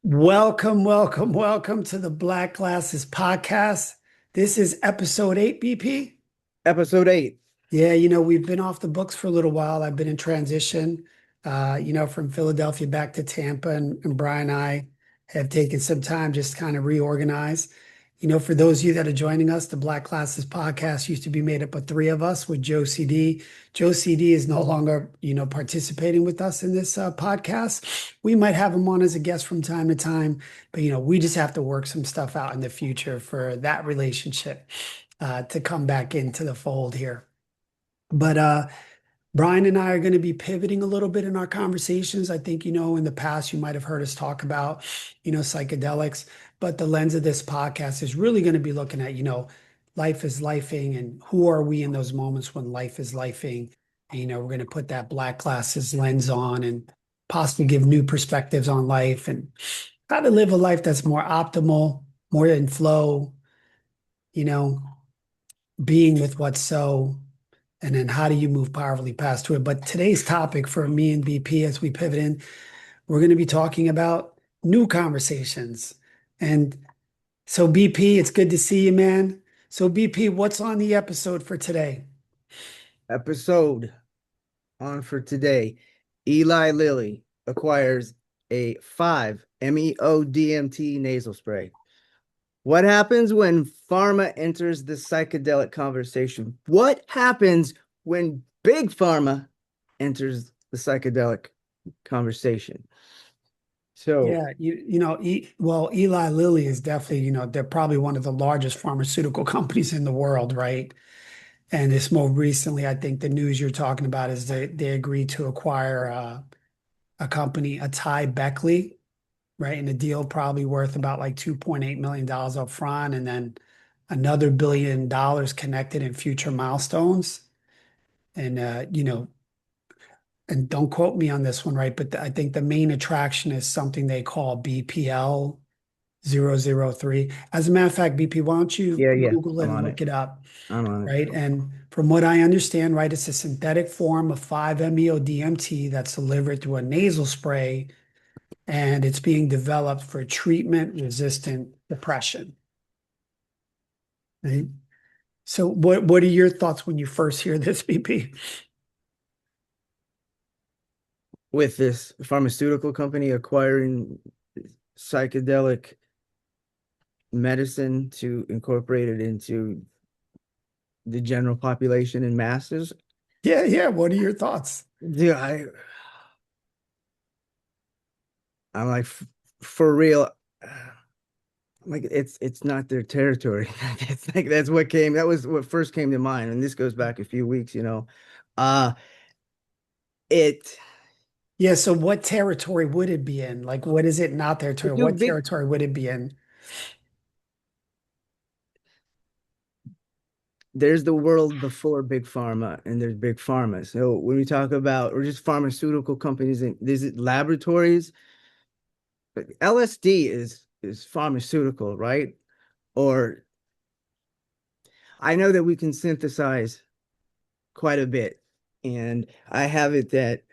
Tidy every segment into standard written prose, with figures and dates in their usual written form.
Welcome, welcome, welcome to the Black Glasses podcast. This is episode 8, BP. Episode 8. Yeah, we've been off the books for a little while. I've been in transition, from Philadelphia back to Tampa, and Brian and I have taken some time just to kind of reorganize. For those of you that are joining us, the Black Glasses podcast used to be made up of three of us with Joe CD. Joe CD is no longer, participating with us in this podcast. We might have him on as a guest from time to time, but, we just have to work some stuff out in the future for that relationship to come back into the fold here. But Brian and I are going to be pivoting a little bit in our conversations. I think, in the past, you might have heard us talk about, psychedelics, but the lens of this podcast is really going to be looking at, life is lifing and who are we in those moments when life is lifing. And, we're going to put that black glasses lens on and possibly give new perspectives on life and how to live a life that's more optimal, more in flow, you know, being with what's so. And then how do you move powerfully past to it? But today's topic for me and BP as we pivot in, we're going to be talking about new conversations. And so BP, it's good to see you, man. So BP, what's on the episode for today? Episode on for today. Eli Lilly acquires a 5-MeO-DMT nasal spray. What happens when pharma enters the psychedelic conversation? What happens when big pharma enters the psychedelic conversation? So, Yeah, Eli Lilly is definitely, they're probably one of the largest pharmaceutical companies in the world, right? And this more recently, I think the news you're talking about is they agreed to acquire a company, a Thai Beckley, right? And the deal probably worth about like $2.8 million up front, and then another $1 billion connected in future milestones. And and don't quote me on this one, right? But I think the main attraction is something they call BPL 003. As a matter of fact, BP, why don't you yeah, Google it I'm and on it. look it up, I'm on it. right? And from what I understand, right, it's a synthetic form of 5-MeO-DMT that's delivered through a nasal spray, and it's being developed for treatment-resistant depression. Right? So what are your thoughts when you first hear this, BP? With this pharmaceutical company acquiring psychedelic medicine to incorporate it into the general population in masses. Yeah, yeah. What are your thoughts? Yeah, I'm like, for real. Like it's not their territory. It's like that was what first came to mind, and this goes back a few weeks. Uh it Yeah, so what territory would it be in? Like, what is it not territory? too What big. territory would it be in? There's the world before big pharma, and there's big pharma. So when we talk about or just pharmaceutical companies and these laboratories, but LSD is pharmaceutical, right? Or I know that we can synthesize quite a bit, and I have it that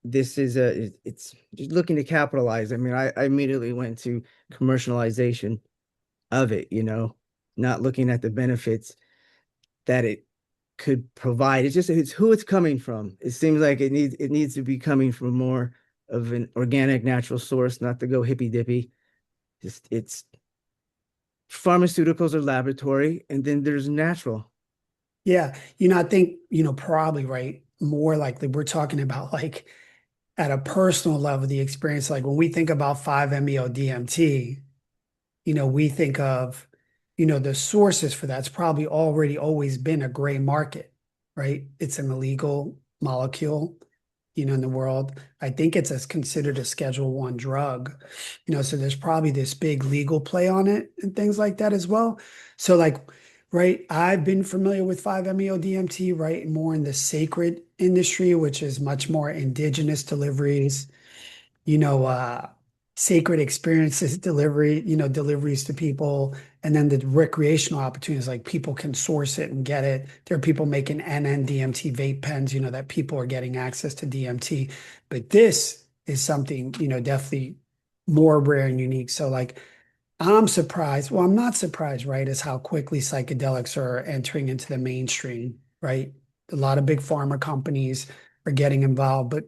this is it's just looking to capitalize. I mean, I immediately went to commercialization of it, not looking at the benefits that it could provide. It's who it's coming from. It seems like it needs to be coming from more of an organic, natural source, not to go hippy dippy. Just it's pharmaceuticals are laboratory, and then there's natural. Yeah, I think, probably right. More likely, we're talking about like at a personal level, the experience. Like when we think about 5-MeO-DMT, we think of, the sources for that's probably already always been a gray market, right? It's an illegal molecule, in the world. I think it's as considered a Schedule One drug, so there's probably this big legal play on it and things like that as well. So like, right, I've been familiar with 5-MeO-DMT, right, more in the sacred industry, which is much more indigenous deliveries, you know, uh, sacred experiences delivery, deliveries to people, and then the recreational opportunities, like people can source it and get it. There are people making NN-DMT vape pens, that people are getting access to DMT. But this is something, definitely more rare and unique. So like I'm surprised. Well, I'm not surprised, right? Is how quickly psychedelics are entering into the mainstream, right? A lot of big pharma companies are getting involved, but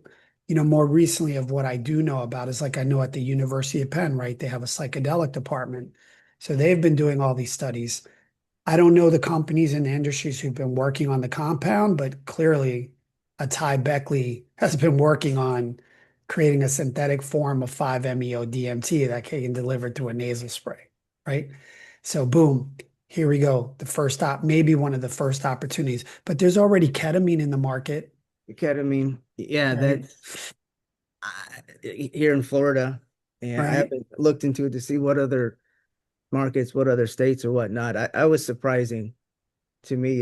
more recently of what I do know about is like I know at the University of Penn, right? They have a psychedelic department. So they've been doing all these studies. I don't know the companies and the industries who've been working on the compound, but clearly Atai Beckley has been working on creating a synthetic form of 5-MeO-DMT that can be delivered through a nasal spray, right? So boom, here we go. The first stop, maybe one of the first opportunities, but there's already ketamine in the market, Ketamine, yeah, right? that's here in Florida, and I Right. haven't looked into it to see what other markets, what other states or whatnot. I was surprising to me,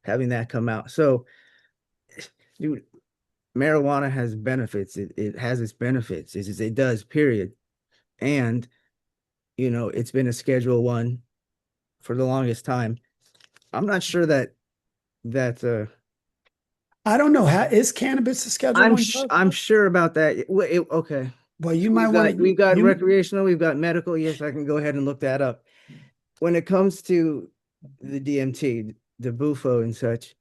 having that come out. So, dude, marijuana has benefits. It has its benefits. It does, period. And, it's been a Schedule One for the longest time. I'm not sure that I don't know. Is cannabis a Schedule One drug? I'm sure about that. Okay. Well, you So might want to we've got you recreational, we've got medical. Yes, I can go ahead and look that up. When it comes to the DMT, the Bufo and such,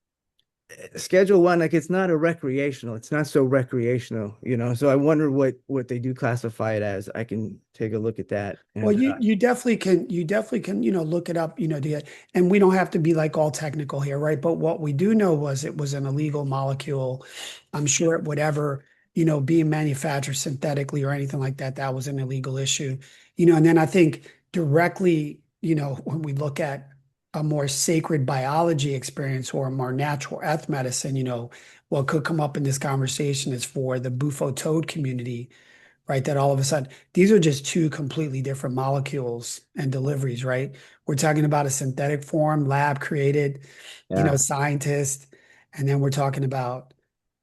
Schedule One, like it's not a recreational. It's not so recreational. So I wonder what they do classify it as. I can take a look at that. Well, And you definitely can, look it up, and we don't have to be like all technical here, right? But what we do know was it was an illegal molecule. I'm sure it would ever, being manufactured synthetically or anything like that, that was an illegal issue. And then I think directly, when we look at a more sacred biology experience or a more natural earth medicine, what could come up in this conversation is for the Bufo toad community, right? That all of a sudden, these are just two completely different molecules and deliveries, right? We're talking about a synthetic form, lab created, yeah, scientist. And then we're talking about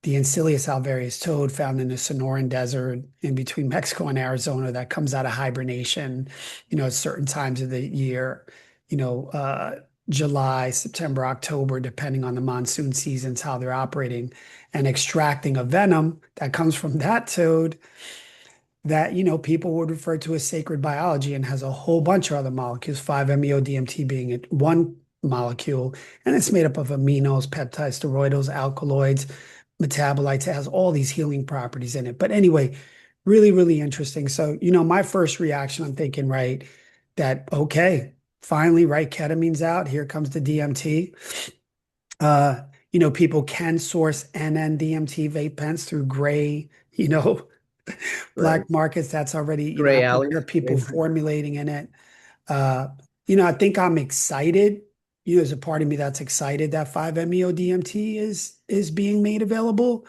the Ancilius alvarius toad found in the Sonoran Desert in between Mexico and Arizona that comes out of hibernation, at certain times of the year, you know, uh, July, September, October, depending on the monsoon seasons, how they're operating, and extracting a venom that comes from that toad that people would refer to as sacred biology and has a whole bunch of other molecules, 5-MeO-DMT being one molecule, and it's made up of aminos, peptides, steroids, alkaloids, metabolites. It has all these healing properties in it. But anyway, really, really interesting. So, my first reaction, I'm thinking, right, that okay, finally, right, ketamine's out. Here comes the DMT. People can source NN-DMT vape pens through gray, right. black markets. That's already, Gray I've alleys. heard people formulating in it. Uh, I think I'm excited. There's a part of me that's excited that 5-MeO-DMT is being made available,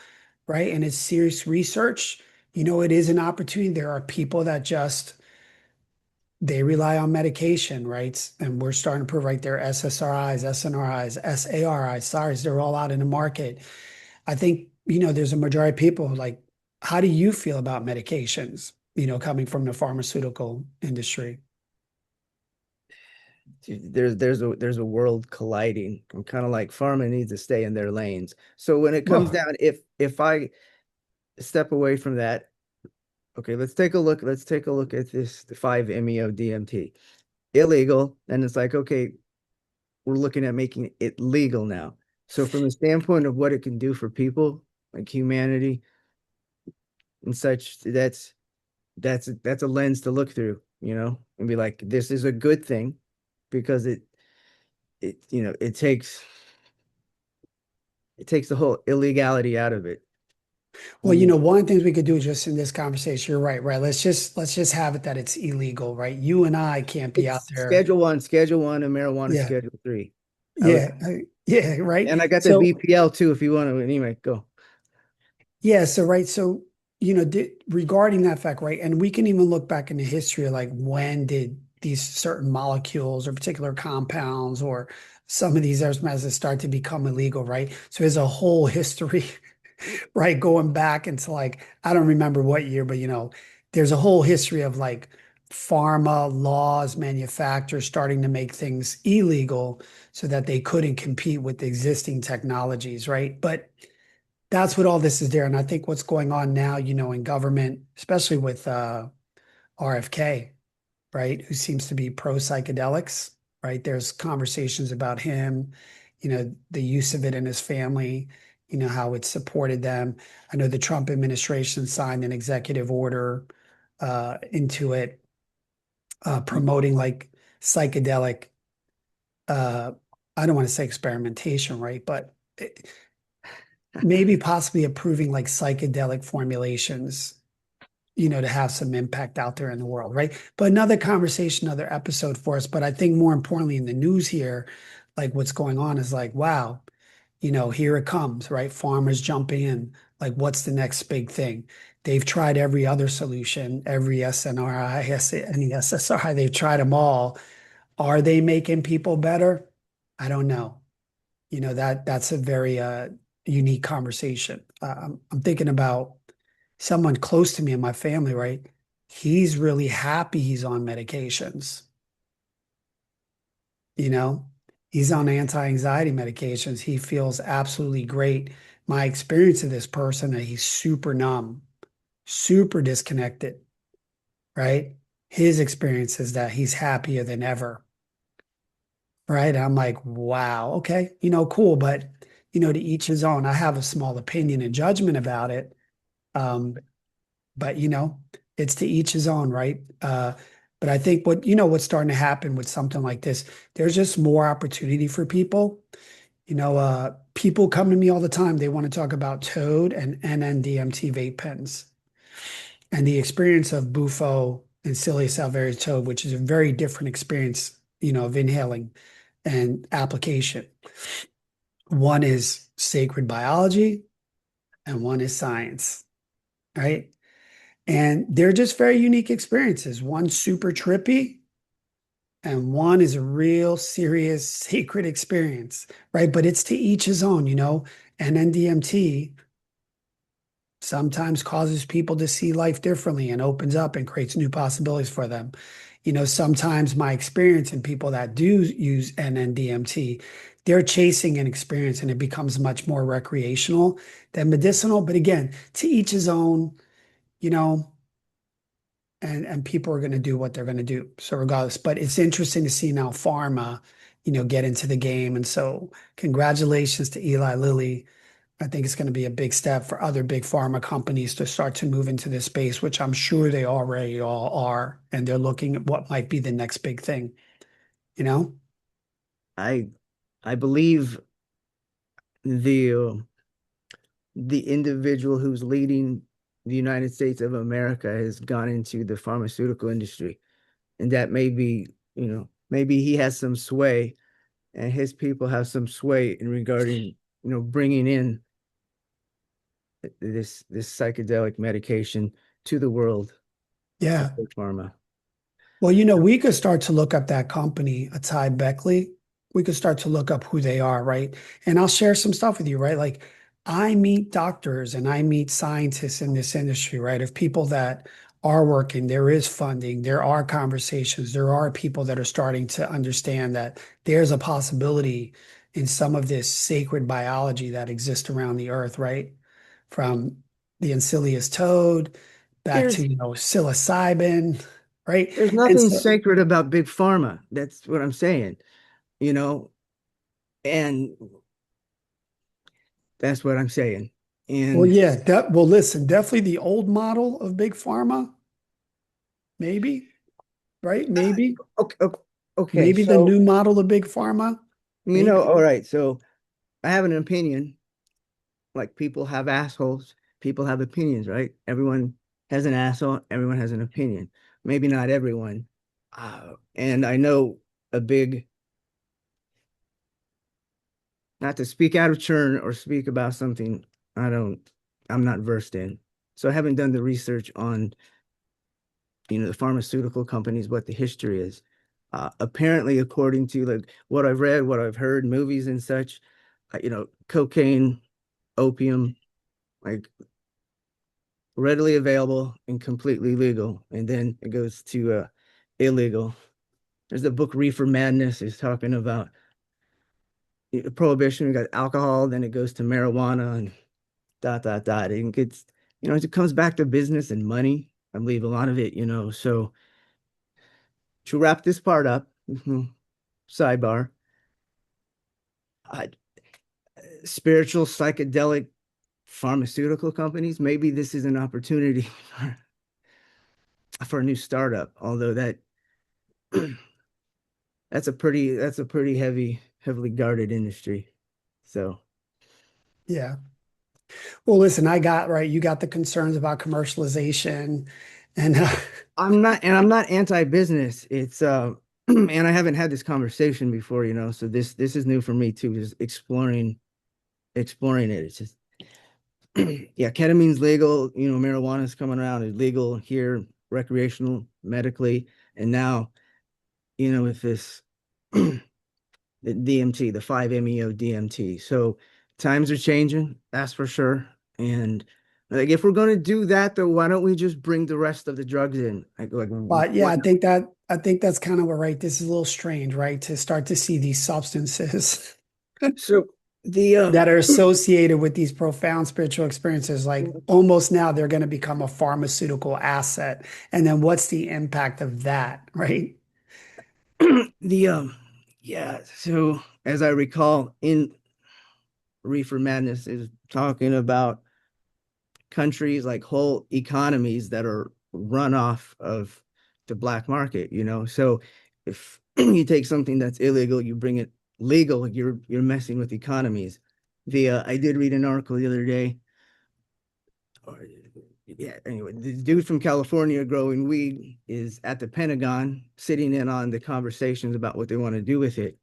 right? And it's serious research. It is an opportunity. There are people that just they rely on medication, right? And we're starting to prove right there SSRIs, SNRIs, SARIs, SARIs, they're all out in the market. I think, there's a majority of people like, how do you feel about medications, coming from the pharmaceutical industry? There's a world colliding. I'm kind of like pharma needs to stay in their lanes. So when it comes Well, down, if I step away from that, okay, let's take a look. Let's take a look at this, the 5-MeO DMT. Illegal. And it's like, okay, we're looking at making it legal now. So from the standpoint of what it can do for people, like humanity and such, that's a lens to look through, and be like, this is a good thing because it takes the whole illegality out of it. well, Mm. one of the things we could do just in this conversation, you're right, right? Let's just have it that it's illegal, right? You and I can't be out It's there. Schedule 1, and marijuana Yeah, Schedule 3. I would, yeah, yeah, right. and I got the So BPL too if you want to. Anyway, go. yeah, so right, so regarding that fact, right, and we can even look back in the history of like when did these certain molecules or particular compounds or some of these earth methods start to become illegal, right? So there's a whole history, right, going back into like I don't remember what year, but there's a whole history of like pharma laws, manufacturers starting to make things illegal so that they couldn't compete with existing technologies, right? But that's what all this is there. And I think what's going on now, in government, especially with RFK, right? Who seems to be pro psychedelics, right? There's conversations about him, the use of it in his family, how it supported them. I know the Trump administration signed an executive order into it, promoting like psychedelic, uh, I don't want to say experimentation, right? But maybe possibly approving like psychedelic formulations, to have some impact out there in the world, right? But another conversation, another episode for us. But I think more importantly in the news here, like what's going on is like, wow, here it comes, right? Farmers jumping in. Like, what's the next big thing? They've tried every other solution, every SNRI, any SSRI, they've tried them all. Are they making people better? I don't know. That's a very unique conversation. I'm thinking about someone close to me in my family, right? He's really happy he's on medications, you know? He's on anti-anxiety medications. He feels absolutely great. My experience of this person, that he's super numb, super disconnected, right? His experience is that he's happier than ever, right? I'm like, wow, okay, cool. But, to each his own. I have a small opinion and judgment about it. Um, but it's to each his own, right? But I think what's starting to happen with something like this, there's just more opportunity for people. People come to me all the time. They want to talk about Toad and NNDMT vape pens and the experience of Bufo and Cilius alvarius Toad, which is a very different experience, of inhaling and application. One is sacred biology and one is science, right? And they're just very unique experiences. One super trippy, and one is a real serious sacred experience, right? But it's to each his own. And NDMT sometimes causes people to see life differently and opens up and creates new possibilities for them. Sometimes my experience in people that do use NNDMT, they're chasing an experience and it becomes much more recreational than medicinal. But again, to each his own, you know, and people are going to do what they're going to do. So regardless, but it's interesting to see now pharma, get into the game. And so congratulations to Eli Lilly. I think it's going to be a big step for other big pharma companies to start to move into this space, which I'm sure they already all are. And they're looking at what might be the next big thing, you know? I I believe the the individual who's leading the United States of America has gone into the pharmaceutical industry, and that may be, maybe he has some sway, and his people have some sway in regarding, bringing in this psychedelic medication to the world from Yeah. big pharma. Well, we could start to look up that company, Atai Beckley. We could start to look up who they are, right? And I'll share some stuff with you, right? Like I meet doctors and I meet scientists in this industry, right? Of people that are working, there is funding, there are conversations, there are people that are starting to understand that there's a possibility in some of this sacred biology that exists around the earth, right? From the ancilius toad back to, There's psilocybin, right? there's And nothing so, sacred about big pharma. That's what I'm saying, you know, and that's what I'm saying. well, And yeah, well, listen, definitely the old model of big pharma, maybe, right? Maybe, okay, okay, maybe the so new model of big pharma, maybe. all right, so I have an opinion. Like people have assholes, people have opinions, right? Everyone has an asshole, everyone has an opinion. Maybe not everyone. And I know a big, not to speak out of turn or speak about something I don't, I'm not versed in. So I haven't done the research on, the pharmaceutical companies, what the history is. Apparently, according to like what I've read, what I've heard, movies and such, cocaine, opium, like readily available and completely legal, and then it goes to illegal. There's the book Reefer Madness is talking about prohibition. We got alcohol, then it goes to marijuana and dot dot dot. And it gets, it comes back to business and money. I believe a lot of it, So to wrap this part up, sidebar, uh, spiritual psychedelic pharmaceutical companies, maybe this is an opportunity for a new startup, although that's a pretty heavily guarded industry. So Yeah. Well, listen, you got the concerns about commercialization and I'm not anti-business. It's and I haven't had this conversation before, so this is new for me too, just exploring it. It's just yeah, ketamine's legal, marijuana's coming around, it's legal here, recreational, medically, and now, with this the DMT, the 5-MeO DMT. So times are changing, that's for sure. And like if we're gonna do that though, why don't we just bring the rest of the drugs in? Like but yeah, what I think that's kind of what right. This is a little strange, right? To start to see these substances so the that are associated with these profound spiritual experiences, like almost now they're going to become a pharmaceutical asset. And then what's the impact of that, right? the yeah, so as I recall in Reefer Madness is talking about countries like whole economies that are run off of the black market, So if you take something that's illegal, you bring it legal, you're messing with economies. The I did read an article the other day. Or, yeah, anyway, the dude from California growing weed is at the Pentagon sitting in on the conversations about what they want to do with it.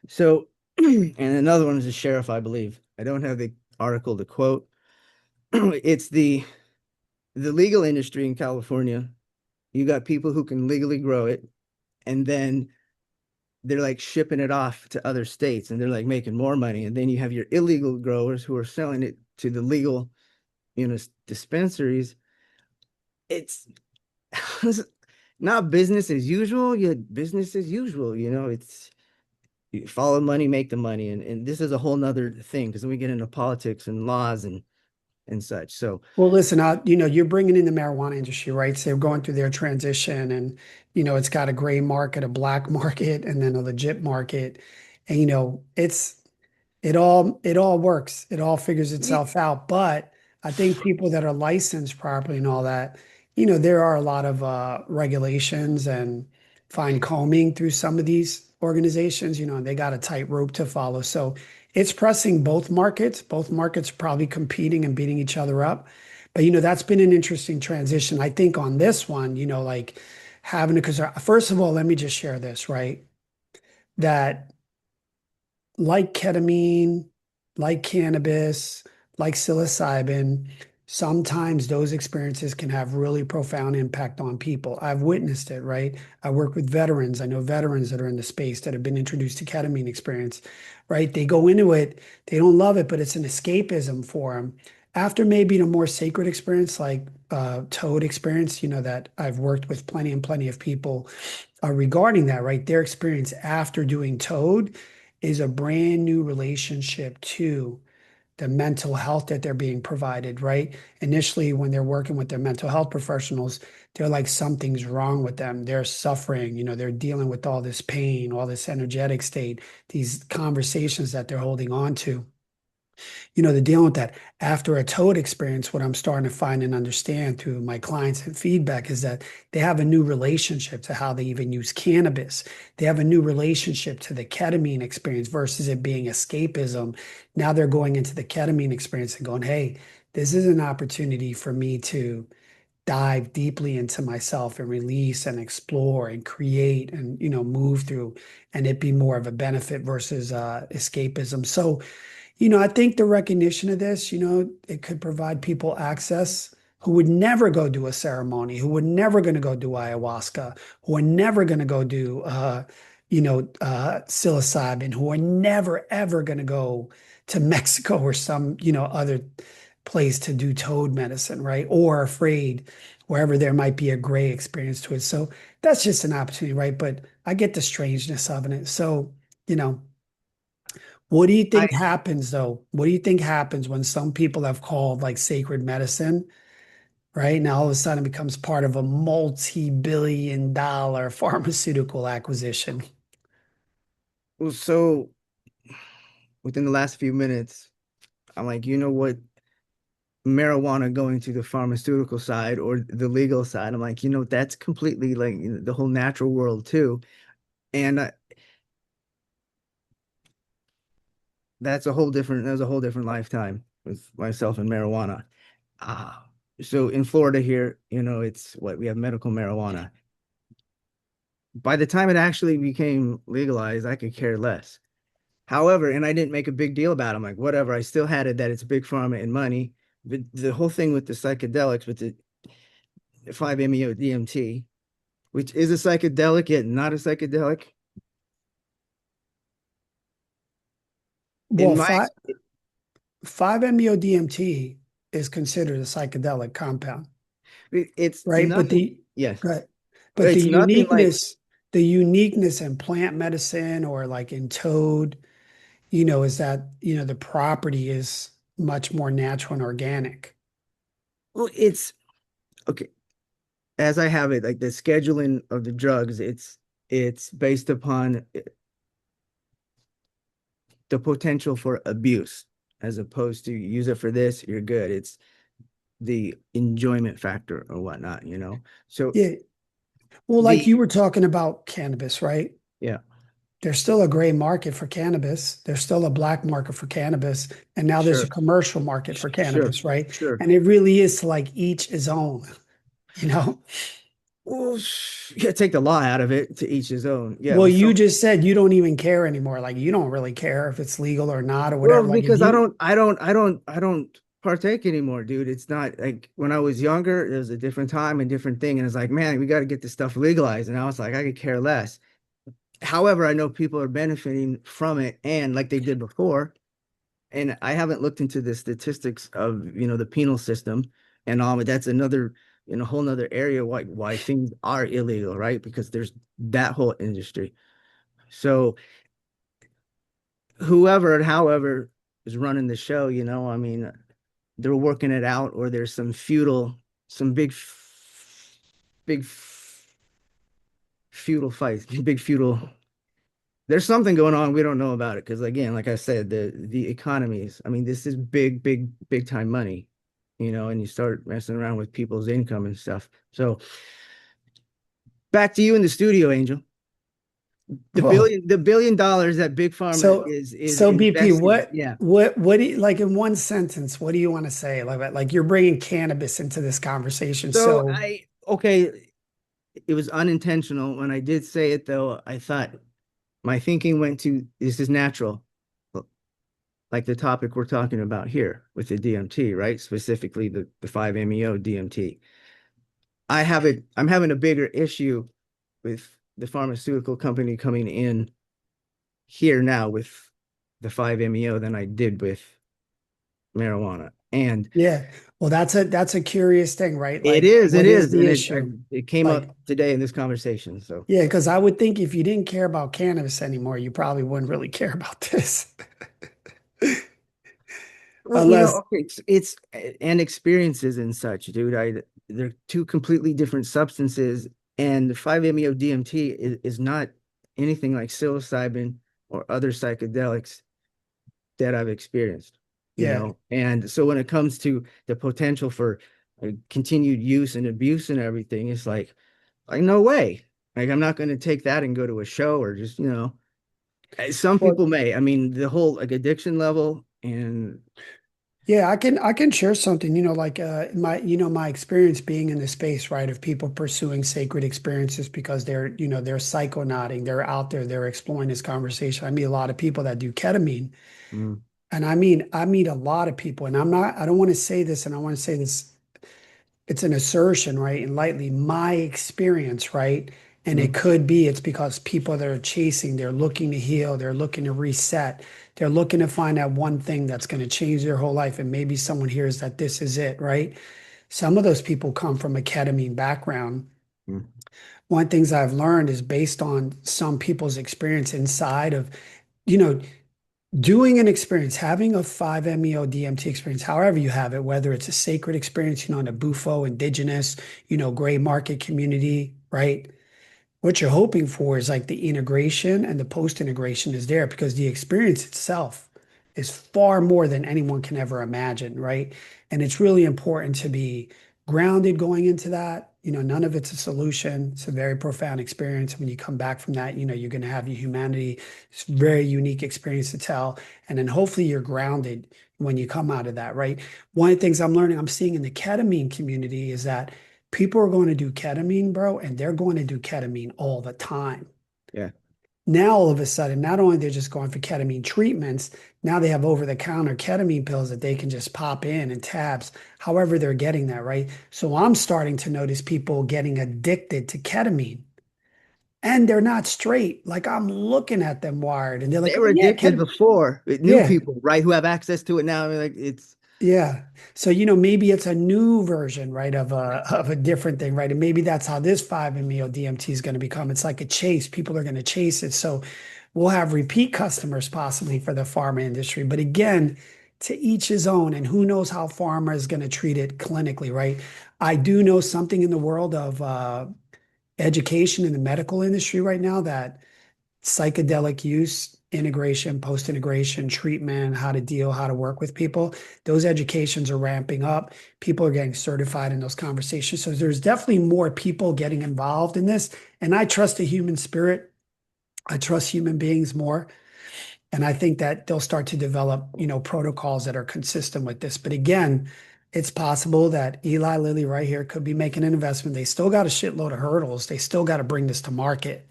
So, and another one is a sheriff, I believe. I don't have the article to quote. It's the legal industry in California. You got people who can legally grow it, and then they're like shipping it off to other states and they're like making more money. And then you have your illegal growers who are selling it to the legal, dispensaries. It's not business as usual, yet business as usual, it's you follow money, make the money. And this is a whole nother thing because then we get into politics and laws and such. So Well, listen, you're bringing in the marijuana industry, right? So they're going through their transition and, it's got a gray market, a black market, and then a legit market. And, it all works. It all figures itself out. But I think people that are licensed properly and all that, there are a lot of regulations and fine combing through some of these organizations, and they got a tight rope to follow. So it's pressing both markets. Both markets are probably competing and beating each other up. But that's been an interesting transition. I think on this one, like having a because first of all, let me just share this, right? That like ketamine, like cannabis, like psilocybin, sometimes those experiences can have really profound impact on people. I've witnessed it, right? I work with veterans. I know veterans that are in the space that have been introduced to ketamine experience, right? They go into it, they don't love it, but it's an escapism for them. After maybe a more sacred experience like toad experience, that I've worked with plenty and plenty of people regarding that, right? Their experience after doing toad is a brand new relationship to the mental health that they're being provided, right? Initially, when they're working with their mental health professionals, they're like something's wrong with them. They're suffering, they're dealing with all this pain, all this energetic state, these conversations that they're holding on to. They're dealing with that. After a toad experience, what I'm starting to find and understand through my clients and feedback is that they have a new relationship to how they even use cannabis. They have a new relationship to the ketamine experience versus it being escapism. Now they're going into the ketamine experience and going, hey, this is an opportunity for me to dive deeply into myself and release and explore and create and move through and it be more of a benefit versus escapism. So I think the recognition of this, it could provide people access who would never go do a ceremony, who were never going to go do ayahuasca, who are never going to go do, psilocybin, who are never, ever going to go to Mexico or some, other place to do toad medicine, right? Or afraid wherever there might be a gray experience to it. So that's just an opportunity, right? But I get the strangeness of it. So, you know, what do you I think happens though? What do you think happens when some people have called like sacred medicine? right? Now all of a sudden it becomes part of a multi-billion dollar pharmaceutical acquisition. Well, so within the last few minutes, I'm like, you know what? Marijuana going to the pharmaceutical side or the legal side, I'm like, that's completely like the whole natural world too. And that was a whole different lifetime with myself and marijuana. Ah, so in Florida here, it's what we have medical marijuana. By the time it actually became legalized, I could care less. However, and I didn't make a big deal about it. I'm like, whatever. I still had it that it's big pharma and money. But the whole thing with the psychedelics, with the 5-MeO DMT, which is a psychedelic yet not a psychedelic, Well, in my 5-MeO-DMT is considered a psychedelic compound, it's right? But nothing. the Yes, right, but it's nothing like. the uniqueness in plant medicine or like in toad, is that, the property is much more natural and organic. Well, it's okay. As I have it, like the scheduling of the drugs, it's based upon the potential for abuse, as opposed to use it for this, you're good. It's the enjoyment factor or whatnot. So Yeah. Well, like the you were talking about cannabis, right? yeah, There's still a gray market for cannabis. There's still a black market for cannabis. And now there's a sure, commercial market for sure, cannabis, right? sure. And it really is to like each his own, you know? Well, yeah, take the law out of it, to each his own. Yeah, Well, with you some. just said you don't even care anymore. Like you don't really care if it's legal or not or whatever. Well, Like if because I you, don't, I don't, I don't, I don't partake anymore, dude. It's not like when I was younger, it was a different time and different thing. And it's like, man, we got to get this stuff legalized. And I was like, I could care less. However, I know people are benefiting from it and like they did before. And I haven't looked into the statistics of, the penal system and all, but that's another, whole nother area why things are illegal, right? Because there's that whole industry. So whoever and however is running the show, I mean, they're working it out, or there's some big feudal fights, big feudal. There's something going on we don't know about it because, again, like I said, the economies. I mean, this is big, big, big time money, and you start messing around with people's income and stuff. So back to you in the studio, Angel. well, The $1 billion that Big Pharma so is so BP, investing. Yeah. what do you like in one sentence, what do you want to say? Like you're bringing cannabis into this conversation. So So okay, it was unintentional. When I did say it, though, I thought my thinking went to this is natural, like the topic we're talking about here with the DMT, right? Specifically the 5-MeO DMT. I'm having a bigger issue with the pharmaceutical company coming in here now with the 5-MeO than I did with marijuana. And yeah, well, that's a curious thing, right? it Like, is, it what is is, the and issue? it came up Like, today in this conversation. So yeah, because I would think if you didn't care about cannabis anymore, you probably wouldn't really care about this. well, Unless, okay, it's and experiences and such, dude. They're two completely different substances, and the 5-MeO DMT is not anything like psilocybin or other psychedelics that I've experienced. yeah. And so when it comes to the potential for continued use and abuse and everything, it's like no way. Like I'm not going to take that and go to a show or just. Some Well, people may. I mean, the whole like addiction level and yeah, I can share something, like my experience being in the space, right, of people pursuing sacred experiences because they're psychonauting, they're out there, they're exploring this conversation. I meet a lot of people that do ketamine. mm, And I meet a lot of people, and I don't want to say this, and I want to say this, it's an assertion, right? And lightly, my experience, right? And it mm, could be it's because people that are chasing, they're looking to heal, they're looking to reset, they're looking to find that one thing that's going to change their whole life. And maybe someone hears that this is it, right? Some of those people come from a ketamine background. mm, One of the things I've learned is based on some people's experience inside of, you know, Doing an experience, having a 5-MeO DMT experience, however you have it, whether it's a sacred experience, in a Bufo, indigenous, gray market community, right? What you're hoping for is like the integration and the post integration is there because the experience itself is far more than anyone can ever imagine, right? And it's really important to be grounded going into that. None of it's a solution. It's a very profound experience. When you come back from that, you're going to have your humanity. It's a very unique experience to tell. And then hopefully you're grounded when you come out of that, right? One of the things I'm seeing in the ketamine community is that people are going to do ketamine, bro, and they're going to do ketamine all the time. Yeah. Now, all of a sudden, not only they're just going for ketamine treatments, now they have over-the-counter ketamine pills that they can just pop in and tabs, however they're getting that, right? So I'm starting to notice people getting addicted to ketamine and they're not straight. Like I'm looking at them wired and they're like, They oh were yeah, addicted ketamine. before. New Yeah. people, right, who have access to it now. I mean, like it's Yeah. So, maybe it's a new version, right, of a different thing, right? And maybe that's how this 5-MeO DMT is going to become. It's like a chase. People are going to chase it. So we'll have repeat customers possibly for the pharma industry. But again, to each his own, and who knows how pharma is going to treat it clinically, right? I do know something in the world of education in the medical industry right now that psychedelic use, integration, post integration, treatment, how to deal, how to work with people. Those educations are ramping up. People are getting certified in those conversations. So there's definitely more people getting involved in this. And I trust the human spirit. I trust human beings more. And I think that they'll start to develop, protocols that are consistent with this. But again, it's possible that Eli Lilly right here could be making an investment. They still got a shitload of hurdles. They still got to bring this to market.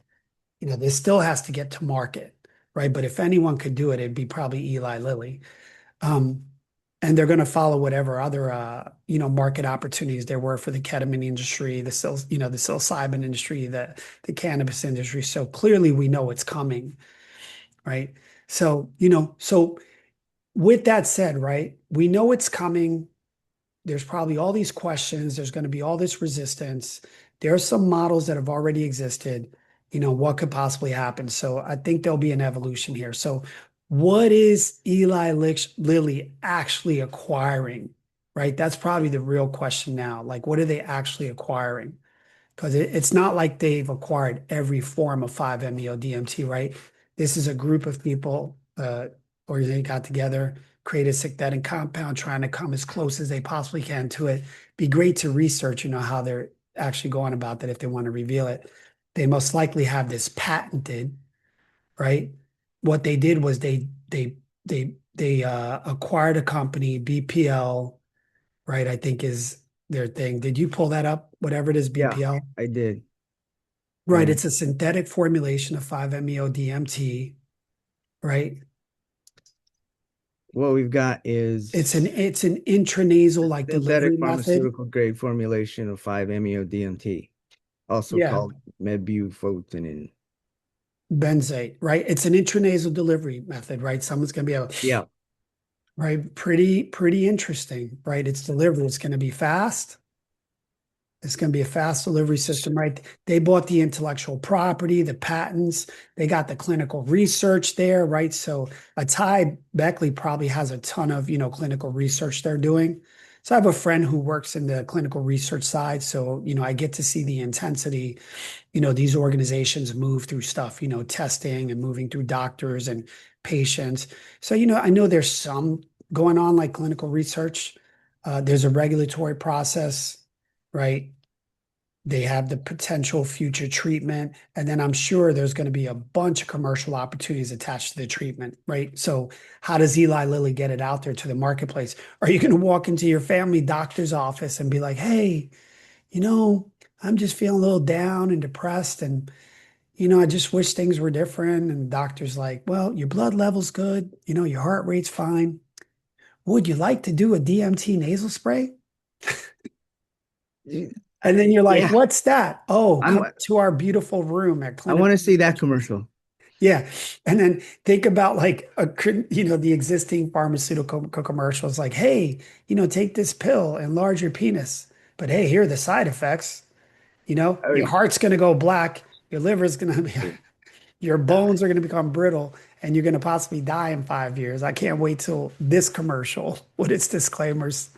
This still has to get to market, right? But if anyone could do it, it'd be probably Eli Lilly. Um, and they're going to follow whatever other, market opportunities there were for the ketamine industry, the psilocybin industry, the cannabis industry. So clearly we know it's coming, right? So with that said, right, we know it's coming. There's probably all these questions. There's going to be all this resistance. There are some models that have already existed. What could possibly happen? So I think there'll be an evolution here. So what is Lilly actually acquiring? Right? That's probably the real question now. Like, what are they actually acquiring? Because it's not like they've acquired every form of 5-MeO DMT, right? This is a group of people, or they got together, create a synthetic compound, trying to come as close as they possibly can to it. Be great to research, how they're actually going about that if they want to reveal it. They most likely have this patented, right? What they did was they acquired a company, BPL, right? I think is their thing. Did you pull that up? Whatever it is, yeah, BPL. I did. Right, And it's a synthetic formulation of 5-MeO DMT, right? what we've got It's is an it's an intranasal a like synthetic delivery method. pharmaceutical grade formulation of 5-MeO DMT, also Yeah, called mebufotenin. benzate, right? It's an intranasal delivery method, right? Someone's gonna be able, Yeah. right? Pretty interesting, right? It's delivery. It's gonna be fast. It's going to be a fast delivery system, right? They bought the intellectual property, the patents, they got the clinical research there, right? So Atai Beckley probably has a ton of, clinical research they're doing. So I have a friend who works in the clinical research side. So, I get to see the intensity, these organizations move through stuff, testing and moving through doctors and patients. So, I know there's some going on like clinical research. There's a regulatory process, right? They have the potential future treatment. And then I'm sure there's going to be a bunch of commercial opportunities attached to the treatment, right? So, how does Eli Lilly get it out there to the marketplace? Are you going to walk into your family doctor's office and be like, hey, you know, I'm just feeling a little down and depressed and I just wish things were different. And the doctor's like, well, your blood level's good, your heart rate's fine. Would you like to do a DMT nasal spray? And then you're like, Yeah. what's that? Oh, I'm come to our beautiful room at I Clinical want to see that Research. commercial. Yeah. And then think about like the existing pharmaceutical commercials like, hey, take this pill, enlarge your penis. But hey, here are the side effects. Your Oh, heart's going to go black, your liver's going to be, your bones are going to become brittle, and you're going to possibly die in 5 years. I can't wait till this commercial with its disclaimers.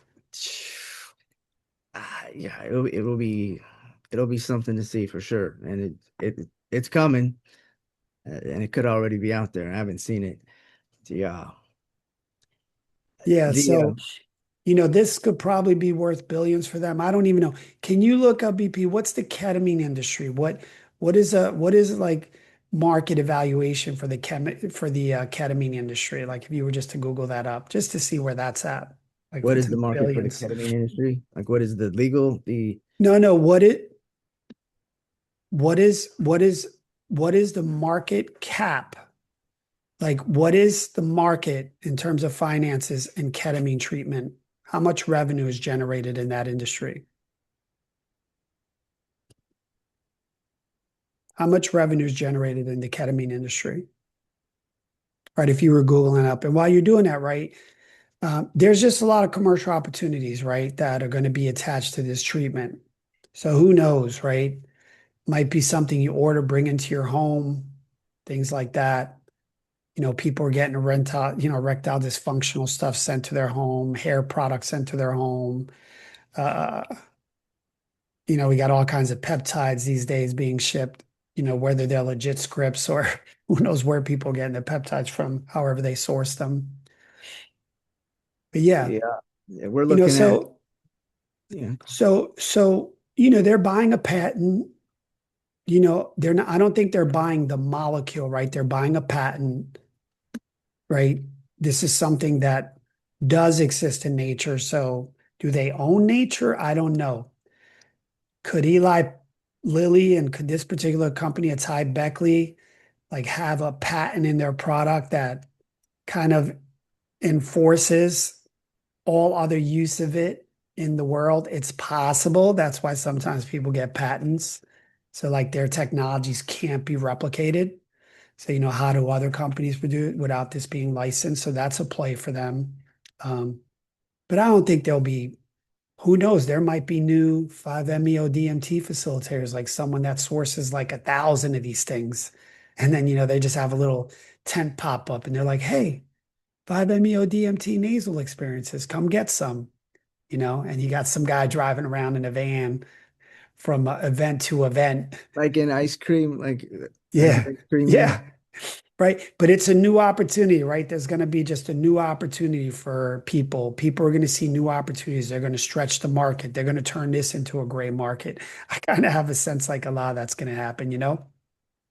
Yeah, it'll be something to see for sure, and it's coming, and it could already be out there. I haven't seen it. Yeah, Yeah, the so this could probably be worth billions for them. I don't even know. Can you look up BP? What's the ketamine industry? What is like market evaluation for the ketamine industry? Like if you were just to Google that up, just to see where that's at, like what for is to the market for the billions. ketamine industry? Like, what is the legal the No, no. What is the market cap? Like what is the market in terms of finances and ketamine treatment? How much revenue is generated in that industry? How much revenue is generated in the ketamine industry? Right. If you were Googling up, and while you're doing that, right, there's just a lot of commercial opportunities, right, that are going to be attached to this treatment. So who knows, right? Might be something you order, bring into your home, things like that. People are getting erectile dysfunctional stuff sent to their home, hair products sent to their home. Uh, we got all kinds of peptides these days being shipped, whether they're legit scripts or who knows where people are getting their peptides from, however they source them. But yeah, yeah, yeah, we're you know, looking at so yeah. they're buying a patent, they're not, I don't think they're buying the molecule, right? They're buying a patent, right? This is something that does exist in nature. So do they own nature? I don't know. Could Eli Lilly and could this particular company, it's Ty Beckley, like have a patent in their product that kind of enforces all other use of it in the world? It's possible. That's why sometimes people get patents. So like their technologies can't be replicated. So, how do other companies do it without this being licensed? So that's a play for them. Um, but I don't think there'll be, who knows, there might be new 5-MeO DMT facilitators, like someone that sources like 1,000 of these things. And then, they just have a little tent pop up and they're like, hey, 5-MeO DMT nasal experiences, come get some, and you got some guy driving around in a van from event to event. Like an ice cream, like Yeah. ice cream Yeah. man. Right. But it's a new opportunity, right? There's going to be just a new opportunity for people. People are going to see new opportunities. They're going to stretch the market. They're going to turn this into a gray market. I kind of have a sense like a lot of that's going to happen.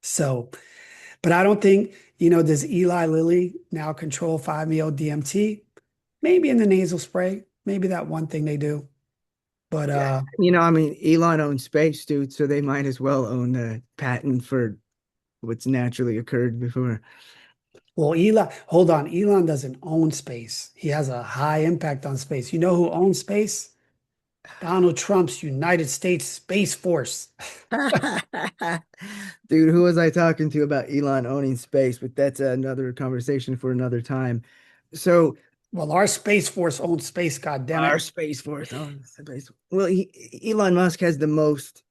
So, but I don't think, does Eli Lilly now control 5-MeO DMT? Maybe in the nasal spray, maybe that one thing they do. But Yeah, I mean, Elon owns space, dude, so they might as well own the patent for what's naturally occurred before. well, hold on. Elon doesn't own space. He has a high impact on space. You know who owns space? Donald Trump's United States Space Force. Dude, who was I talking to about Elon owning space? But that's another conversation for another time. So Well, our Space Force owns space, God damn our it. space force owns space. Well, Elon Musk has the most.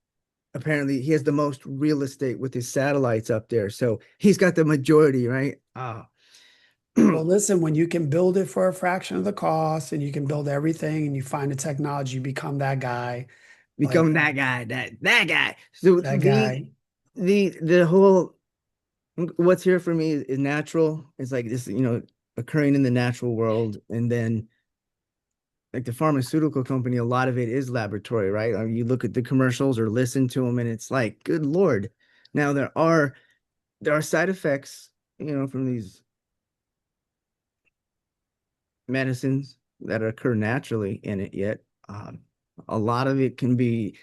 Apparently, he has the most real estate with his satellites up there, so he's got the majority, right? Well, listen, when you can build it for a fraction of the cost and you can build everything and you find the technology, you become that guy. Like Become that guy, that guy. So that guy. the whole what's here for me is natural. It's like this, occurring in the natural world, and then like the pharmaceutical company, a lot of it is laboratory, right? I mean, you look at the commercials or listen to them, and it's like, good Lord. Now there are side effects, from these medicines that occur naturally in it. Yet, a lot of it can be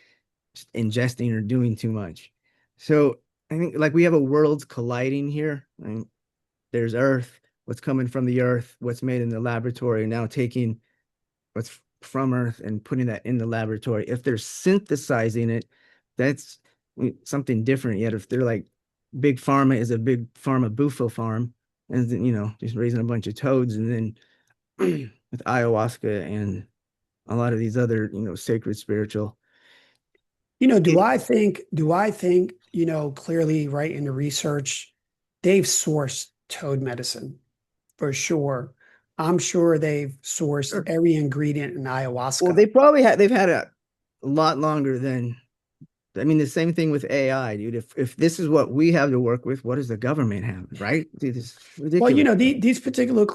just ingesting or doing too much. So I think like we have a worlds colliding here. I mean, there's Earth, what's coming from the Earth, what's made in the laboratory, now taking what's from Earth and putting that in the laboratory. If they're synthesizing it, that's something different. Yet if they're like big pharma is a big pharma Bufo farm, and then just raising a bunch of toads, and then with ayahuasca and a lot of these other sacred spiritual. Do It, I think, clearly, right, in the research, they've sourced toad medicine for sure. I'm sure they've sourced Sure. every ingredient in Well, ayahuasca. they've had a lot longer than I mean the same thing with AI, dude. If this is what we have to work with, what does the government have, right? Dude, it's Well, ridiculous. these particular,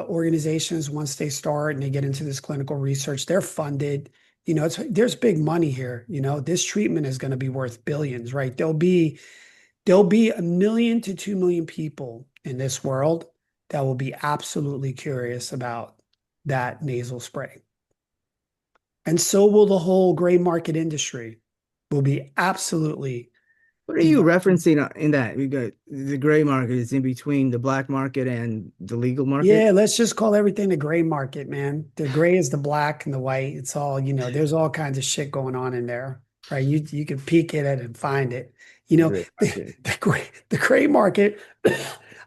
organizations, once they start and they get into this clinical research, they're funded. There's big money here. This treatment is going to be worth billions, right? There'll be 1 million to 2 million people in this world that will be absolutely curious about that nasal spray. And so will the whole gray market industry will be absolutely, What are you you know, referencing in that? We got the gray market is in between the black market and the legal market. yeah, let's just call everything the gray market, man. The gray is the black and the white. It's all, there's all kinds of shit going on in there, right? You can peek at it and find it. You The know, gray the, market. the gray market,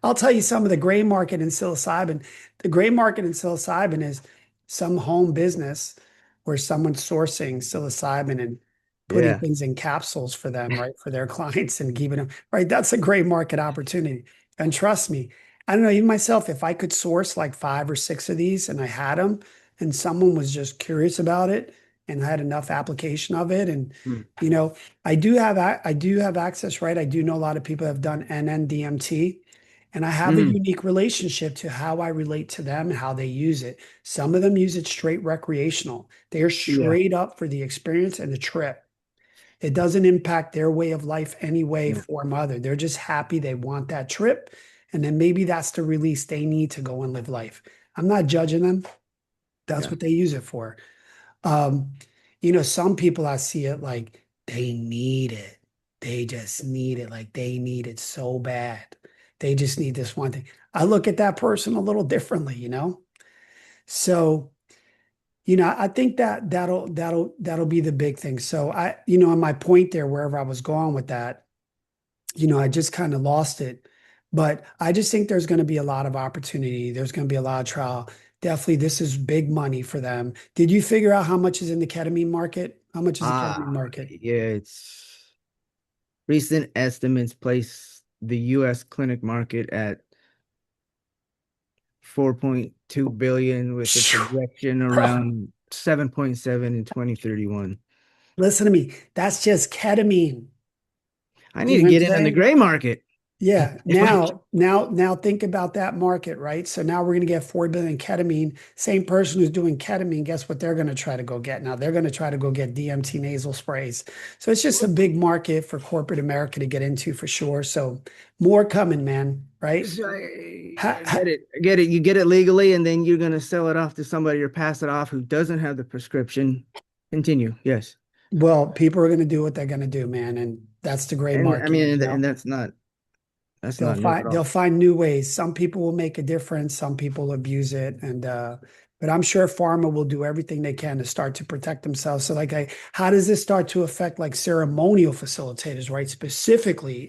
I'll tell you some of the gray market in psilocybin. The gray market in psilocybin is some home business where someone's sourcing psilocybin and putting Yeah. things in capsules for them, right? For their clients and keeping them, right? That's a gray market opportunity. And trust me, I don't know, even myself, if I could source like 5 or 6 of these and I had them and someone was just curious about it and had enough application of it and Mm. you know, I do have access, right? I do know a lot of people have done NNDMT and I have a Mm. unique relationship to how I relate to them and how they use it. Some of them use it straight recreational. They're Yeah. straight up for the experience and the trip. It doesn't impact their way of life any way, Yeah. form, other. They're just happy they want that trip. And then maybe that's the release they need to go and live life. I'm not judging them. That's Yeah. what they use it for. Um, some people I see it like they need it. They just need it. Like they need it so bad. They just need this one thing. I look at that person a little differently. So, I think that that'll be the big thing. So on my point there, wherever I was going with that, I just kind of lost it. But I just think there's going to be a lot of opportunity. There's going to be a lot of trial. Definitely, this is big money for them. Did you figure out how much is in the ketamine market? How much is the ketamine market? Yeah, it's recent estimates place the US clinic market at 4.2 billion with a Phew. projection Oh, around 7.7 in 2031. listen to me. That's just ketamine. I You need know to what I'm get in on the saying? gray market. Yeah. If I Now think about that market, right? So now we're going to get 4 billion ketamine. Same person who's doing ketamine, guess what they're going to try to go get now? They're going to try to go get DMT nasal sprays. So it's just a big market for corporate America to get into for sure. So more coming, man, right? So Ha, I get ha, it. I get it. You get it legally, and then you're gonna sell it off to somebody or pass it off who doesn't have the prescription. Continue. Yes. well, people are going to do what they're going to do, man. And that's the gray And I market, mean, you and know? that's They'll not new at find they'll all. find new ways. Some people will make a difference, some people abuse it, and but I'm sure pharma will do everything they can to start to protect themselves. So, like, how does this start to affect like ceremonial facilitators, right? Specifically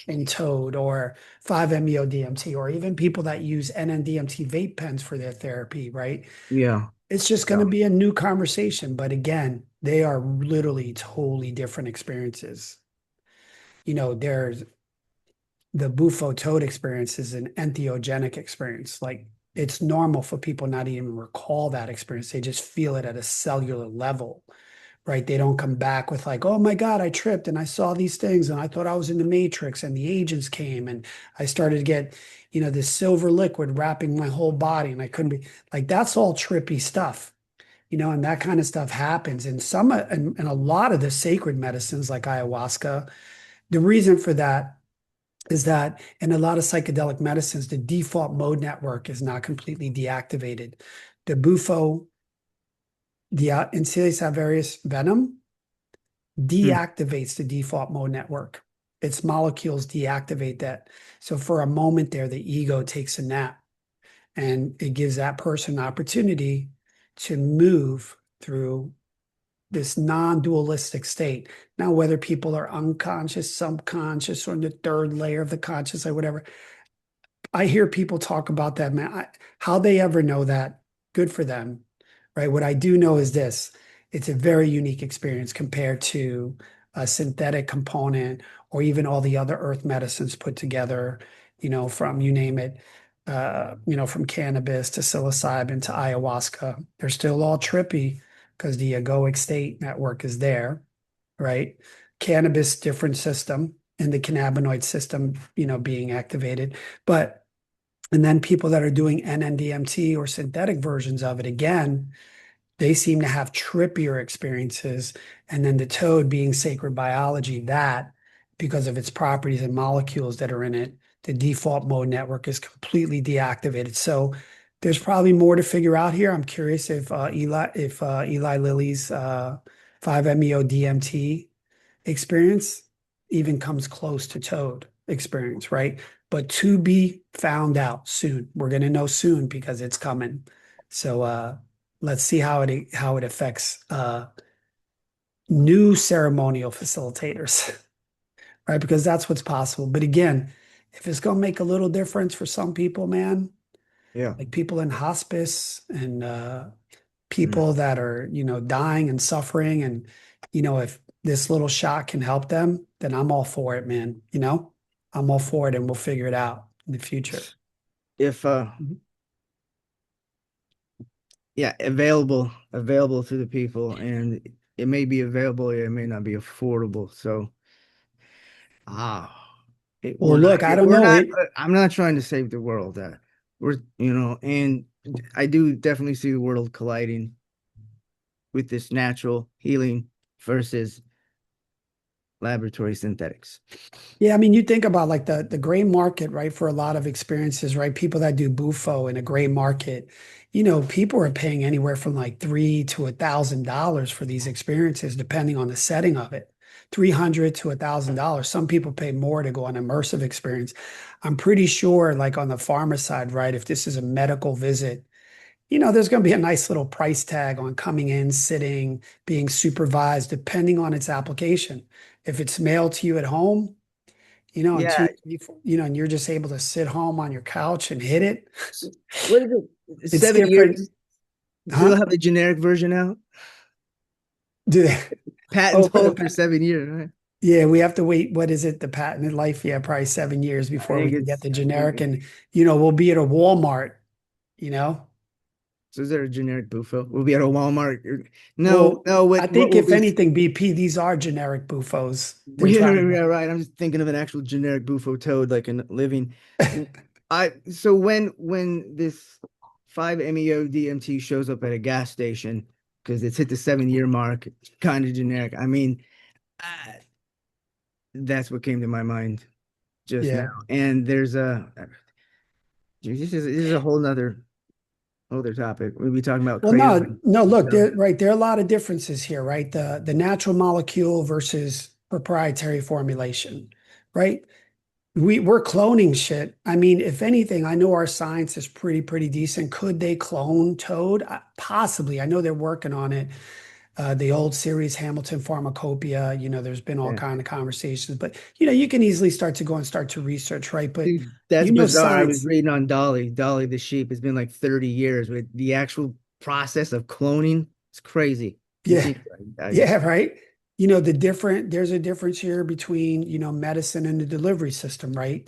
in Toad or 5-MeO DMT, or even people that use NN-DMT vape pens for their therapy, right? Yeah. It's just going to Yeah. be a new conversation. But again, they are literally totally different experiences. There's the Bufo toad experience is an entheogenic experience. Like it's normal for people not even recall that experience. They just feel it at a cellular level, right? They don't come back with like, oh my God, I tripped and I saw these things and I thought I was in the Matrix and the agents came and I started to get, this silver liquid wrapping my whole body and I couldn't be like, that's all trippy stuff. And that kind of stuff happens. And and a lot of the sacred medicines like ayahuasca, the reason for that is that in a lot of psychedelic medicines, the default mode network is not completely deactivated. The Bufo, the Insidious alvarius venom Hmm. deactivates the default mode network. Its molecules deactivate that. So for a moment there, the ego takes a nap and it gives that person an opportunity to move through this non-dualistic state. Now, whether people are unconscious, subconscious, or in the third layer of the conscious, or whatever, I hear people talk about that, man. How they ever know that, good for them, right? What I do know is this: it's a very unique experience compared to a synthetic component or even all the other earth medicines put together. from you name it, from cannabis to psilocybin to ayahuasca. They're still all trippy because the egoic state network is there, right? Cannabis, different system, and the cannabinoid system, being activated. But, and then people that are doing NNDMT or synthetic versions of it, again, they seem to have trippier experiences. And then the toad being sacred biology, that because of its properties and molecules that are in it, the default mode network is completely deactivated. So there's probably more to figure out here. I'm curious if Eli Lilly's 5-MeO DMT experience even comes close to toad experience, right? But to be found out soon. We're going to know soon because it's coming. So let's see how it affects new ceremonial facilitators, right? Because that's what's possible. But again, if it's going to make a little difference for some people, man, Yeah. like people in hospice and Mm. people that are, dying and suffering, and if this little shot can help them, then I'm all for it, man. I'm all for it, and we'll figure it out in the future. If yeah, available to the people, and it may be available, it may not be affordable. So ah, Well, look, I don't we're know not. it. I'm not trying to save the world. We're and I do definitely see the world colliding with this natural healing versus laboratory synthetics. Yeah, I mean, you think about like the gray market, right? For a lot of experiences, right? People that do Bufo in a gray market, people are paying anywhere from like $300 to $1,000 for these experiences, depending on the setting of it. $300 to $1,000. Some people pay more to go on immersive experience. I'm pretty sure, like on the pharma side, right? If this is a medical visit, there's going to be a nice little price tag on coming in, sitting, being supervised, depending on its application. If it's mailed to you at home, in Yeah. 2, 3, 4, and you're just able to sit home on your couch and hit it. What is it? It's 7 years. different, So they'll huh? have the generic version out. Do they, Patents oh, for hold the, for 7 years, right? yeah, we have to wait. What is it? The patented life? Yeah, probably 7 years I before we think can get it's. the I think generic. it's. And, we'll be at a Walmart, you know? So is there a generic Bufo? We'll be at a Walmart. No, Well, no. I What think will if be? anything, BP, these are generic Bufos. They're Yeah, trying to yeah, get. right. I'm just thinking of an actual generic Bufo toad, like in living. I so when this 5-MeO DMT shows up at a gas station because it's hit the 7 year mark, kind of generic. I mean, uh, that's what came to my mind just now. Yeah. And there's this is a whole nother other topic. We'll be talking about Well, no, kratom. no, look, So, there are a lot of differences here, right? The natural molecule versus proprietary formulation, right? We're cloning shit. I mean, if anything, I know our science is pretty decent. Could they clone Toad? Possibly. I know they're working on it. The old series Hamilton Pharmacopoeia, there's been all yeah. kind of conversations, but you can easily start to go and start to research, right? But Dude, that's bizarre. I was science. reading on Dolly the sheep. It's been like 30 years with the actual process of cloning. It's crazy. You Yeah. think I Yeah, just right. There's a difference here between, medicine and the delivery system, right?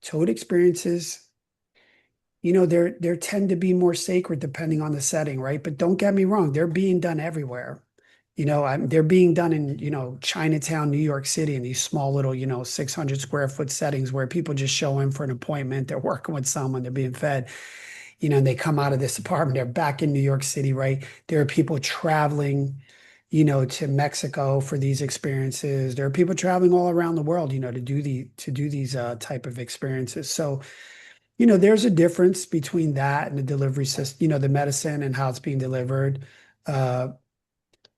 Toad experiences, they're tend to be more sacred depending on the setting, right? But don't get me wrong, they're being done everywhere. They're being done in, Chinatown, New York City, in these small little, 600 square foot settings where people just show in for an appointment. They're working with someone, they're being fed, and they come out of this apartment, they're back in New York City, right? There are people traveling, to Mexico for these experiences. There are people traveling all around the world, to do these type of experiences. So, there's a difference between that and the delivery system, the medicine and how it's being delivered. Uh,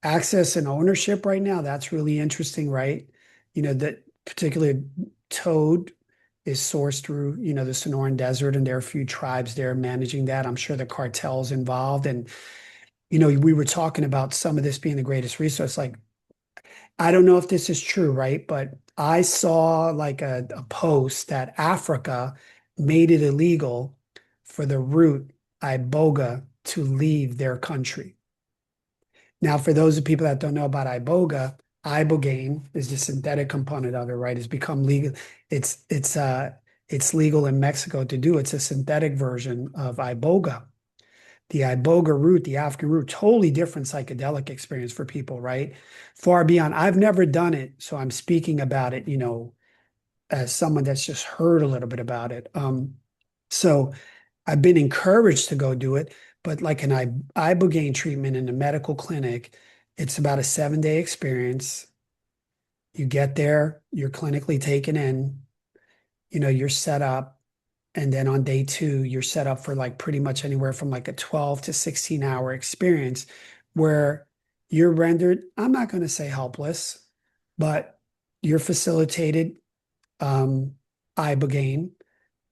Access and ownership right now, that's really interesting, right? That particular toad is sourced through, the Sonoran Desert, and there are a few tribes there managing that. I'm sure the cartel's involved. And, we were talking about some of this being the greatest resource. Like, I don't know if this is true, right? But I saw like a post that Africa made it illegal for the root iboga to leave their country. Now, for those of people that don't know about iboga, ibogaine is the synthetic component of it, right? It's become legal. It's It's legal in Mexico to do. It's a synthetic version of iboga. The iboga root, the African root, totally different psychedelic experience for people, right? Far beyond. I've never done it, so I'm speaking about it, as someone that's just heard a little bit about it. So I've been encouraged to go do it, but like an ibogaine treatment in a medical clinic, it's about a 7-day experience. You get there, you're clinically taken in, you're set up. And then on day two, you're set up for like pretty much anywhere from like a 12 to 16-hour experience where you're rendered, I'm not going to say helpless, but you're facilitated ibogaine.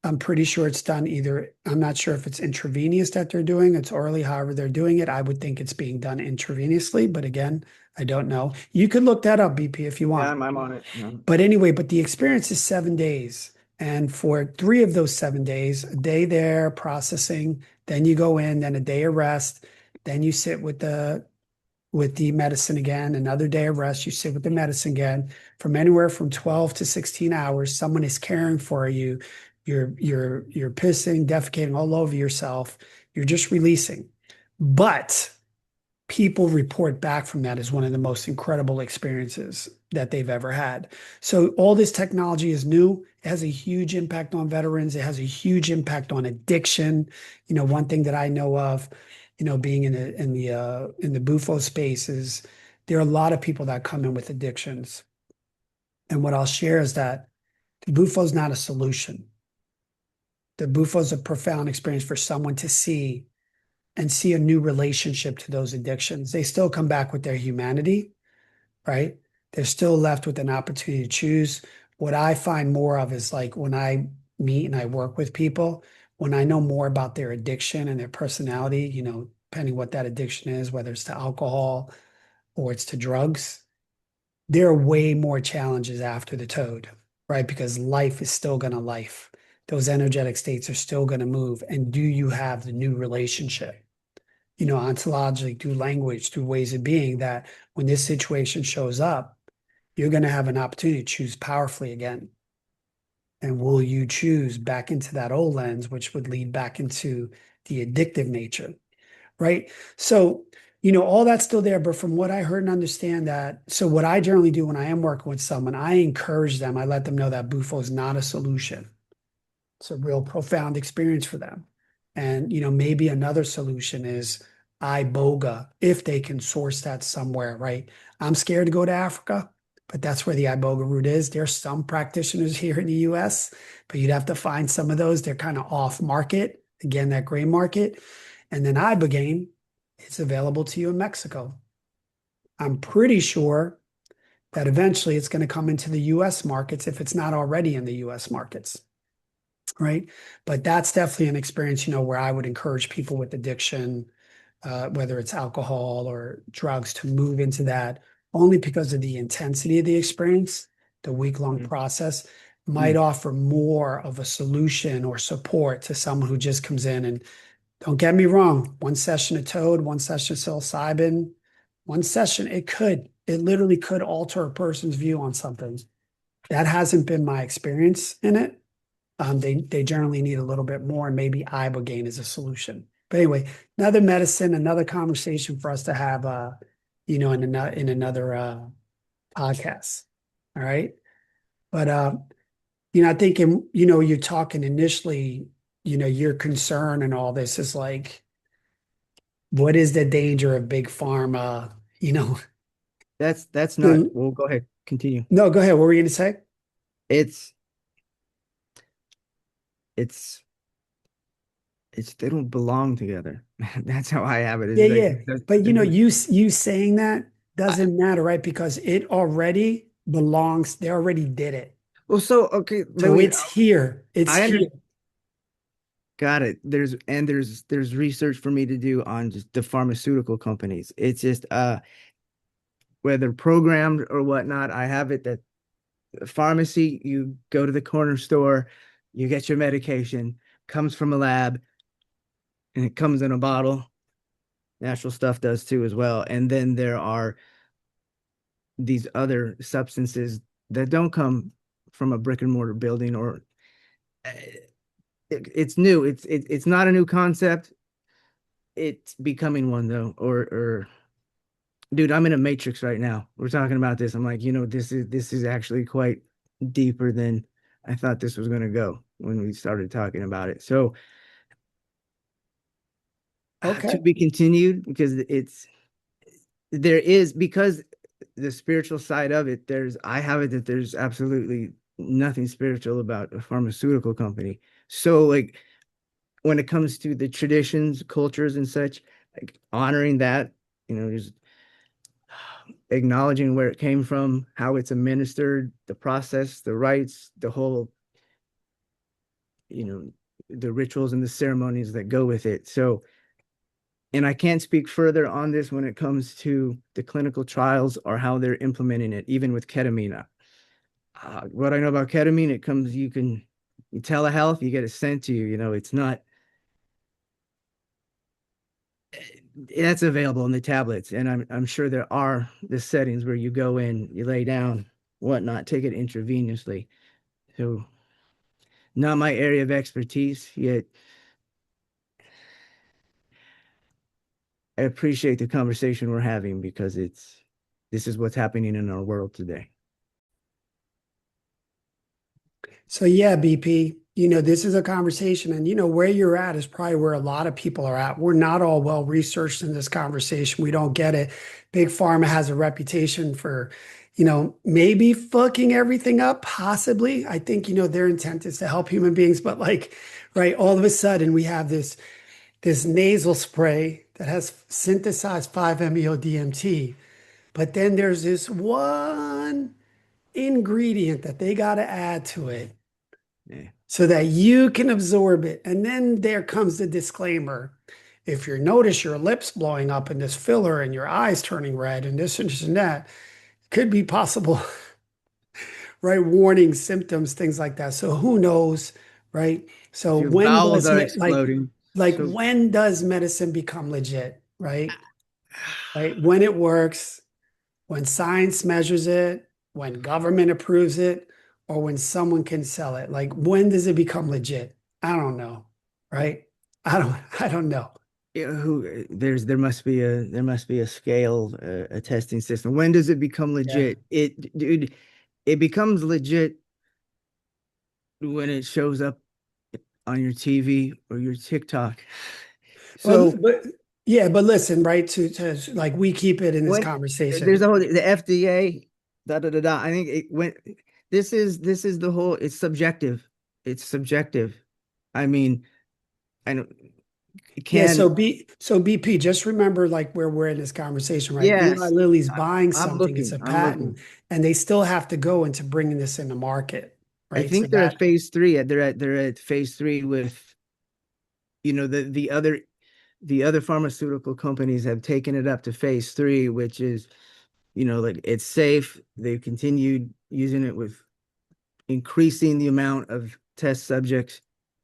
I'm pretty sure it's done either, I'm not sure if it's intravenous that they're doing, it's orally, however they're doing it. I would think it's being done intravenously, but again, I don't know. You could look that up, BP, if you Yeah, want. I'm on it. But anyway, but the experience is 7 days. And for 3 of those 7 days, a day there processing, then you go in, then a day of rest, then you sit with the medicine again, another day of rest, you sit with the medicine again. From anywhere from 12 to 16 hours, someone is caring for you. You're pissing, defecating all over yourself. You're just releasing. But people report back from that as one of the most incredible experiences that they've ever had. So all this technology is new. It has a huge impact on veterans. It has a huge impact on addiction. One thing that I know of, being in the Bufo space is there are a lot of people that come in with addictions. And what I'll share is that the Bufo is not a solution. The Bufo is a profound experience for someone to see and see a new relationship to those addictions. They still come back with their humanity, right? They're still left with an opportunity to choose. What I find more of is like when I meet and I work with people, when I know more about their addiction and their personality, depending what that addiction is, whether it's to alcohol or it's to drugs, there are way more challenges after the toad, right? Because life is still going to life. Those energetic states are still going to move. And do you have the new relationship? Ontologically, through language, through ways of being, that when this situation shows up, you're going to have an opportunity to choose powerfully again. And will you choose back into that old lens, which would lead back into the addictive nature, right? So, all that's still there. But from what I heard and understand that, so what I generally do when I am working with someone, I encourage them, I let them know that Bufo is not a solution. It's a real profound experience for them. And, maybe another solution is iboga, if they can source that somewhere, right? I'm scared to go to Africa, but that's where the iboga root is. There's some practitioners here in the US, but you'd have to find some of those. They're kind of off market, again, that gray market. And then ibogaine, it's available to you in Mexico. I'm pretty sure that eventually it's going to come into the US markets if it's not already in the US markets, right? But that's definitely an experience, where I would encourage people with addiction, whether it's alcohol or drugs, to move into that only because of the intensity of the experience. The week-long Mhm. process might Mm. offer more of a solution or support to someone who just comes in. And don't get me wrong, one session of toad, one session of psilocybin, one session, it literally could alter a person's view on something. That hasn't been my experience in it. They generally need a little bit more, and maybe ibogaine is a solution. But anyway, another medicine, another conversation for us to have, in another podcast. All right, but I think you're talking initially, your concern and all this is like, what is the danger of big pharma? That's not. The, Well, go ahead. Continue. no, go ahead. What were you going to say? It's it's it's they don't belong together. That's how I have it. Yeah, It's like yeah. But you saying that doesn't matter, right? Because it already belongs. They already did it. well, so okay, let So me. it's here. It's I under here. got it. There's research for me to do on just the pharmaceutical companies. It's just whether programmed or whatnot. I have it that pharmacy, you go to the corner store, you get your medication, comes from a lab, and it comes in a bottle. Natural stuff does too as well. And then there are these other substances that don't come from a brick and mortar building, or It's new. It's not a new concept. It's becoming one though. Or dude, I'm in a matrix right now. We're talking about this. I'm like, this is actually quite deeper than I thought this was gonna go when we started talking about it. So Okay. to be continued because because the spiritual side of it, I have it that there's absolutely nothing spiritual about a pharmaceutical company. So like when it comes to the traditions, cultures and such, like honoring that, just acknowledging where it came from, how it's administered, the process, the rites, the whole, you know, the rituals and the ceremonies that go with it. So, and I can't speak further on this when it comes to the clinical trials or how they're implementing it, even with ketamine. What I know about ketamine, you telehealth, you get it sent to you. It's not that's available in the tablets, and I'm sure there are the settings where you go in, you lay down, whatnot, take it intravenously. So, not my area of expertise yet. I appreciate the conversation we're having because this is what's happening in our world today. So yeah, BP, this is a conversation and where you're at is probably where a lot of people are at. We're not all well researched in this conversation. We don't get it. Big Pharma has a reputation for, maybe fucking everything up, possibly. I think, their intent is to help human beings, but like, right, all of a sudden we have this nasal spray that has synthesized 5-MeO DMT, but then there's this one ingredient that they got to add to it Yeah. so that you can absorb it. And then there comes the disclaimer. If you notice your lips blowing up in this filler and your eyes turning red and this and that, could be possible, right? Warning symptoms, things like that. So who knows, right? So If your when bowels does are like exploding, like so when does medicine become legit, right? Right? When it works, when science measures it, when government approves it, or when someone can sell it. Like when does it become legit? I don't know, right? I don't know. there must be a scale, a testing system. When does it become Yeah. legit? Dude, it becomes legit when it shows up on your TV or your TikTok. Well, So but yeah, but listen, right? To like we keep it in this when there's conversation. a whole the FDA, da da da da. I think this is the whole. It's subjective. It's subjective. I mean, I know it Yeah, can. so BP, just remember like where we're in this conversation, right? Eli Yes, Lilly's buying I'm something, it's looking. a I'm patent, looking. and they still have to go into bringing this in the market, I right? So think they're at that phase three. They're at phase three with the other pharmaceutical companies have taken it up to phase three, which is like it's safe. They've continued using it with increasing the amount of test subjects.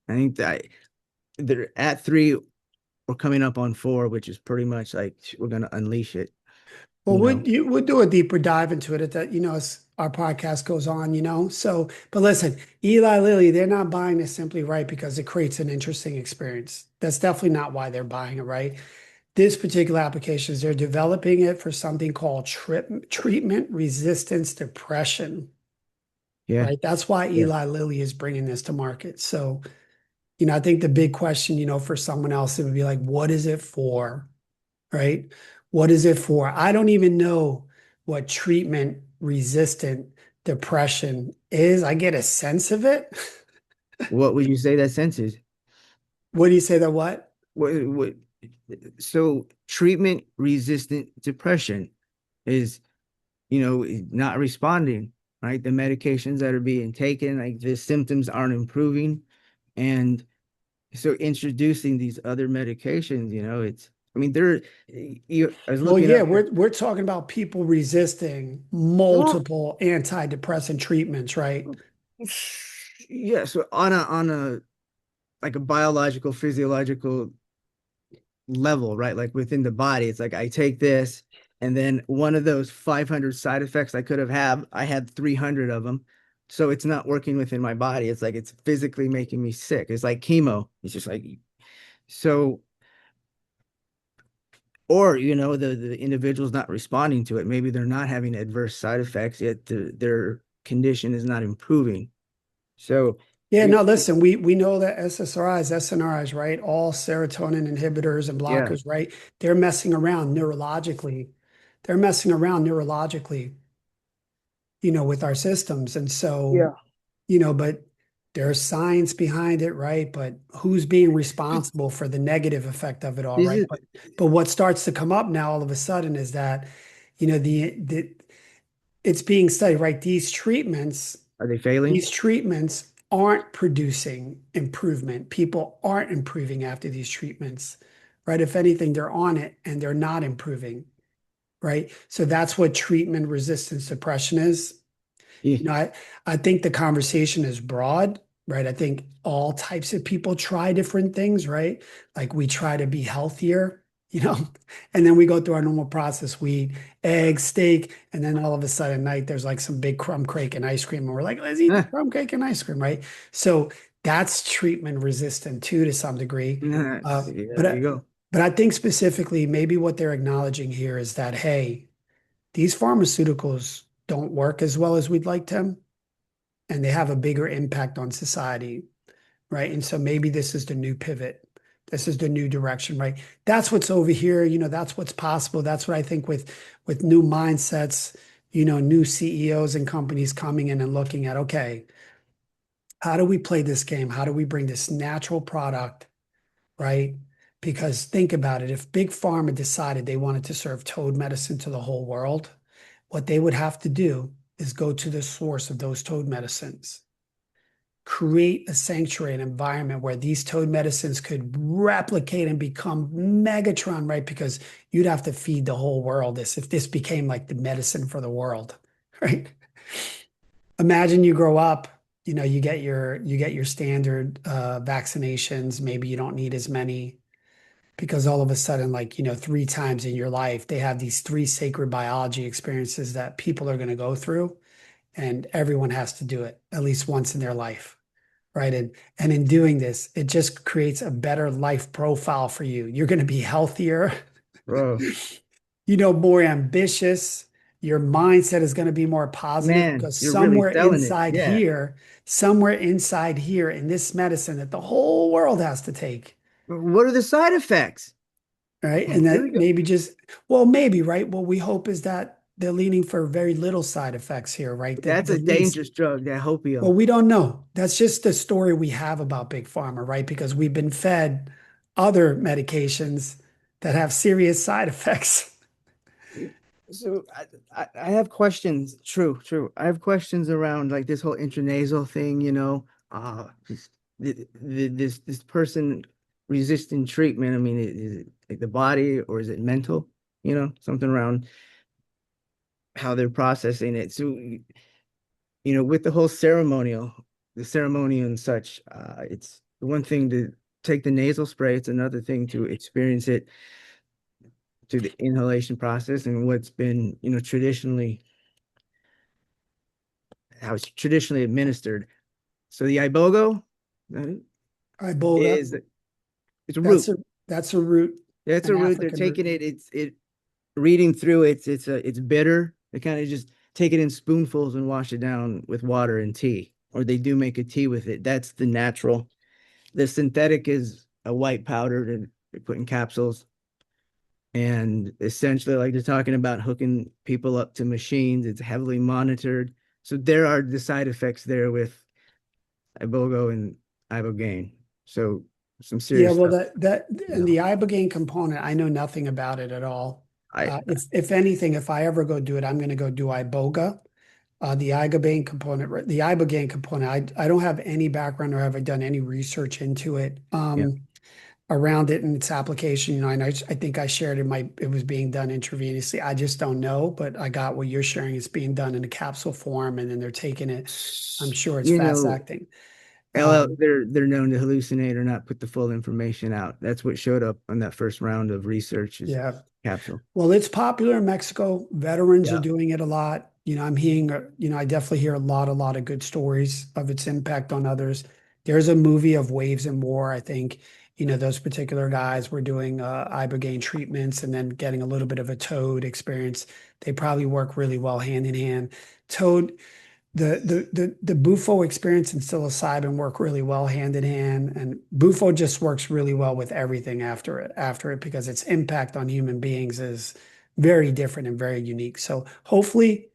I think that they're at three or coming up on four, which is pretty much like we're gonna unleash it. well, You know, we'll do a deeper dive into it as our podcast goes on, So, but listen, Eli Lilly, they're not buying this simply right because it creates an interesting experience. That's definitely not why they're buying it, right? This particular application is they're developing it for something called treatment resistance depression, yeah, right? That's why yeah. Eli Lilly is bringing this to market. So, I think the big question, for someone else, it would be like, what is it for? Right? What is it for? I don't even know what treatment resistant depression is. I get a sense of it. What would you say that sense is? What do you say that what? What, so treatment resistant depression is, not responding, right? The medications that are being taken, like the symptoms aren't improving. And so introducing these other medications, I mean, I was Well, looking yeah, up. we're talking about people resisting Well, multiple antidepressant treatments, right? yeah, so on a like a biological, physiological level, right? Like within the body, it's like I take this, and then one of those 500 side effects I could have had, I had 300 of them. So it's not working within my body. It's like it's physically making me sick. It's like chemo. It's just like so, or the individual's not responding to it. Maybe they're not having adverse side effects, yet their condition is not improving. So Yeah, you no, listen, we know that SSRIs, SNRIs, right? All serotonin inhibitors and yeah, blockers, right? They're messing around neurologically. They're messing around neurologically, with our systems. And so, yeah. but there's science behind it, right? But who's being responsible for the negative effect of it all, This right? is But what starts to come up now all of a sudden is that, the it's being studied, right? are they failing? These treatments aren't producing improvement. People aren't improving after these treatments, right? If anything, they're on it and they're not improving, right? So that's what treatment resistant depression is. Yeah. I think the conversation is broad, right? I think all types of people try different things, right? Like we try to be healthier, and then we go through our normal process. We eat eggs, steak, and then all of a sudden at night there's like some big crumb cake and ice cream, and we're like, let's eat the Eh, crumb cake and ice cream, right? So that's treatment resistant too, to some degree. Uh, yeah, but there you I, go. but I think specifically, maybe what they're acknowledging here is that, hey, these pharmaceuticals don't work as well as we'd like them, and they have a bigger impact on society, right? And so maybe this is the new pivot. This is the new direction, right? That's what's over here, that's what's possible. That's what I think with new mindsets, new CEOs and companies coming in and looking at, okay, how do we play this game? How do we bring this natural product, right? Because think about it, if Big Pharma decided they wanted to serve toad medicine to the whole world, what they would have to do is go to the source of those toad medicines, create a sanctuary, an environment where these toad medicines could replicate and become Megatron, right? Because you'd have to feed the whole world this if this became like the medicine for the world, right? Imagine you grow up, you get your standard vaccinations. Maybe you don't need as many because all of a sudden, like, 3 times in your life, they have these three sacred biology experiences that people are going to go through, and everyone has to do it at least once in their life, right? And in doing this, it just creates a better life profile for you. You're going to be healthier, Bro, more ambitious. Your mindset is going to be more positive man, because you're really selling it. Yeah. somewhere inside here in this medicine that the whole world has to take, What are the side effects? right? And Here we that go. maybe just, well, maybe, right? What we hope is that they're leaning for very little side effects here, right? That's The a least. dangerous drug, that Well, hopium. we don't know. That's just the story we have about Big Pharma, right? Because we've been fed other medications that have serious side effects. So I have questions. True, true. I have questions around like this whole intranasal thing, this person resisting treatment. I mean, is it like the body or is it mental? Something around how they're processing it. So, with the whole the ceremony and such, it's one thing to take the nasal spray. It's another thing to experience it through the inhalation process and what's been, traditionally how it's traditionally administered. So the iboga uh, Iboga, is it's a that's root. a that's a root, Yeah, it's an a root. They're African root. taking it. It reading through it. It's bitter. They kind of just take it in spoonfuls and wash it down with water and tea, or they do make a tea with it. That's the natural. The synthetic is a white powder that they put in capsules. And essentially, like they're talking about hooking people up to machines. It's heavily monitored. So there are the side effects there with iboga and ibogaine. So some Yeah, serious well, stuff. that You and the know, ibogaine component, I know nothing about it at all. I If anything, if I ever go do it, I'm going to go do iboga. The ibogaine component, I don't have any background or have I done any research into it. yeah. Around it and its application. I think I shared it was being done intravenously. I just don't know, but I got what you're sharing. It's being done in a capsule form and then they're taking it. I'm sure it's You fast know, acting. LL, Um, they're known to hallucinate or not put the full information out. That's what showed up on that first round of research is yeah. capsule. Well, it's popular in Mexico. Veterans are Yeah. doing it a lot. I'm hearing, I definitely hear a lot of good stories of its impact on others. There's a movie of Waves and War. I think, those particular guys were doing ibogaine treatments and then getting a little bit of a toad experience. They probably work really well hand in hand. Toad, the Bufo experience and psilocybin work really well hand in hand, and Bufo just works really well with everything after it because its impact on human beings is very different and very unique. So hopefully,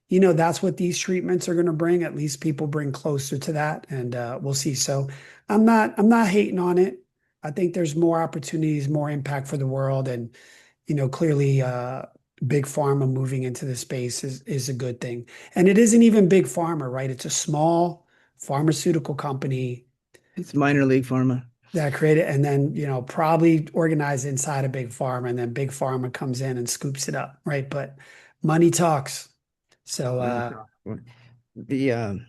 that's what these treatments are going to bring. At least people bring closer to that, and we'll see. So I'm not hating on it. I think there's more opportunities, more impact for the world, and clearly, big pharma moving into the space is a good thing. And it isn't even big pharma, right? It's a small pharmaceutical company It's minor league pharma. that created, and then probably organized inside of big pharma, and then big pharma comes in and scoops it up, right? But money talks. So Money talk. The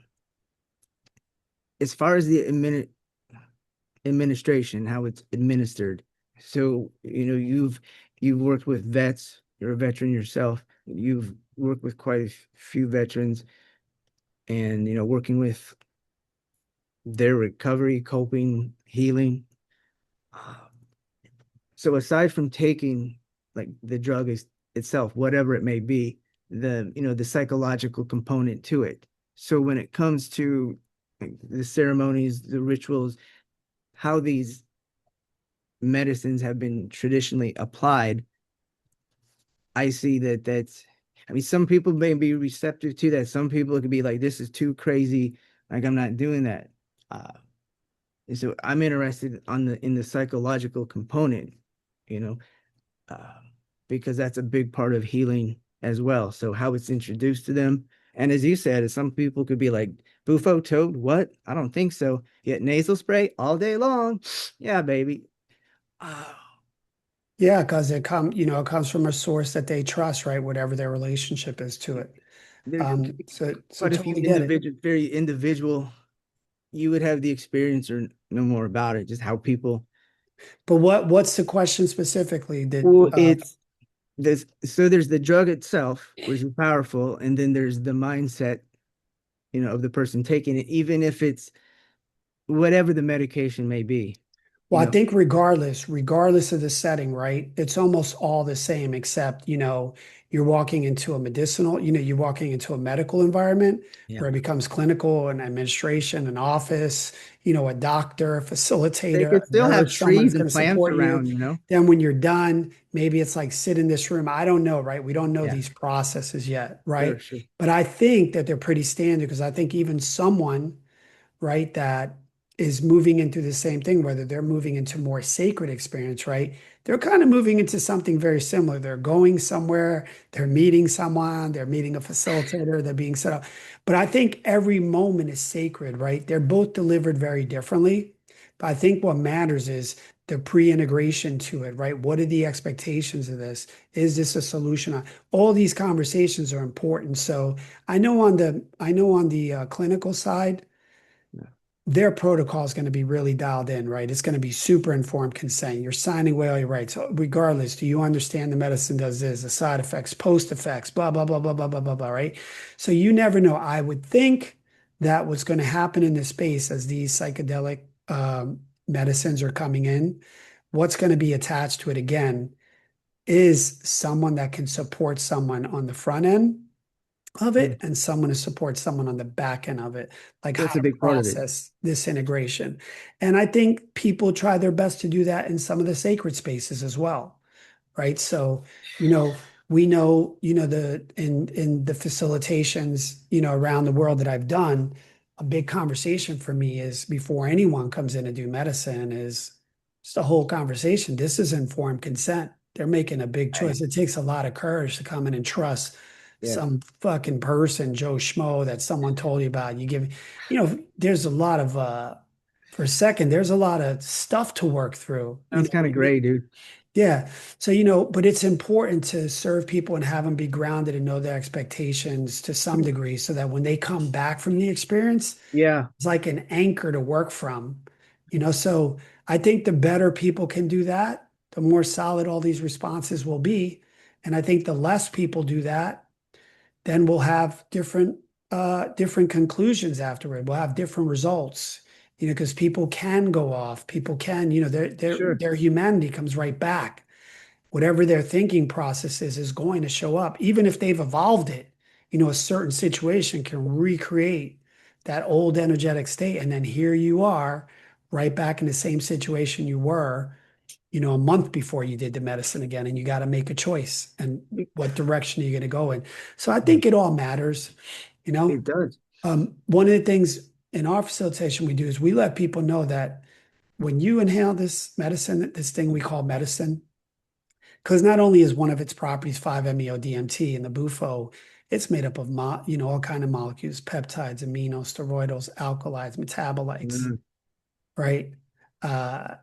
as far as the administration, how it's administered. So, you've worked with vets, you're a veteran yourself. You've worked with quite a few veterans and working with their recovery, coping, healing. So aside from taking like the drug itself, whatever it may be, the psychological component to it. So when it comes to like, the ceremonies, the rituals, how these medicines have been traditionally applied, I see I mean, some people may be receptive to that. Some people could be like, this is too crazy. Like, I'm not doing that. Uh, and so I'm interested in the psychological component, you know, uh, because that's a big part of healing as well. So how it's introduced to them. And as you said, some people could be like, Bufo toad, what? I don't think so. Yet nasal spray all day long. Yeah, baby. Oh, yeah, because it comes from a source that they trust, right? Whatever their relationship is to it. there could be So quite a few totally get it. very individual. You would have the experience or know more about it, just how people. But what's the question specifically? Well, there's the drug itself, which is powerful, and then there's the mindset, of the person taking it, even if it's whatever the medication may be, you Well, I know. think regardless of the setting, right? It's almost all the same, except, you're walking into a medicinal, you're walking into a medical environment Yeah. where it becomes clinical and administration, an office, a doctor, a They facilitator, could a still have nurse, someone that's trees going and to plants support you. around. Then when you're done, maybe it's like sit in this room. I don't know, right? We don't know Yeah, these processes yet, sure, right? sure. But I think that they're pretty standard because I think even someone, right, that is moving into the same thing, whether they're moving into more sacred experience, right? They're kind of moving into something very similar. They're going somewhere, they're meeting someone, they're meeting a facilitator, they're being set up. But I think every moment is sacred, right? They're both delivered very differently. But I think what matters is the pre-integration to it, right? What are the expectations of this? Is this a solution? All these conversations are important. So I know on the clinical side, Yeah. their protocol is going to be really dialed in, right? It's going to be super informed consent. You're signing away all your rights. So regardless, do you understand the medicine does this, the side effects, post effects, blah, blah, blah, blah, blah, blah, blah, blah, right? So you never know. I would think that what's going to happen in this space as these psychedelic medicines are coming in, what's going to be attached to it again is someone that can support someone on the front end of Yeah, it and someone to support someone on the back end of it, like how that's a to big part of it. process this integration. And I think people try their best to do that in some of the sacred spaces as well, right? So, you know, we know, the in the facilitations, around the world that I've done, a big conversation for me is before anyone comes in to do medicine is just a whole conversation. This is informed consent. They're making a big Right. choice. It takes a lot of courage to come in and trust Yeah. some fucking person, Joe Schmo, that someone told you about. There's a lot of for a second, there's a lot of stuff to work through. You Sounds know what kind I of mean? gray, dude. Yeah. So, but it's important to serve people and have them be grounded and know their expectations to some degree so that when they come back from the experience, Yeah. it's like an anchor to work from. So I think the better people can do that, the more solid all these responses will be. And I think the less people do that, then we'll have different conclusions afterward. We'll have different results, because people can go off, people can, Sure. their humanity comes right back. Whatever their thinking process is going to show up, even if they've evolved it. A certain situation can recreate that old energetic state, and then here you are, right back in the same situation you were, a month before you did the medicine again, and you got to make a choice and what direction are you going to go in. So I think it all matters, you know. It does. One of the things in our facilitation we do is we let people know that when you inhale this medicine, this thing we call medicine, because not only is one of its properties 5-MeO-DMT in the Bufo, it's made up of all kind of molecules, peptides, aminos, steroids, alkalides, metabolites, Mm. right? Uh,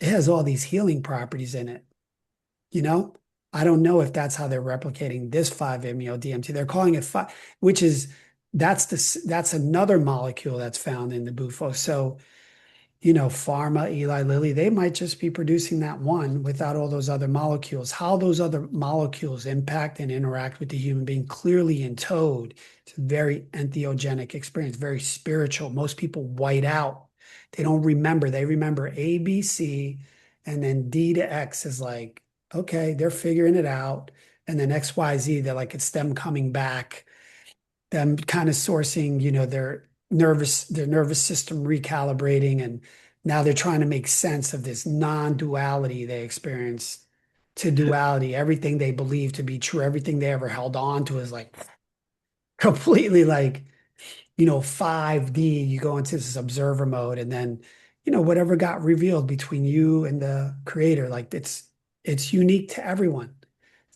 it has all these healing properties in it. You know, I don't know if that's how they're replicating this 5-MeO-DMT. They're calling it five, which is that's another molecule that's found in the Bufo. So Pharma, Eli Lilly, they might just be producing that one without all those other molecules. How those other molecules impact and interact with the human being clearly in toad. It's a very entheogenic experience, very spiritual. Most people white out. They don't remember. They remember A, B, C, and then D to X is like, okay, they're figuring it out. And then X, Y, Z, they're like, it's them coming back, them kind of sourcing, their nervous system recalibrating, and now they're trying to make sense of this non-duality they experience to duality. Everything they believe to be true, everything they ever held on to is like completely like 5D. You go into this observer mode, and then whatever got revealed between you and the creator, like it's unique to everyone,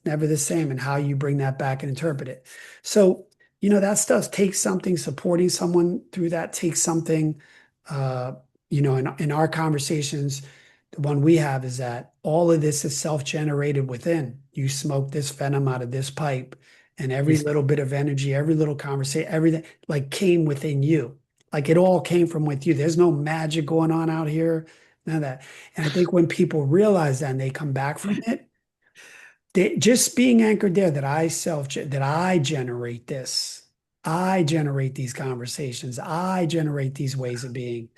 never the same, and how you bring that back and interpret it. So, that stuff takes something, supporting someone through that takes something. Uh, in our conversations, the one we have is that all of this is self-generated within. You smoke this venom out of this pipe, and every It's, little bit of energy, every little conversation, everything like came within you. Like it all came from with you. There's no magic going on out here, none of that. And I think when people realize that and they come back from it, just being anchored there that I generate this, I generate these conversations, I generate these ways of being,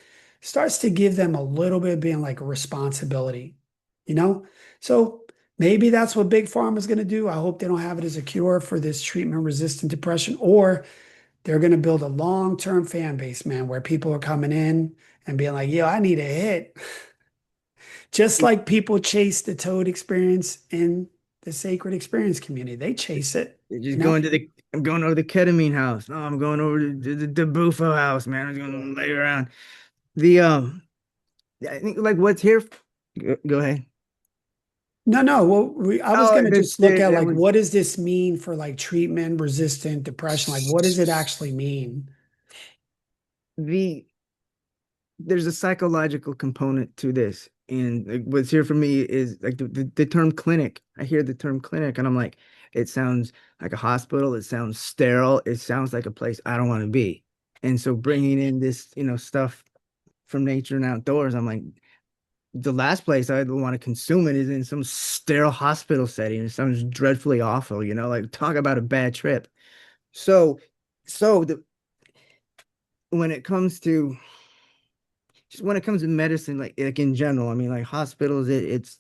starts to give them a little bit of being like a responsibility, you know? So maybe that's what Big Pharma is going to do. I hope they don't have it as a cure for this treatment resistant depression, or they're going to build a long-term fan base, man, where people are coming in and being like, yo, I need a hit. Just like people chase the toad experience in the sacred experience community, they chase it, it's you just know? going to the I'm going over the ketamine house. No, I'm going over to the Bufo house, man. I'm going to lay around. The I think like what's here. Go ahead. No, no. Well, I was Oh, going to just look there, at there like, was what does this mean for like treatment resistant depression? Like, what does it actually mean? the there's a psychological component to this. And like, what's here for me is like the term clinic. I hear the term clinic and I'm like, it sounds like a hospital. It sounds sterile. It sounds like a place I don't want to be. And so bringing in this, stuff from nature and outdoors, I'm like, the last place I'd want to consume it is in some sterile hospital setting. It sounds dreadfully awful, like talk about a bad trip. So, so when it comes to just when it comes to medicine, like in general, I mean, like hospitals, it's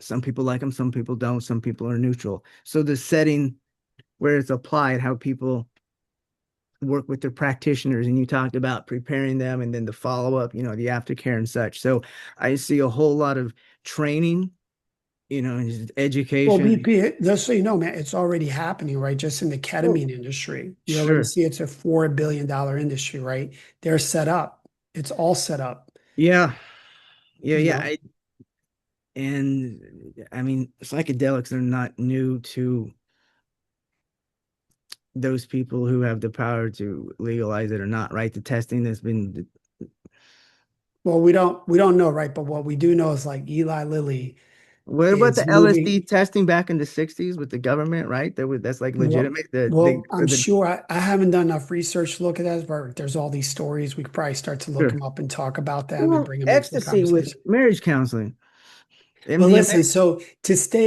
some people like them, some people don't, some people are neutral. So the setting where it's applied, how people work with their practitioners, and you talked about preparing them and then the follow up, the aftercare and such. So I see a whole lot of training, and just Well, education. BP, just so you know, man, it's already happening, right? Just in the Oh, ketamine industry. You already sure. see it's a $4 billion industry, right? They're set up. It's all set up, Yeah. Yeah. you Yeah. know. And I mean, psychedelics are not new to those people who have the power to legalize it or not, right? The testing that's been. Well, we don't know, right? But what we do know is like Eli Lilly What about is the moving. LSD testing back in the 60s with the government, right? That's like Well, legitimate. The well, or I'm the sure I haven't done enough research to look at that, but there's all these stories. We could probably start to look Sure. them up and talk about them and Well, bring them into the ecstasy with conversation. marriage counseling. Well, MDMA, listen, so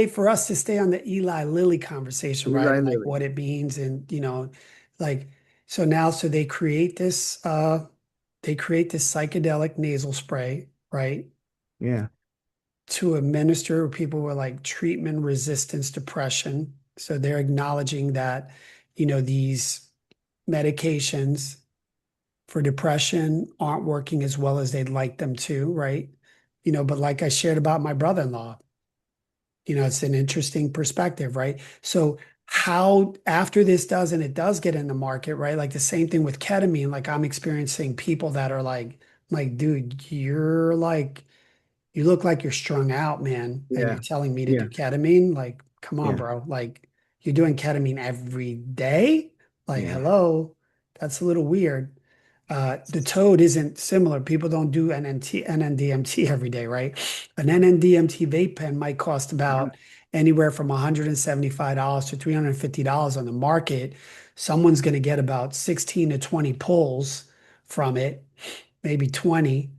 for us to stay on the Eli Lilly conversation, right? Eli And like Lilly. what it means and like so they create this psychedelic nasal spray, right? Yeah. To administer people with like treatment resistance depression. So they're acknowledging that, these medications for depression aren't working as well as they'd like them to, right? But like I shared about my brother-in-law, it's an interesting perspective, right? So how after this does and it does get in the market, right? Like the same thing with ketamine, like I'm experiencing people that are like, dude, you look like you're strung out, man, and you're Yeah. telling me to do Yeah. ketamine? Like, come on, Yeah. bro. Like, you're doing ketamine every day? Like, Yeah. hello, that's a little weird. The toad isn't similar. People don't do NNDMT every day, right? An NNDMT vape pen might cost about anywhere from $175 to $350 on the market. Someone's going to get about 16 to 20 pulls from it, maybe 20,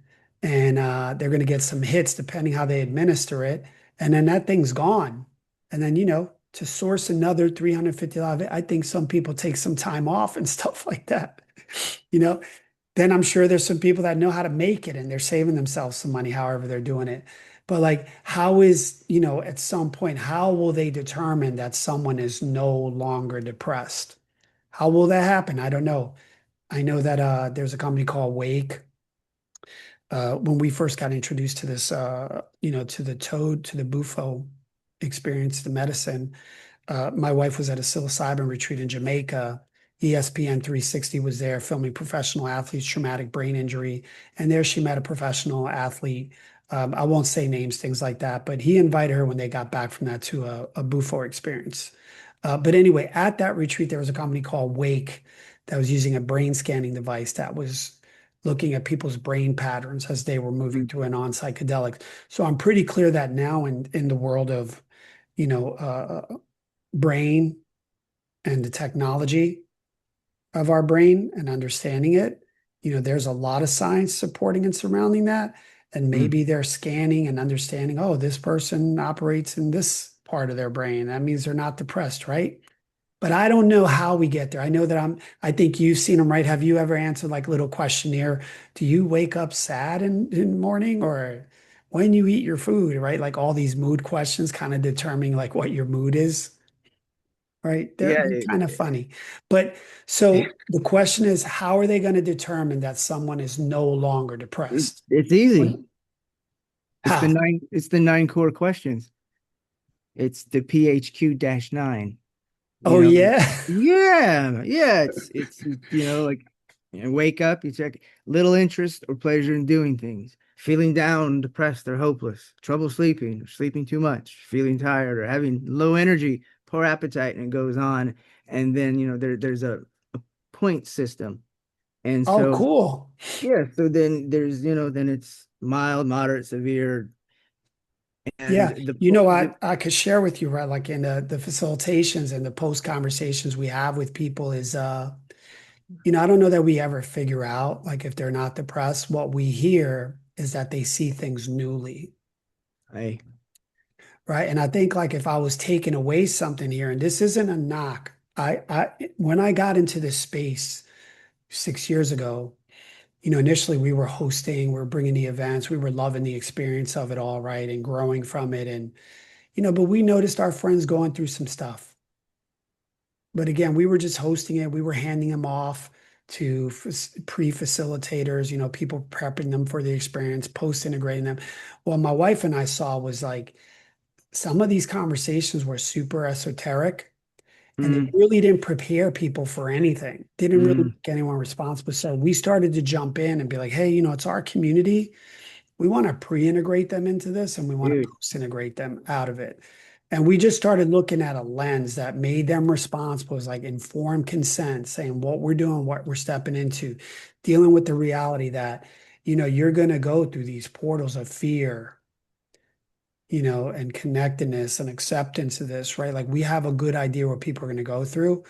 and they're going to get some hits depending how they administer it. And then that thing's gone. And then, to source another $350, I think some people take some time off and stuff like that. You know, then I'm sure there's some people that know how to make it and they're saving themselves some money, however they're doing it. But like, how is, at some point, how will they determine that someone is no longer depressed? How will that happen? I don't know. I know that there's a company called Wake. When we first got introduced to this, to the toad, to the Bufo experience, the medicine, my wife was at a psilocybin retreat in Jamaica. ESPN 360 was there filming professional athletes, traumatic brain injury. And there she met a professional athlete. I won't say names, things like that, but he invited her when they got back from that to a Bufo experience. But anyway, at that retreat, there was a company called Wake that was using a brain scanning device that was looking at people's brain patterns as they were moving Mm. through a non-psychedelic. So I'm pretty clear that now in the world of, brain and the technology of our brain and understanding it, there's a lot of science supporting and surrounding that. And Mm. maybe they're scanning and understanding, oh, this person operates in this part of their brain. That means they're not depressed, right? But I don't know how we get there. I know that I think you've seen them, right? Have you ever answered like little questionnaire? Do you wake up sad in the morning or when you eat your food, right? Like all these mood questions kind of determining like what your mood is, right? They're Yeah. kind of funny. But so the question is, how are they going to determine that someone is no longer depressed? It's What, easy. how? It's the nine core questions. It's the PHQ-9. You Oh, know, yeah. yeah, yeah. It's like wake up, you check little interest or pleasure in doing things, feeling down, depressed, or hopeless, trouble sleeping, or sleeping too much, feeling tired, or having low energy, poor appetite, and it goes on. And then there's a point system. And Oh, so cool. yeah, so then there's then it's mild, moderate, severe, and Yeah, I could share with you, right? Like in the facilitations and the post conversations we have with people is, I don't know that we ever figure out like if they're not depressed. What we hear is that they see things newly, I right? And I think like if I was taking away something here, and this isn't a knock, when I got into this space 6 years ago, initially we were hosting, we were bringing the events, we were loving the experience of it all, right, and growing from it, and but we noticed our friends going through some stuff. But again, we were just hosting it. We were handing them off to pre-facilitators, people prepping them for the experience, post-integrating them. What my wife and I saw was like some of these conversations were super esoteric and they mm, really didn't prepare people for anything. Didn't really mm, make anyone responsible. So we started to jump in and be like, hey, it's our community. We want to pre-integrate them into this and we want to dude, post-integrate them out of it. And we just started looking at a lens that made them responsible, was like informed consent, saying what we're doing, what we're stepping into, dealing with the reality that, you're going to go through these portals of fear, and connectedness and acceptance of this, right? Like we have a good idea what people are going to go through.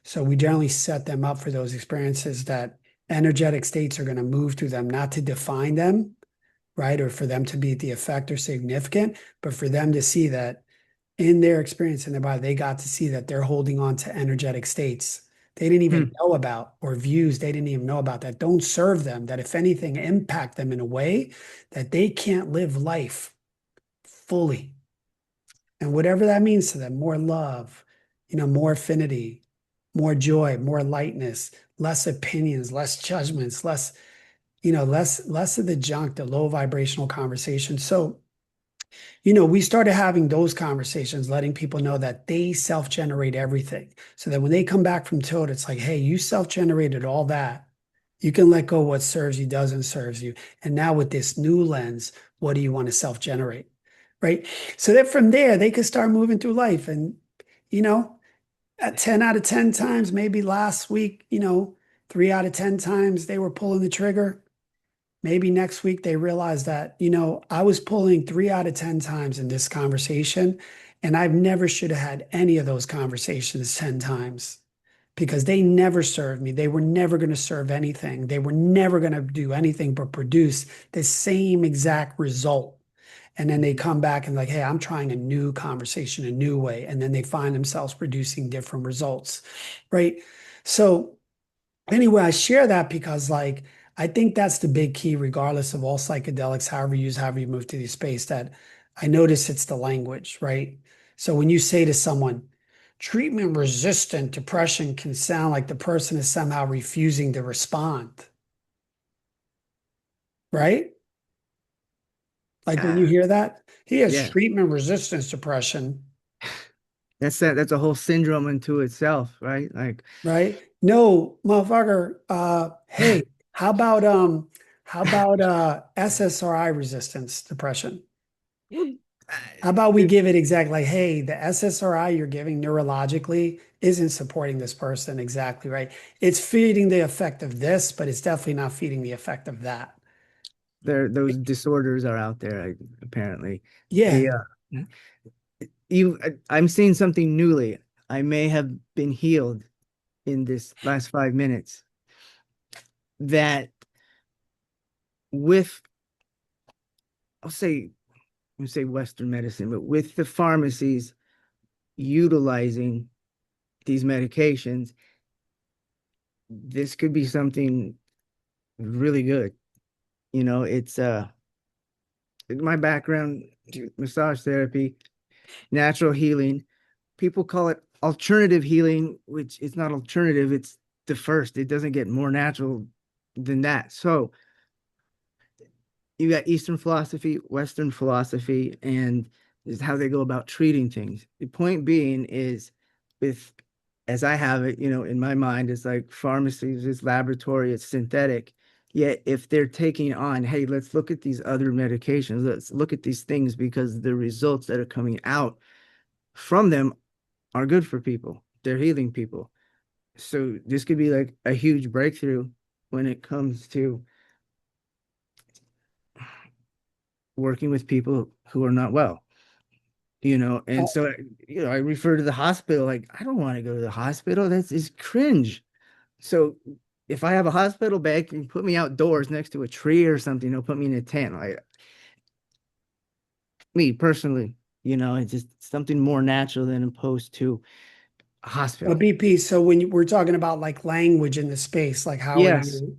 So we generally set them up for those experiences that energetic states are going to move through them, not to define them, right? Or for them to be the effect or significant, but for them to see that in their experience in their body, they got to see that they're holding on to energetic states they didn't even Hmm. know about, or views they didn't even know about, that don't serve them, that if anything impact them in a way that they can't live life fully. And whatever that means to them, more love, more affinity, more joy, more lightness, less opinions, less judgments, less of the junk, the low vibrational conversation. So, we started having those conversations, letting people know that they self-generate everything. So that when they come back from Toad, it's like, hey, you self-generated all that. You can let go what serves you, doesn't serve you. And now with this new lens, what do you want to self-generate? Right. So that from there, they could start moving through life. And, you know, at 10 out of 10 times, maybe last week, 3 out of 10 times they were pulling the trigger. Maybe next week they realize that, I was pulling 3 out of 10 times in this conversation, and I've never should have had any of those conversations 10 times because they never served me. They were never going to serve anything. They were never going to do anything but produce the same exact result. And then they come back and like, hey, I'm trying a new conversation, a new way. And then they find themselves producing different results. Right. So anyway, I share that because like I think that's the big key, regardless of all psychedelics, however you move to the space, that I notice it's the language, right? So when you say to someone, treatment resistant depression can sound like the person is somehow refusing to respond, right? Like when you Ah, hear that, he has yeah, treatment resistance depression, that's a whole syndrome into itself, right? Like, right? No, motherfucker, hey, how about SSRI resistance depression? well, How about we give it exactly like, hey, the SSRI you're giving neurologically isn't supporting this person exactly right. It's feeding the effect of this, but it's definitely not feeding the effect of that. those disorders are out there, apparently. Yeah. The I'm seeing something newly. I may have been healed in this last 5 minutes. That with, I'll say, Western medicine, but with the pharmacies utilizing these medications, this could be something really good. It's my background, massage therapy, natural healing. People call it alternative healing, which is not alternative, it's the first. It doesn't get more natural than that. So you got Eastern philosophy, Western philosophy, and is how they go about treating things. The point being is, with as I have it, in my mind, it's like pharmacies, it's laboratory, it's synthetic. Yet if they're taking on, hey, let's look at these other medications, let's look at these things because the results that are coming out from them are good for people. They're healing people. So this could be like a huge breakthrough when it comes to working with people who are not well. And so I refer to the hospital, like, I don't want to go to the hospital. That's is cringe. So if I have a hospital bed, can you put me outdoors next to a tree or something, put me in a tent. Like, me personally, it's just something more natural than opposed to a But hospital. BP, so when we're talking about like language in the space, like how are Yes, you?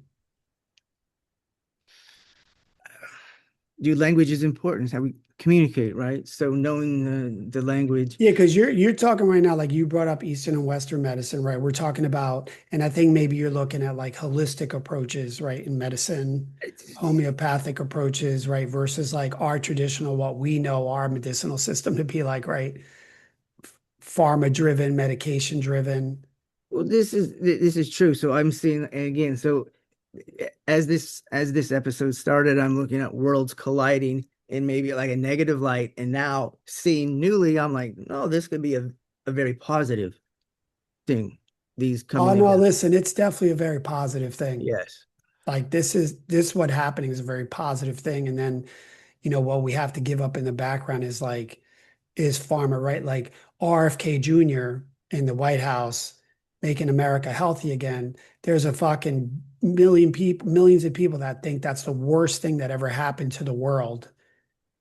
dude, language is important. It's how we communicate, right? So knowing the language. Yeah, because you're talking right now, like you brought up Eastern and Western medicine, right? We're talking about, and I think maybe you're looking at like holistic approaches, right, in medicine, homeopathic approaches, right, versus like our traditional, what we know our medicinal system to be like, right, pharma driven, medication driven. Well, this is true. So I'm seeing, and again, so as this episode started, I'm looking at worlds colliding in maybe like a negative light, and now seeing newly, I'm like, no, this could be a very positive thing. These Oh coming no, together. listen, it's definitely a very positive thing. Yes. Like this what happening is a very positive thing. And then, what we have to give up in the background is like is pharma, right? Like RFK Jr. in the White House. making America healthy again, there's a fucking millions of people that think that's the worst thing that ever happened to the world.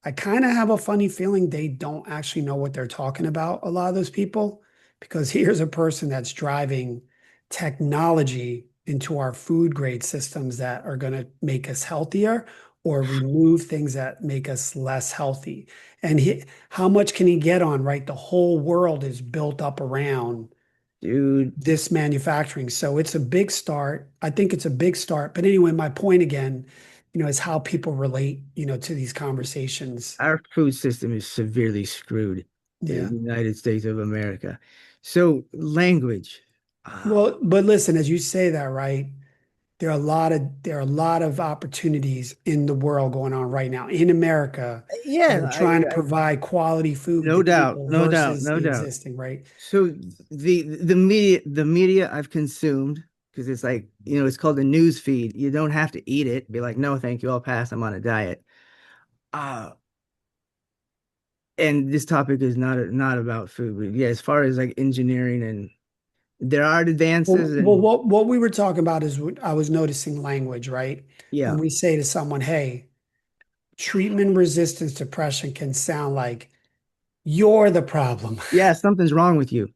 I kind of have a funny feeling they don't actually know what they're talking about, a lot of those people, because here's a person that's driving technology into our food grade systems that are going to make us healthier or remove things that make us less healthy. And how much can he get on, right? The whole world is built up around Dude, this manufacturing. So it's a big start. I think it's a big start. But anyway, my point again, is how people relate, to these conversations. our food system is severely screwed in Yeah. the United States of America. So language. Uh, Well, but listen, as you say that, right? There are a lot of opportunities in the world going on right now in America that yeah, are trying to provide quality food no to doubt, people no doubt, versus no the doubt. existing, right? So the media I've consumed, because it's like, it's called the news feed. You don't have to eat it. Be like, no, thank you, I'll pass. I'm on a diet. Uh, and this topic is not about food, but yeah, as far as like engineering, and there are advances, Well, and what we were talking about is I was noticing language, right? yeah, When we say to someone, "Hey, treatment resistance depression can sound like you're the problem." yeah, something's wrong with you.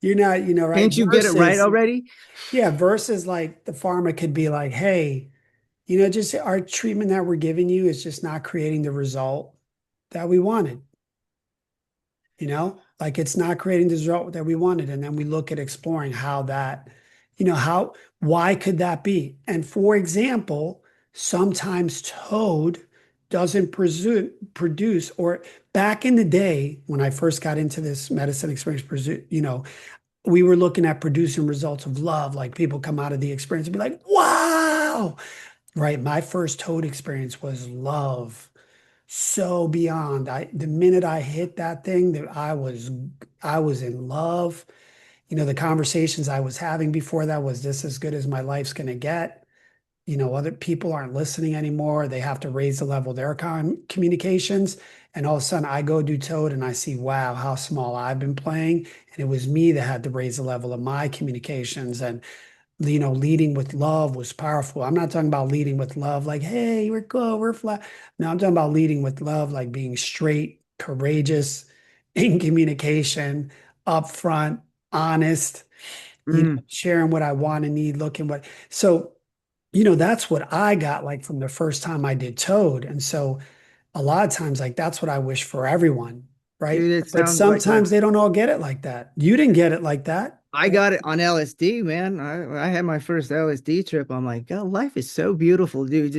You're not, right? Can't you get it right Versus, already? yeah, versus like the pharma could be like, "Hey, just our treatment that we're giving you is just not creating the result that we wanted." Like it's not creating the result that we wanted. And then we look at exploring how that, why could that be? And for example, sometimes toad doesn't produce, or back in the day when I first got into this medicine experience, we were looking at producing results of love. Like people come out of the experience and be like, wow, right? My first toad experience was love so beyond. The minute I hit that thing, that I was in love. The conversations I was having before that was this as good as my life's gonna get. Other people aren't listening anymore. They have to raise the level of their communications. And all of a sudden I go do Toad and I see, wow, how small I've been playing. And it was me that had to raise the level of my communications. And leading with love was powerful. I'm not talking about leading with love like, hey, we're cool, we're flat. No, I'm talking about leading with love, like being straight, courageous in communication, upfront, honest, Mm. sharing what I want and need, looking what. So, that's what I got like from the first time I did Toad. And so a lot of times, like that's what I wish for everyone, right? Dude, it But sounds like sometimes they don't all get it like that. You didn't get it like that. I got it on LSD, man. I had my first LSD trip. I'm like, oh, life is so beautiful, dude.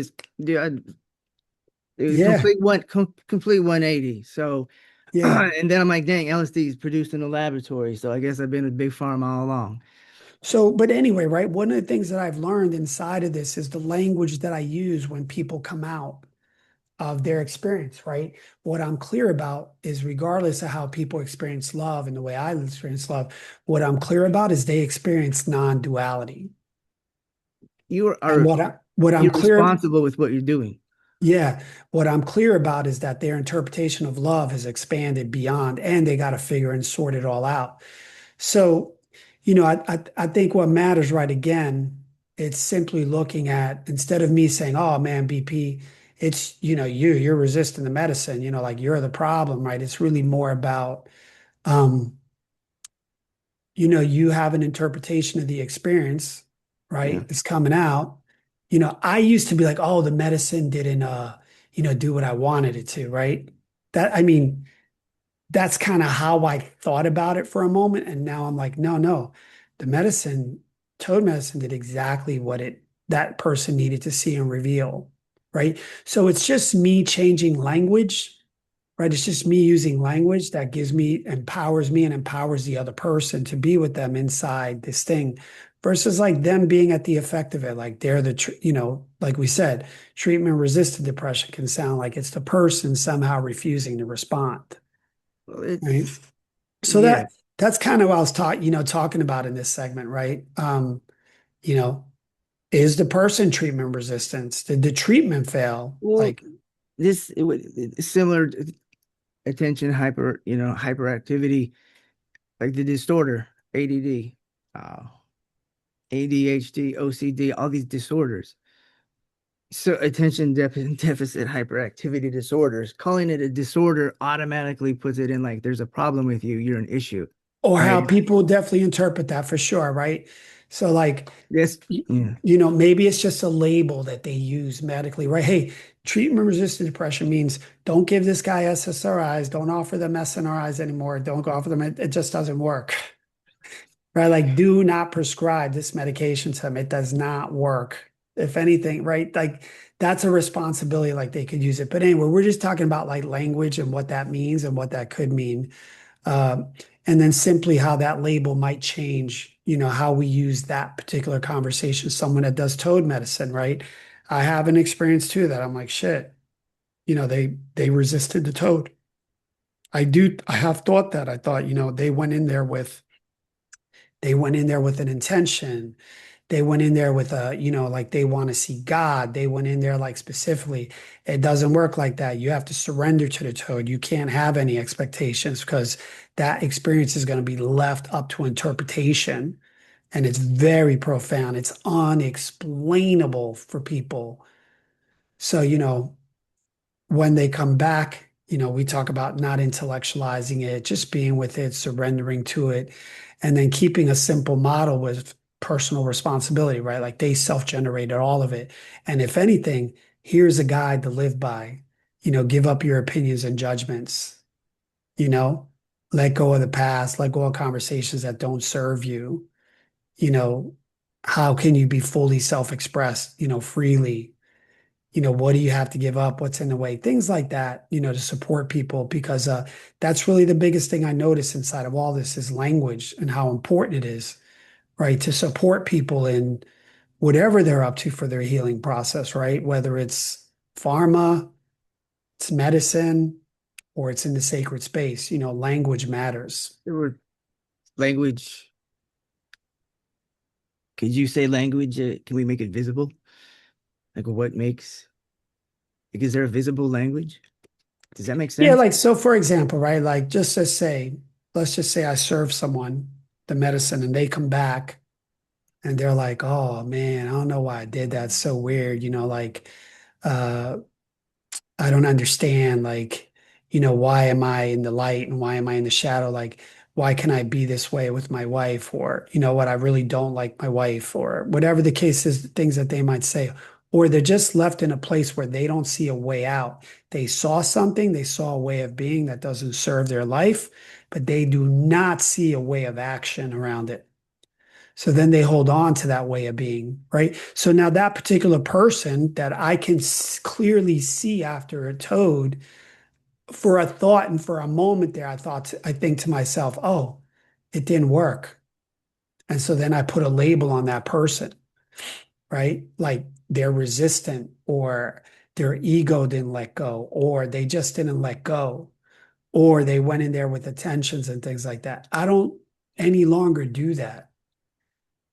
Dude, Yeah, complete 180. So, yeah. and then I'm like, dang, LSD is produced in a laboratory. So I guess I've been a big farm all along. So, but anyway, right? One of the things that I've learned inside of this is the language that I use when people come out of their experience, right? What I'm clear about is regardless of how people experience love and the way I experience love, what I'm clear about is they experience non-duality. You And are what I'm clear, irresponsible with what you're doing. yeah, what I'm clear about is that their interpretation of love has expanded beyond, and they got to figure and sort it all out. So, I think what matters, right, again, it's simply looking at instead of me saying, "Oh man, BP," it's you're resisting the medicine, like you're the problem, right? It's really more about um, you have an interpretation of the experience, Yeah. right? It's coming out. I used to be like, "Oh, the medicine didn't do what I wanted it to," right? That I mean, that's kind of how I thought about it for a moment. And now I'm like, no, no, the medicine, toad medicine did exactly what that person needed to see and reveal. Right. So it's just me changing language, right? It's just me using language that empowers me and empowers the other person to be with them inside this thing versus like them being at the effect of it. Like they're like we said, treatment resistant depression can sound like it's the person somehow refusing to respond. Well, Right. it's So yeah. that's kind of what I was talking about in this segment, right? You know, is the person treatment resistance? Did the treatment fail? Well, Like, it's similar to attention hyperactivity, like the disorder, ADD. uh, ADHD, OCD, all these disorders. So deficit hyperactivity disorders, calling it a disorder automatically puts it in like there's a problem with you, you're an issue, Or right? how people definitely interpret that for sure, right? So like, Yes, y- yeah. maybe it's just a label that they use medically, right? Hey, treatment-resistant depression means don't give this guy SSRIs, don't offer them SNRIs anymore, don't offer them, it just doesn't work, right? Like, do not prescribe this medication to them. It does not work. If anything, right? Like, that's a responsibility, like they could use it. But anyway, we're just talking about like language and what that means and what that could mean. Um, and then simply how that label might change, how we use that particular conversation. Someone that does toad medicine, right? I have an experience too that I'm like, shit, they resisted the toad. I have thought that. I thought, they went in there with an intention. They went in there with like they want to see God. They went in there like specifically. It doesn't work like that. You have to surrender to the toad. You can't have any expectations because that experience is going to be left up to interpretation. And it's very profound. It's unexplainable for people. So, when they come back, we talk about not intellectualizing it, just being with it, surrendering to it, and then keeping a simple model with personal responsibility, right? Like they self-generated all of it. And if anything, here's a guide to live by. Give up your opinions and judgments, you know, let go of the past, let go of conversations that don't serve you. You know, how can you be fully self-expressed, freely? What do you have to give up? What's in the way? Things like that, to support people because that's really the biggest thing I notice inside of all this is language and how important it is, right? To support people in whatever they're up to for their healing process, right? Whether it's pharma, it's medicine, or it's in the sacred space, language matters. There were language. Could you say language? Can we make it visible? Like what makes, like, is there a visible language? Does that make Yeah, sense? like so for example, right? Like let's just say I serve someone the medicine and they come back and they're like, "Oh man, I don't know why I did that. It's so weird." Like uh I don't understand like, why am I in the light and why am I in the shadow? Like why can I be this way with my wife or, what I really don't like my wife or whatever the case is, the things that they might say. Or they're just left in a place where they don't see a way out. They saw something, they saw a way of being that doesn't serve their life, but they do not see a way of action around it. So then they hold on to that way of being, right? So now that particular person that I can clearly see after a toad, for a thought and for a moment there, I think to myself, oh, it didn't work. And so then I put a label on that person, right? Like they're resistant or their ego didn't let go or they just didn't let go or they went in there with attentions and things like that. I don't any longer do that.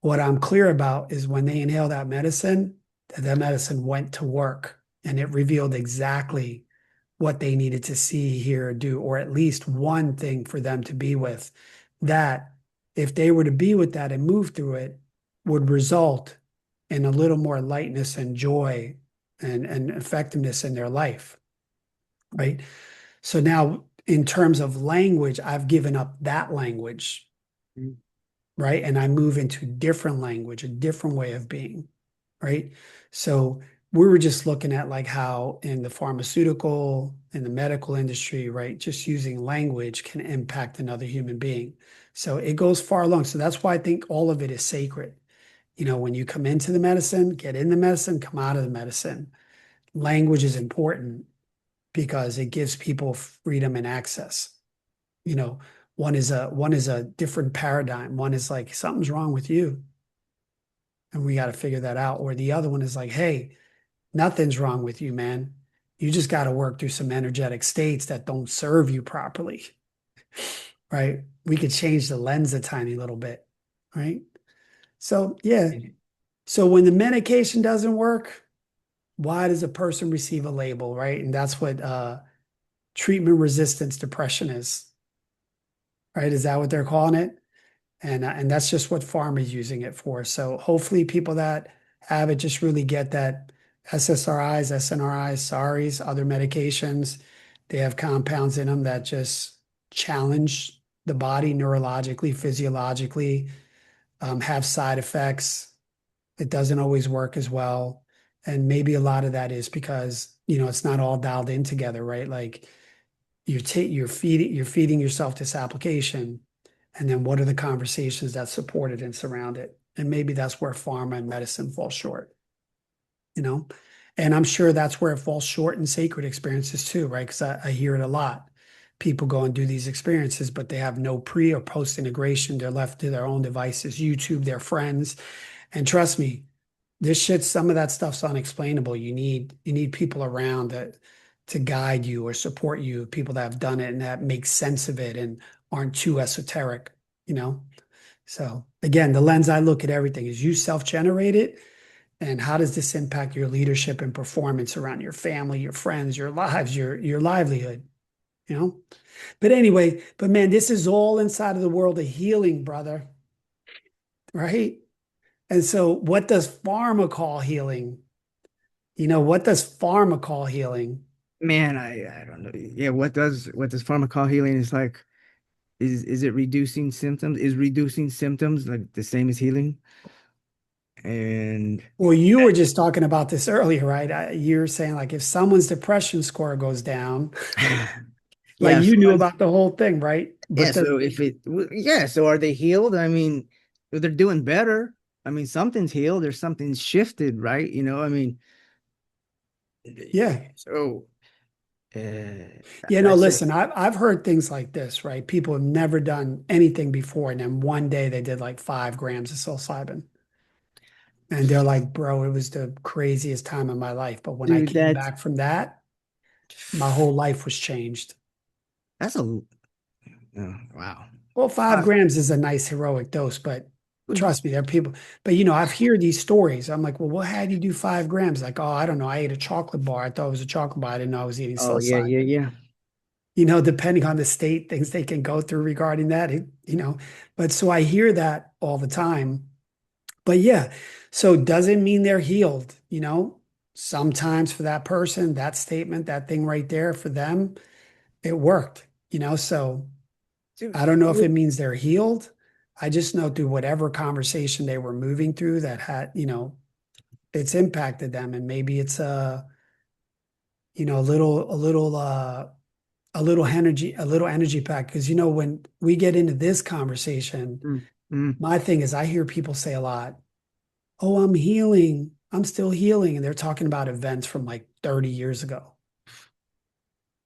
What I'm clear about is when they inhale that medicine went to work and it revealed exactly what they needed to see, hear, or do, or at least one thing for them to be with. That if they were to be with that and move through it, would result in a little more lightness and joy and effectiveness in their life, right? So now, in terms of language, I've given up that language, Mm. right? And I move into different language, a different way of being, right? So we were just looking at like how in the pharmaceutical in the medical industry, right, just using language can impact another human being. So it goes far along. So that's why I think all of it is sacred. When you come into the medicine, get in the medicine, come out of the medicine. Language is important because it gives people freedom and access. You know, one is a different paradigm. One is like something's wrong with you and we got to figure that out. Or the other one is like, hey, nothing's wrong with you, man. You just got to work through some energetic states that don't serve you properly, right? We could change the lens a tiny little bit, right? So, yeah. So when the medication doesn't work, why does a person receive a label, right? And that's what treatment resistance depression is, right? Is that what they're calling it? And that's just what pharma is using it for. So hopefully people that have it just really get that SSRIs, SNRIs, SARIs, other medications, they have compounds in them that just challenge the body neurologically, physiologically, have side effects. It doesn't always work as well. And maybe a lot of that is because, it's not all dialed in together, right? Like you're feeding yourself this application, and then what are the conversations that support it and surround it? And maybe that's where pharma and medicine fall short, you know? And I'm sure that's where it falls short in sacred experiences too, right? Because I hear it a lot. People go and do these experiences, but they have no pre or post integration. They're left to their own devices, YouTube, their friends. And trust me, some of that stuff's unexplainable. You need people around to guide you or support you, people that have done it and that make sense of it and aren't too esoteric, you know? So again, the lens I look at everything is you self-generate it, and how does this impact your leadership and performance around your family, your friends, your lives, your livelihood, you know? But anyway, but man, this is all inside of the world of healing, brother, right? And so what does pharma call healing? What does pharma call healing? Man, I don't know. Yeah, what does pharmacal healing is like? Is it reducing symptoms? Is reducing symptoms like the same as healing? And Well, you were just talking about this earlier, right? You were saying like if someone's depression score goes down, like yeah, you knew about the whole thing, right? yeah. But So if yeah, so are they healed? I mean, if they're doing better. I mean, something's healed or something's shifted, right? I mean, yeah, so that's it. listen, I've heard things like this, right? People have never done anything before, and then one day they did like 5 grams of psilocybin, and they're like, "Bro, it was the craziest time of my life." But when I Dude, came back from that, my whole life was changed. that's a oh, wow. Well, five Uh, grams is a nice heroic dose, but trust me, there are people. But I've heard these stories. I'm like, well, what had you do 5 grams? Like, oh, I don't know. I ate a chocolate bar. I thought it was a chocolate bar. I didn't know I was eating oh yeah, yeah, psilocybin. yeah. Depending on the state, things they can go through regarding that. But so I hear that all the time. But yeah, so doesn't mean they're healed. Sometimes for that person, that statement, that thing right there for them, it worked. So. Dude, I don't know if it means they're healed. I just know through whatever conversation they were moving through that had, it's impacted them. And maybe it's a little energy pack. Because when we get into this conversation, mm, mm, my thing is I hear people say a lot, oh, I'm healing. I'm still healing. And they're talking about events from like 30 years ago.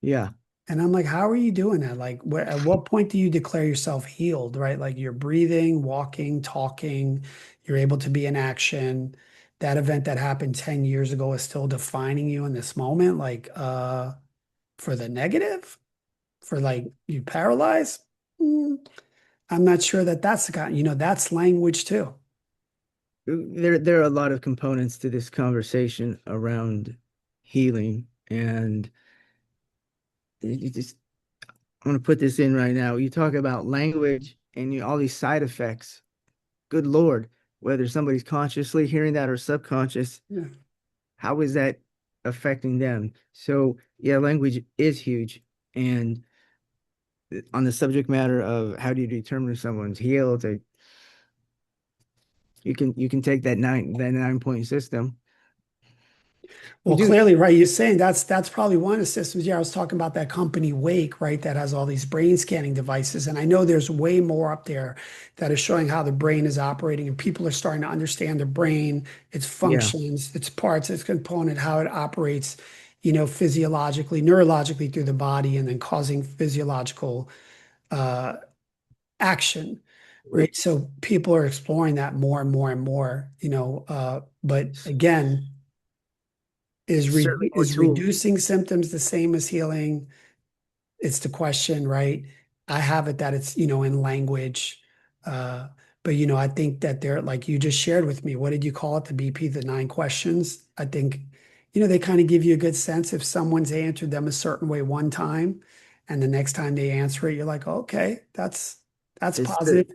yeah. And I'm like, how are you doing that? Like, at what point do you declare yourself healed, right? Like you're breathing, walking, talking, you're able to be in action. That event that happened 10 years ago is still defining you in this moment. Like, for the negative, for like you paralyzed. Mm, I'm not sure that that's the kind, that's language too. There are a lot of components to this conversation around healing, and you just I'm gonna put this in right now. You talk about language and all these side effects. Good Lord, whether somebody's consciously hearing that or subconscious, Yeah. how is that affecting them? So yeah, language is huge. And on the subject matter of how do you determine if someone's healed, you can take that nine point system. Well, Dude, clearly, right. You're saying that's probably one of the systems. Yeah, I was talking about that company Wake, right, that has all these brain scanning devices. And I know there's way more up there that is showing how the brain is operating, and people are starting to understand the brain, its yeah. functions, its parts, its component, how it operates, physiologically, neurologically through the body, and then causing physiological uh, action, right? So people are exploring that more and more and more, but again, Certainly more is tools. reducing symptoms the same as healing? It's the question, right? I have it that it's, in language. Uh, but I think that they're like you just shared with me. What did you call it? The BP, the 9 questions. I think, they kind of give you a good sense if someone's answered them a certain way one time, and the next time they answer it, you're like, okay, that's That's It's the positive.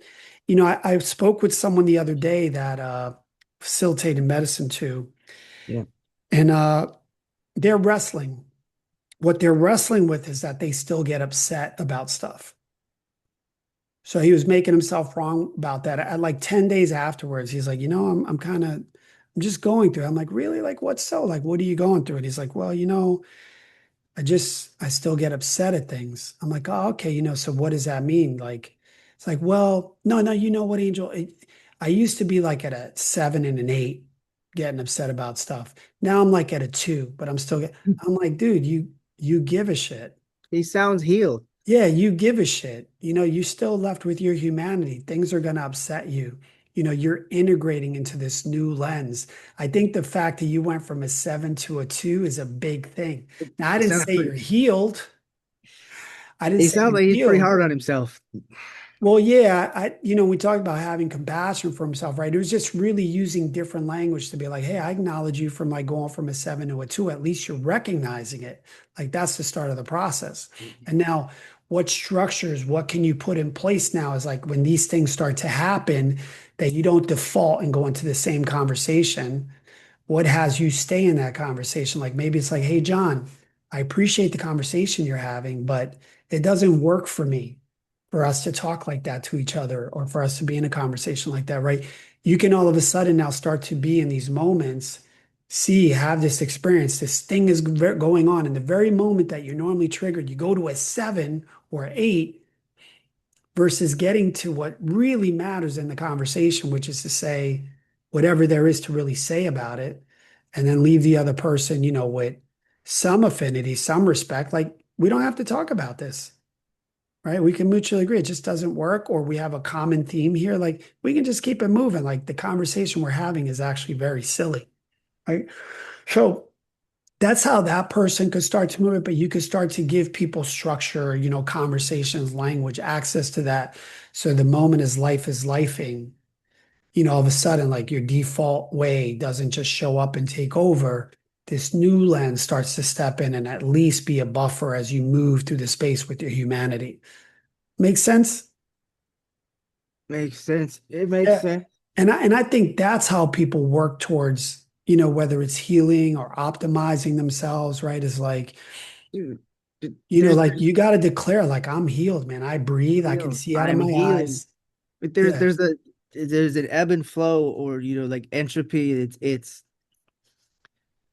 I spoke with someone the other day that facilitated medicine too, yeah. and they're wrestling. What they're wrestling with is that they still get upset about stuff. So he was making himself wrong about that. At like 10 days afterwards, he's like, I'm just going through it. I'm like, really? Like, what so? Like, what are you going through? And he's like, well, I still get upset at things. I'm like, oh, okay, so what does that mean? Like, it's like, well, no, no, you know what, Angel? I used to be like at a 7 and an 8, getting upset about stuff. Now I'm like at a 2, but I'm like, dude, you give a shit. He sounds healed. Yeah, you give a shit. You're still left with your humanity. Things are going to upset you. You're integrating into this new lens. I think the fact that you went from a 7 to a 2 is a big thing. Now, I He didn't sounds say pretty. you're healed. I didn't He say sounds you're like he's pretty healed. hard on himself. Well, yeah, we talked about having compassion for himself, right? It was just really using different language to be like, hey, I acknowledge you from like going from a 7 to a 2. At least you're recognizing it. Like that's the start of the process. And now, what structures, what can you put in place now is like when these things start to happen, that you don't default and go into the same conversation. What has you stay in that conversation? Like maybe it's like, hey, John, I appreciate the conversation you're having, but it doesn't work for me for us to talk like that to each other or for us to be in a conversation like that, right? You can all of a sudden now start to be in these moments, have this experience. This thing is going on. In the very moment that you're normally triggered, you go to a 7 or 8 versus getting to what really matters in the conversation, which is to say whatever there is to really say about it, and then leave the other person, with some affinity, some respect. Like, we don't have to talk about this, right? We can mutually agree it just doesn't work, or we have a common theme here. Like, we can just keep it moving. Like, the conversation we're having is actually very silly, right? So, that's how that person could start to move it, but you could start to give people structure, conversations, language, access to that. So the moment as life is lifing, all of a sudden, like your default way doesn't just show up and take over. This new lens starts to step in and at least be a buffer as you move through the space with your humanity. Make sense? Makes sense. It makes Yeah. sense. And I think that's how people work towards, whether it's healing or optimizing themselves, right? Is like, Dude, there's like you got to declare, like, I'm healed, man. I breathe. I can healed. see out of I'm my healing. eyes. But Yeah. there's an ebb and flow, or like entropy. It's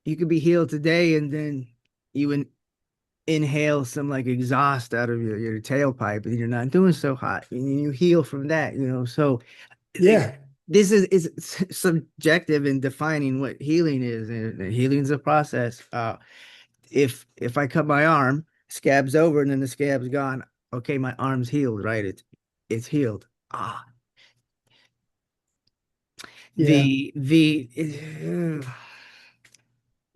you could be healed today, and then you inhale some like exhaust out of your tailpipe, and you're not doing so hot, and you heal from that. So like, Yeah. this is subjective in defining what healing is, and healing is a process. If I cut my arm, scab's over, and then the scab's gone. Okay, my arm's healed, right? It's healed. Yeah. The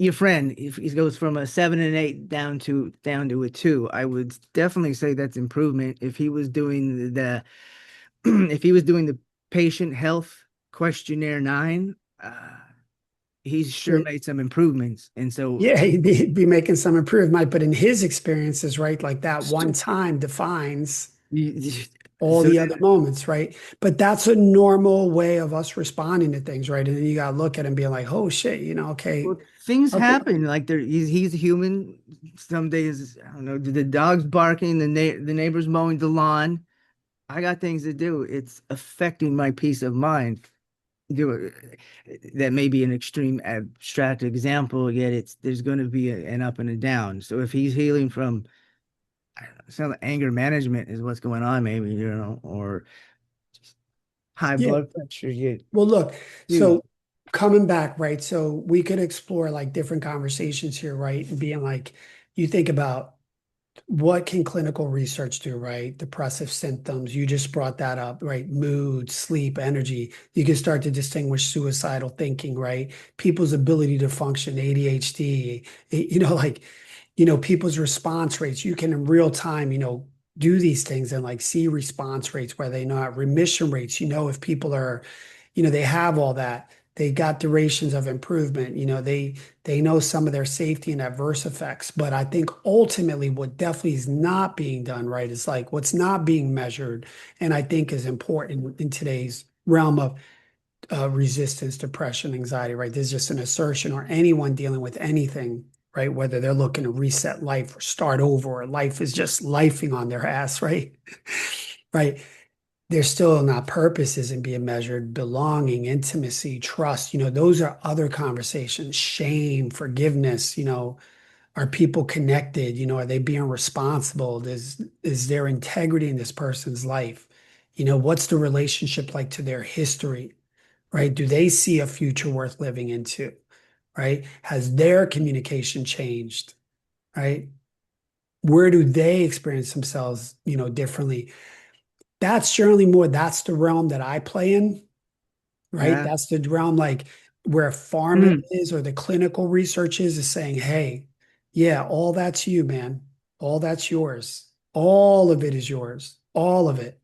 your friend, if he goes from a 7 and 8 down to a 2, I would definitely say that's improvement. If he was doing the if he was doing the patient health questionnaire 9, he's sure made some improvements. And so Yeah. He'd be making some improvement, but in his experiences, right? Like that one time defines all so the other moments, right? But that's a normal way of us responding to things, right? And then you got to look at it and be like, oh shit, okay, well, things okay. happen. Like he's human. Some days, I don't know, the dog's barking, the neighbor's mowing the lawn. I got things to do. It's affecting my peace of mind. Do that may be an extreme abstract example, yet there's going to be an up and a down. So if he's healing from, I don't know, some anger management is what's going on, maybe, or just high Yeah. blood pressure. Yeah, Well, look, dude, so coming back, right? So we could explore like different conversations here, right? And being like, you think about what can clinical research do, right? Depressive symptoms, you just brought that up, right? Mood, sleep, energy. You can start to distinguish suicidal thinking, right? People's ability to function, ADHD, like, people's response rates. You can in real time, do these things and like see response rates where they know remission rates, if people are, they have all that. they got durations of improvement. They know some of their safety and adverse effects. But I think ultimately what definitely is not being done right is like what's not being measured, and I think is important in today's realm of resistance, depression, anxiety, right? There's just an assertion, or anyone dealing with anything, right? Whether they're looking to reset life or start over, or life is just lifing on their ass, right? Right. There's still not purpose isn't being measured, belonging, intimacy, trust, those are other conversations, shame, forgiveness, are people connected? Are they being responsible? Is there integrity in this person's life? What's the relationship like to their history? Right? Do they see a future worth living into? Right? Has their communication changed? Right? Where do they experience themselves, differently? That's generally more, that's the realm that I play in, right? Yeah. That's the realm like where pharma Mm. is or the clinical research is saying, hey, yeah, all that's you, man. All that's yours. All of it is yours. All of it.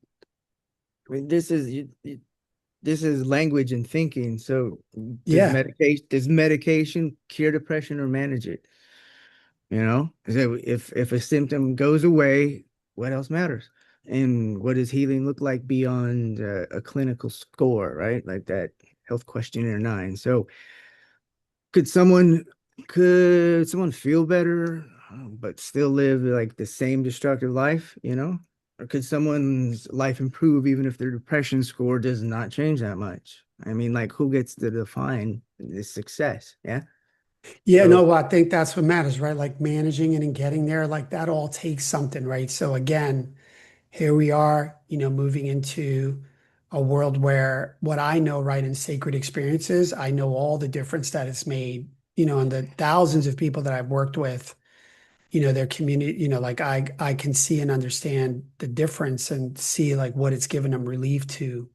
I mean, this is language and thinking. So Yeah. does medication cure depression or manage it? So if a symptom goes away, what else matters? And what does healing look like beyond a clinical score, right? Like that health questionnaire nine. So could someone could someone feel better, but still live like the same destructive life, Or could someone's life improve even if their depression score does not change that much? I mean, like who gets to define this success? Yeah. Yeah, no, So well, I think that's what matters, right? Like managing it and getting there, like that all takes something, right? So again, here we are, moving into a world where what I know, right, in sacred experiences, I know all the difference that it's made, and the thousands of people that I've worked with, their community, like I can see and understand the difference and see like what it's given them relief to,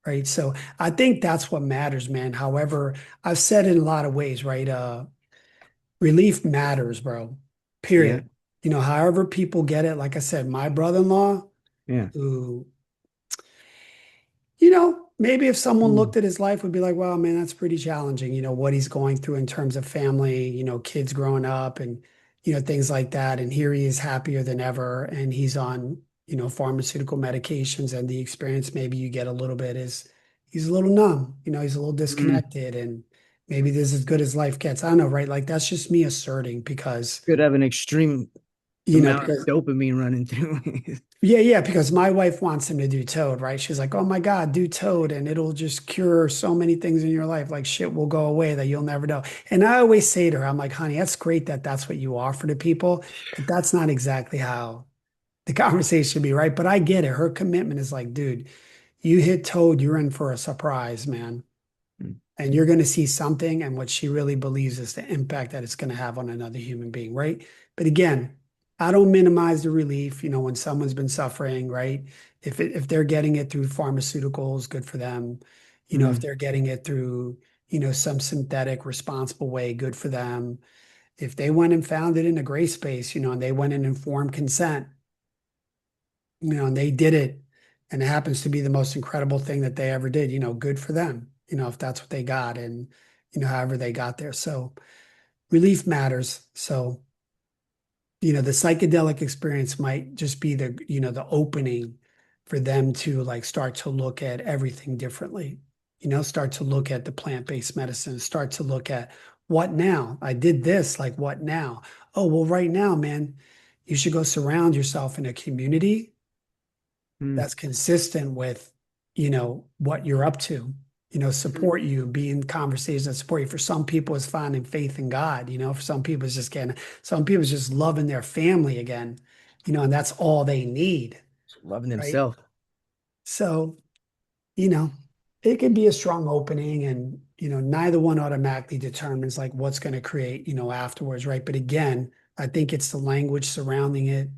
right? So I think that's what matters, man. However, I've said it in a lot of ways, right? Relief matters, bro. yeah, Period. However people get it, like I said, my brother-in-law, yeah. who maybe if someone Mm, looked at his life would be like, well, man, that's pretty challenging, what he's going through in terms of family, kids growing up and, things like that. And here he is happier than ever. And he's on, pharmaceutical medications. And the experience maybe you get a little bit is he's a little numb, he's a little mm. disconnected and maybe this is as good as life gets. I don't know, right? Like that's just me asserting because, Could have an extreme amount of because dopamine running through it. yeah, yeah, because my wife wants him to do Toad, right? She's like, oh my God, do Toad, and it'll just cure so many things in your life. Like shit will go away that you'll never know. And I always say to her, I'm like, honey, that's great that that's what you offer to people, but that's not exactly how the conversation should be, right? But I get it. Her commitment is like, dude, you hit Toad, you're in for a surprise, man, Mm. and you're going to see something and what she really believes is the impact that it's going to have on another human being, right? But again, I don't minimize the relief, when someone's been suffering, right? If they're getting it through pharmaceuticals, good for them. If Mm. they're getting it through, some synthetic responsible way, good for them. If they went and found it in a gray space, and they went in informed consent, and they did it, and it happens to be the most incredible thing that they ever did, good for them, if that's what they got and, however they got there. So relief matters. So, the psychedelic experience might just be the opening for them to like start to look at everything differently, start to look at the plant-based medicine, start to look at what now? I did this, like what now? Oh, well, right now, man, you should go surround yourself in a community Mm. that's consistent with, what you're up to, support you, be in conversations that support you. For some people, it's finding faith in God, for some people, it's just getting, some people it's just loving their family again, and that's all they need, Loving right? themselves. So, you know, it can be a strong opening and, neither one automatically determines like what's going to create, afterwards, right? But again, I think it's the language surrounding it,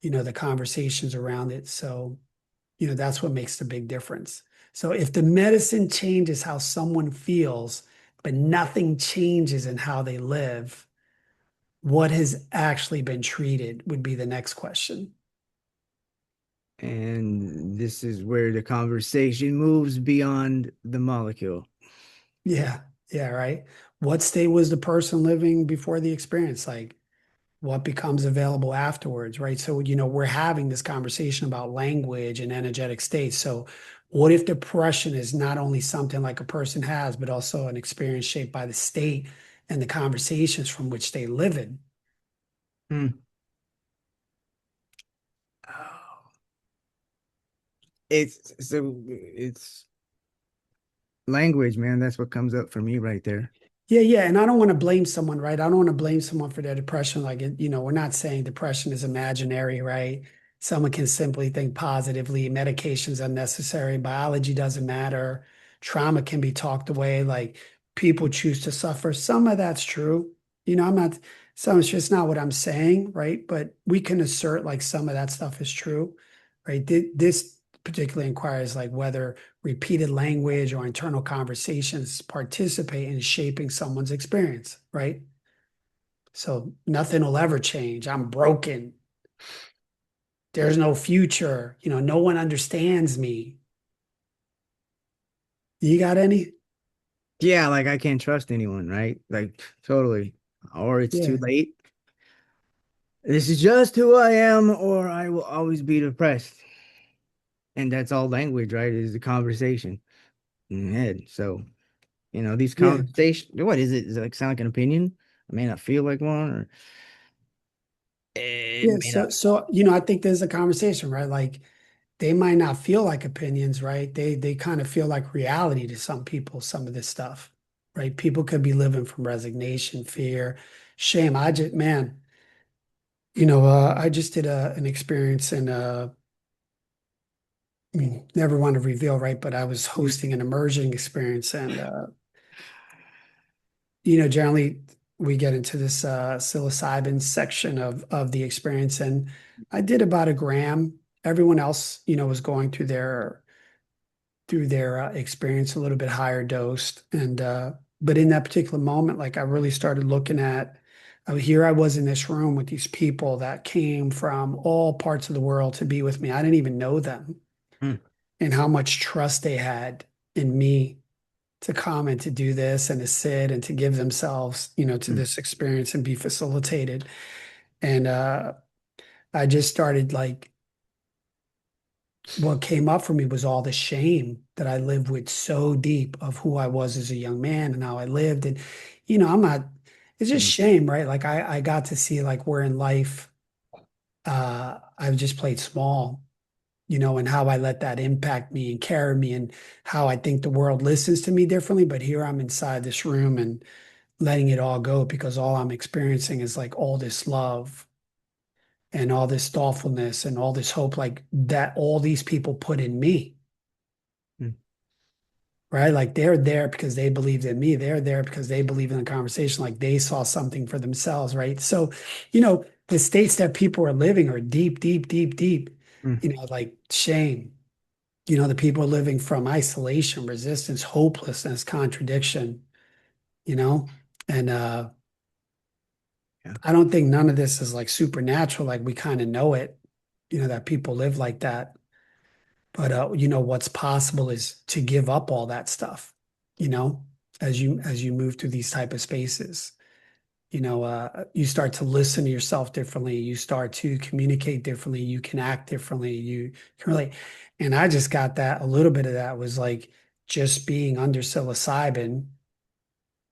the conversations around it. So, that's what makes the big difference. So if the medicine changes how someone feels, but nothing changes in how they live, what has actually been treated would be the next question. And this is where the conversation moves beyond the molecule. Yeah. Yeah. Right. What state was the person living before the experience? Like, what becomes available afterwards, right? So, we're having this conversation about language and energetic states. So, what if depression is not only something like a person has, but also an experience shaped by the state and the conversations from which they live in? Hmm. Oh. It's language, man. That's what comes up for me right there. Yeah, yeah. And I don't want to blame someone, right? I don't want to blame someone for their depression. Like, we're not saying depression is imaginary, right? Someone can simply think positively. Medication's unnecessary. Biology doesn't matter. Trauma can be talked away. Like, people choose to suffer. Some of that's true. I'm not, some, it's just not what I'm saying, right? But we can assert like some of that stuff is true, right? This particularly inquires like whether repeated language or internal conversations participate in shaping someone's experience, right? So nothing will ever change. I'm broken. There's no future. No one understands me. You got any? Yeah, like I can't trust anyone, right? Like totally. Or it's too Yeah. late. This is just who I am, or I will always be depressed. And that's all language, right? Is the conversation in the head. So, these Yeah. conversations, what is it? Does it like sound like an opinion? I may not feel like one, or it Yeah. may So, not. so, I think there's a conversation, right? Like they might not feel like opinions, right? They kind of feel like reality to some people, some of this stuff, right? People could be living from resignation, fear, shame. Man, I just did an experience in I mean, never want to reveal, right? But I was hosting an immersion experience, and generally we get into this psilocybin section of the experience, and I did about a gram. Everyone else, was going through their experience a little bit higher dosed, and but in that particular moment, like I really started looking at. Here I was in this room with these people that came from all parts of the world to be with me. I didn't even know them Mm, and how much trust they had in me to come and to do this and to sit and to give themselves, to mm, this experience and be facilitated. And I just started like what came up for me was all the shame that I lived with so deep of who I was as a young man and how I lived. And, I'm not, it's just mm, shame, right? Like I got to see like where in life I've just played small, and how I let that impact me and carry me and how I think the world listens to me differently. But here I'm inside this room and letting it all go because all I'm experiencing is like all this love and all this thoughtfulness and all this hope, like that all these people put in me, mm, right? Like they're there because they believed in me. They're there because they believe in the conversation, like they saw something for themselves, right? So, the states that people are living are deep, deep, deep, deep, mm. like shame. The people are living from isolation, resistance, hopelessness, contradiction, you know? And Yeah. I don't think none of this is like supernatural, like we kind of know it, that people live like that. But what's possible is to give up all that stuff, you know, as you move through these type of spaces. You start to listen to yourself differently. You start to communicate differently. You can act differently. You can relate. And I just got that, a little bit of that was like just being under psilocybin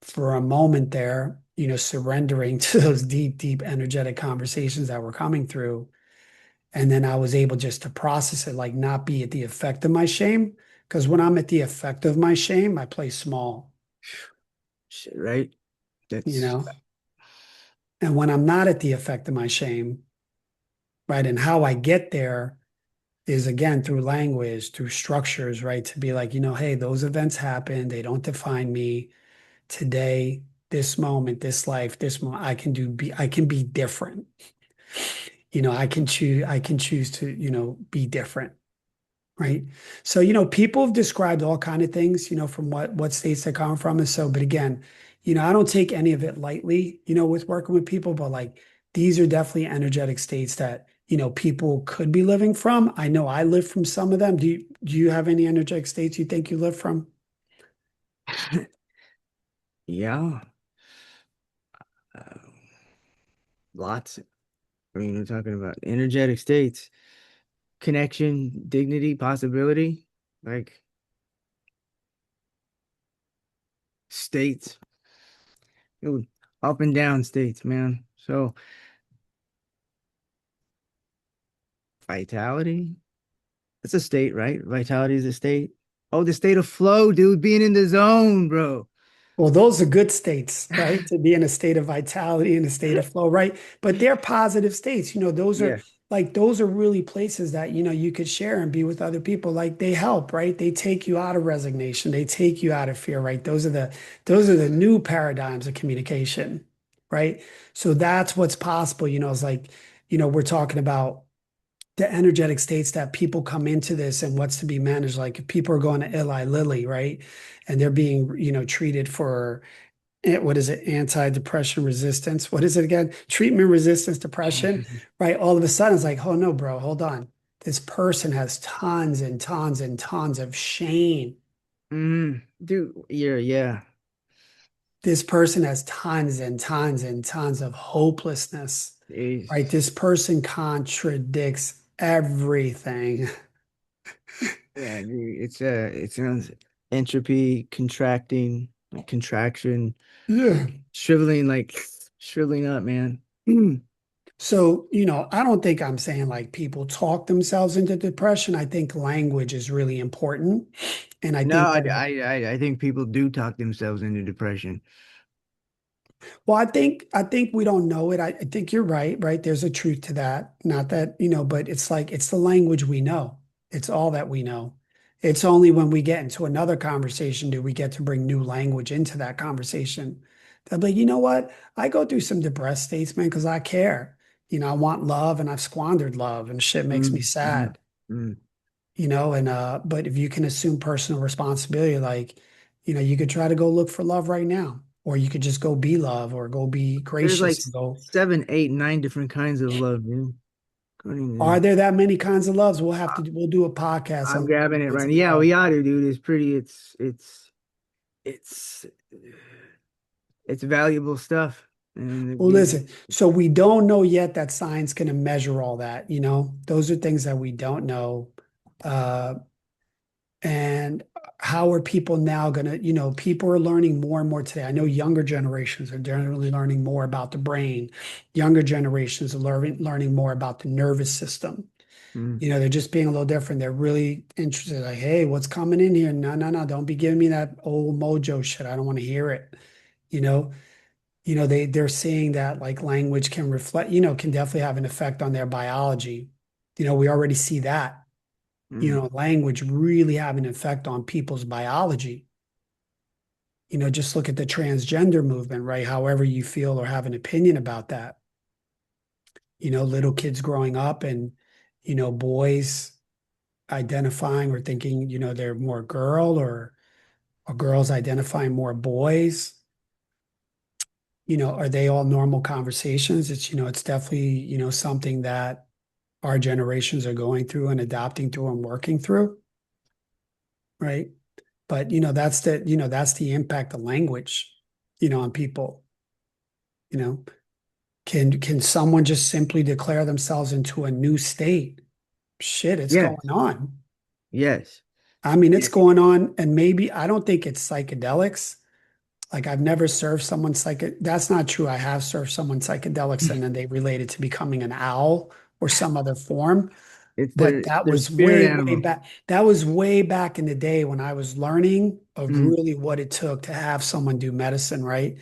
for a moment there, surrendering to those deep, deep energetic conversations that were coming through. And then I was able just to process it, like not be at the effect of my shame. Because when I'm at the effect of my shame, I play small, Shit, right? you That's know? And when I'm not at the effect of my shame, right? And how I get there is again through language, through structures, right? To be like, hey, those events happen. They don't define me today, this moment, this life, this moment. I can be different. I can choose to, be different. Right. So, people have described all kind of things, from what states they come from. And so, but again, I don't take any of it lightly, with working with people, but like these are definitely energetic states that, people could be living from. I know I live from some of them. Do you have any energetic states you think you live from? Yeah, uh, lots. I mean, we're talking about energetic states, connection, dignity, possibility, like states, you know, up and down states, man. So vitality, that's a state, right? Vitality is a state. Oh, the state of flow, dude, being in the zone, bro. Well, those are good states, right? To be in a state of vitality and a state of flow, right? But they're positive states. Those are Yeah. like those are really places that, you could share and be with other people. Like they help, right? They take you out of resignation. They take you out of fear, right? Those are the new paradigms of communication, right? So that's what's possible. It's like, we're talking about the energetic states that people come into this and what's to be managed. Like if people are going to Eli Lilly, right? And they're being, treated for what is it? Anti-depression resistance. What is it again? Treatment resistance depression, right? All of a sudden it's like, oh no, bro, hold on. This person has tons and tons and tons of shame. Dude, yeah. This person has tons and tons and tons of hopelessness, right? It's, This person contradicts everything. yeah, dude, it sounds entropy, contracting, like contraction, Yeah. shriveling, like shriveling up, man. Mm. So, I don't think I'm saying like people talk themselves into depression. I think language is really important. And I No, think that, I think people do talk themselves into depression. well, I think we don't know it. I think you're right, right? There's a truth to that. Not that, but it's like it's the language we know. It's all that we know. It's only when we get into another conversation do we get to bring new language into that conversation. They'll be like, you know what? I go through some depressed states, man, because I care. I want love and I've squandered love and shit makes me Mm, mm, sad. mm. And but if you can assume personal responsibility, like, you could try to go look for love right now, or you could just go be love or go be There's like gracious and go, seven, eight, nine different kinds of love, dude. According are to, there that many kinds of loves? We'll do a podcast I'm on the grabbing different it kinds right of now. Yeah, love. we got to, dude. It's pretty. It's it's valuable stuff. And if Well, you, listen, so we don't know yet that science can measure all that, those are things that we don't know. Uh, And how are people now going to, people are learning more and more today. I know younger generations are generally learning more about the brain. Younger generations are learning more about the nervous system. mm, They're just being a little different. They're really interested, like, hey, what's coming in here? No, no, no, don't be giving me that old mojo shit. I don't want to hear it. You know, they're seeing that like language can reflect, can definitely have an effect on their biology. We already see that mm. language really have an effect on people's biology. Just look at the transgender movement, right? However you feel or have an opinion about that. Little kids growing up and, boys identifying or thinking, they're more girl or girls identifying more boys. Are they all normal conversations? It's definitely, something that our generations are going through and adapting through and working through, right? But that's the impact of language, on people. You know, can someone just simply declare themselves into a new state? Shit, it's Yes, going on. yes. I mean, it's Yeah. going on, and maybe I don't think it's psychedelics. Like I've never served someone That's not true. I have served someone psychedelics, and then they related to becoming an owl or some other form. It's But that their was spirit way, way animal. back. That was way back in the day when I was learning of Mm, really what it took to have someone do medicine, right?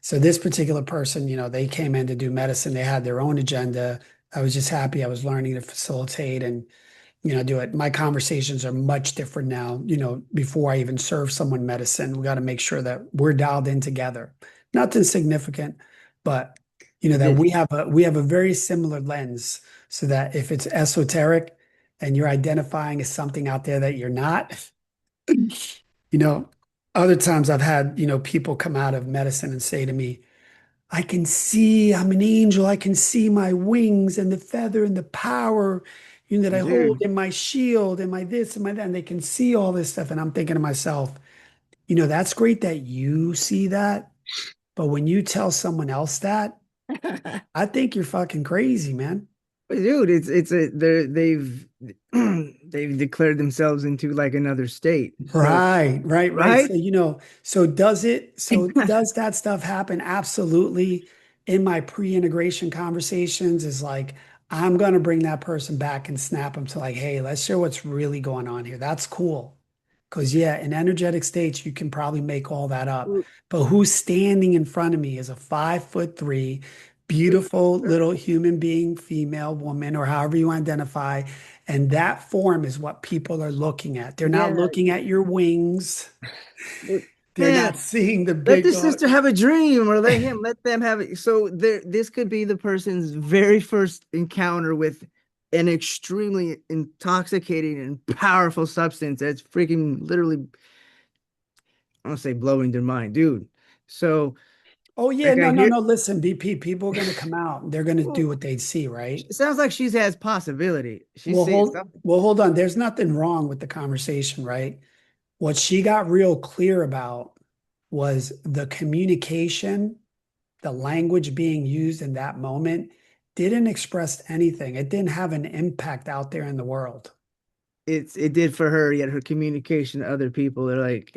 So this particular person, they came in to do medicine. They had their own agenda. I was just happy I was learning to facilitate and, do it. My conversations are much different now. Before I even serve someone medicine, we got to make sure that we're dialed in together. Nothing significant, but that this we have a very similar lens so that if it's esoteric and you're identifying as something out there that you're not, you know, other times I've had, people come out of medicine and say to me, I can see I'm an angel. I can see my wings and the feather and the power, that I hold dude. in my shield and my this and my that. And they can see all this stuff. And I'm thinking to myself, That's great that you see that, but when you tell someone else that, I think you're fucking crazy, man. Dude, it's a they've they've declared themselves into like another state. So, Right, right, right. right? So does that stuff happen? Absolutely. In my pre-integration conversations is like, I'm gonna bring that person back and snap them to like, hey, let's share what's really going on here. That's cool. Because yeah, in energetic states, you can probably make all that up. But who's standing in front of me is a 5'3", beautiful little human being, female, woman, or however you identify. And that form is what people are looking at. They're not Yeah, looking at your wings. They're not man. seeing the Let big this dog. sister have a dream, or let them have it. So this could be the person's very first encounter with an extremely intoxicating and powerful substance that's freaking literally, I don't say blowing their mind, dude. So, Oh yeah, like I no, no, hear, no. Listen, BP, people are gonna come out and they're gonna do well, what they see, right? it sounds like she has possibility. She's Well, seeing hold something. well, hold on. There's nothing wrong with the conversation, right? What she got real clear about was the communication, the language being used in that moment didn't express anything. It didn't have an impact out there in the world. It did for her, yet her communication to other people are like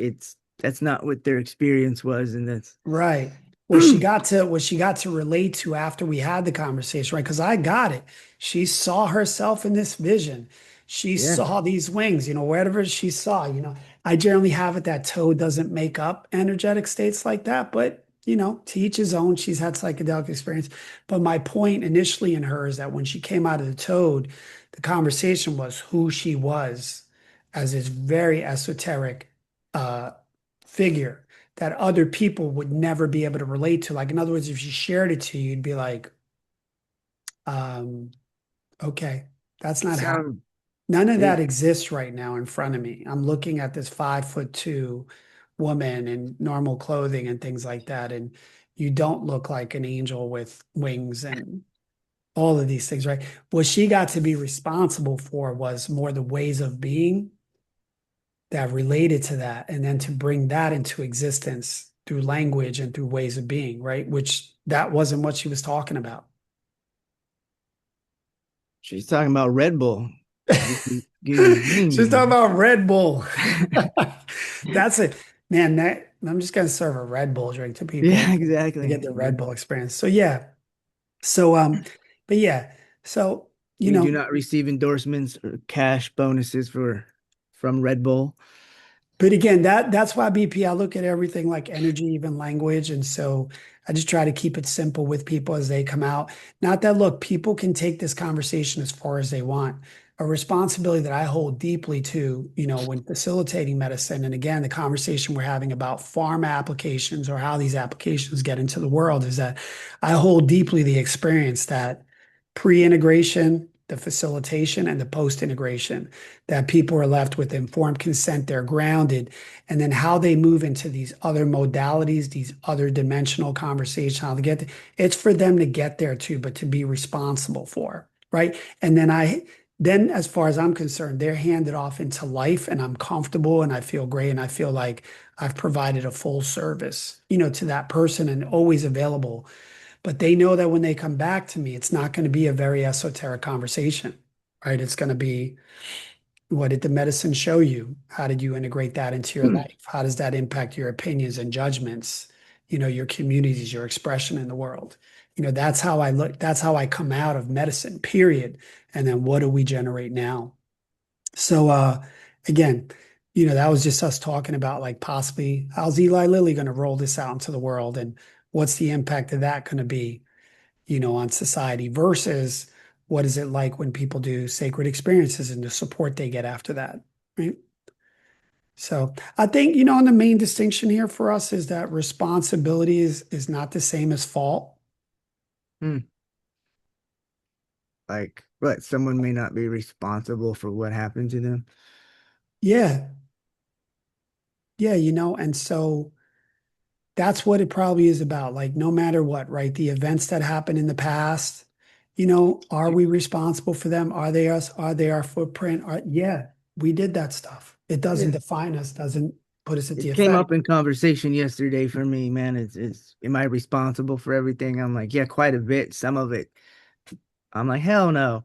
that's not what their experience was, and that's Right. What she got to relate to after we had the conversation, right? Because I got it. She saw herself in this vision. She yeah. saw these wings, whatever she saw, I generally have it that Toad doesn't make up energetic states like that, but to each his own. She's had psychedelic experience. But my point initially in her is that when she came out of the Toad, the conversation was who she was as this very esoteric uh figure that other people would never be able to relate to. Like, in other words, if she shared it to you, you'd be like, um, okay, that's not happening. Sound None of that it exists right now in front of me. I'm looking at this 5'2" woman in normal clothing and things like that. And you don't look like an angel with wings and all of these things, right? What she got to be responsible for was more the ways of being that related to that, and then to bring that into existence through language and through ways of being, right? Which that wasn't what she was talking about. she's talking about Red Bull. Gives you She's dreams. talking about Red Bull. That's it, man. I'm just gonna serve a Red Bull drink to Yeah, people to exactly. get the Red Bull experience. So yeah, so but yeah, so you We know, do not receive endorsements or cash bonuses from Red Bull. But again, that's why BP, I look at everything like energy, even language. And so I just try to keep it simple with people as they come out. Not that, look, people can take this conversation as far as they want. A responsibility that I hold deeply to, when facilitating medicine. And again, the conversation we're having about pharma applications or how these applications get into the world is that I hold deeply the experience that pre-integration, the facilitation, and the post-integration, that people are left with informed consent, they're grounded, and then how they move into these other modalities, these other dimensional conversations, how they get it's for them to get there too, but to be responsible for, right? And then as far as I'm concerned, they're handed off into life and I'm comfortable and I feel great and I feel like I've provided a full service, to that person and always available. But they know that when they come back to me, it's not going to be a very esoteric conversation, right? It's going to be, what did the medicine show you? How did you integrate that into your life? How does that impact your opinions and judgments, your communities, your expression in the world? That's how I look, that's how I come out of medicine, period. And then what do we generate now? So again, that was just us talking about like possibly how's Eli Lilly going to roll this out into the world and what's the impact of that going to be, on society versus what is it like when people do sacred experiences and the support they get after that, right? So I think, and the main distinction here for us is that responsibility is not the same as fault. Hmm. Like, but someone may not be responsible for what happened to them. Yeah. Yeah, and so that's what it probably is about. Like, no matter what, right? The events that happened in the past, are we responsible for them? Are they us? Are they our footprint? Yeah, we did that stuff. It doesn't Yeah. define us, doesn't put us at the It came effect. up in conversation yesterday for me, man. It's am I responsible for everything? I'm like, yeah, quite a bit. Some of it, I'm like, hell no.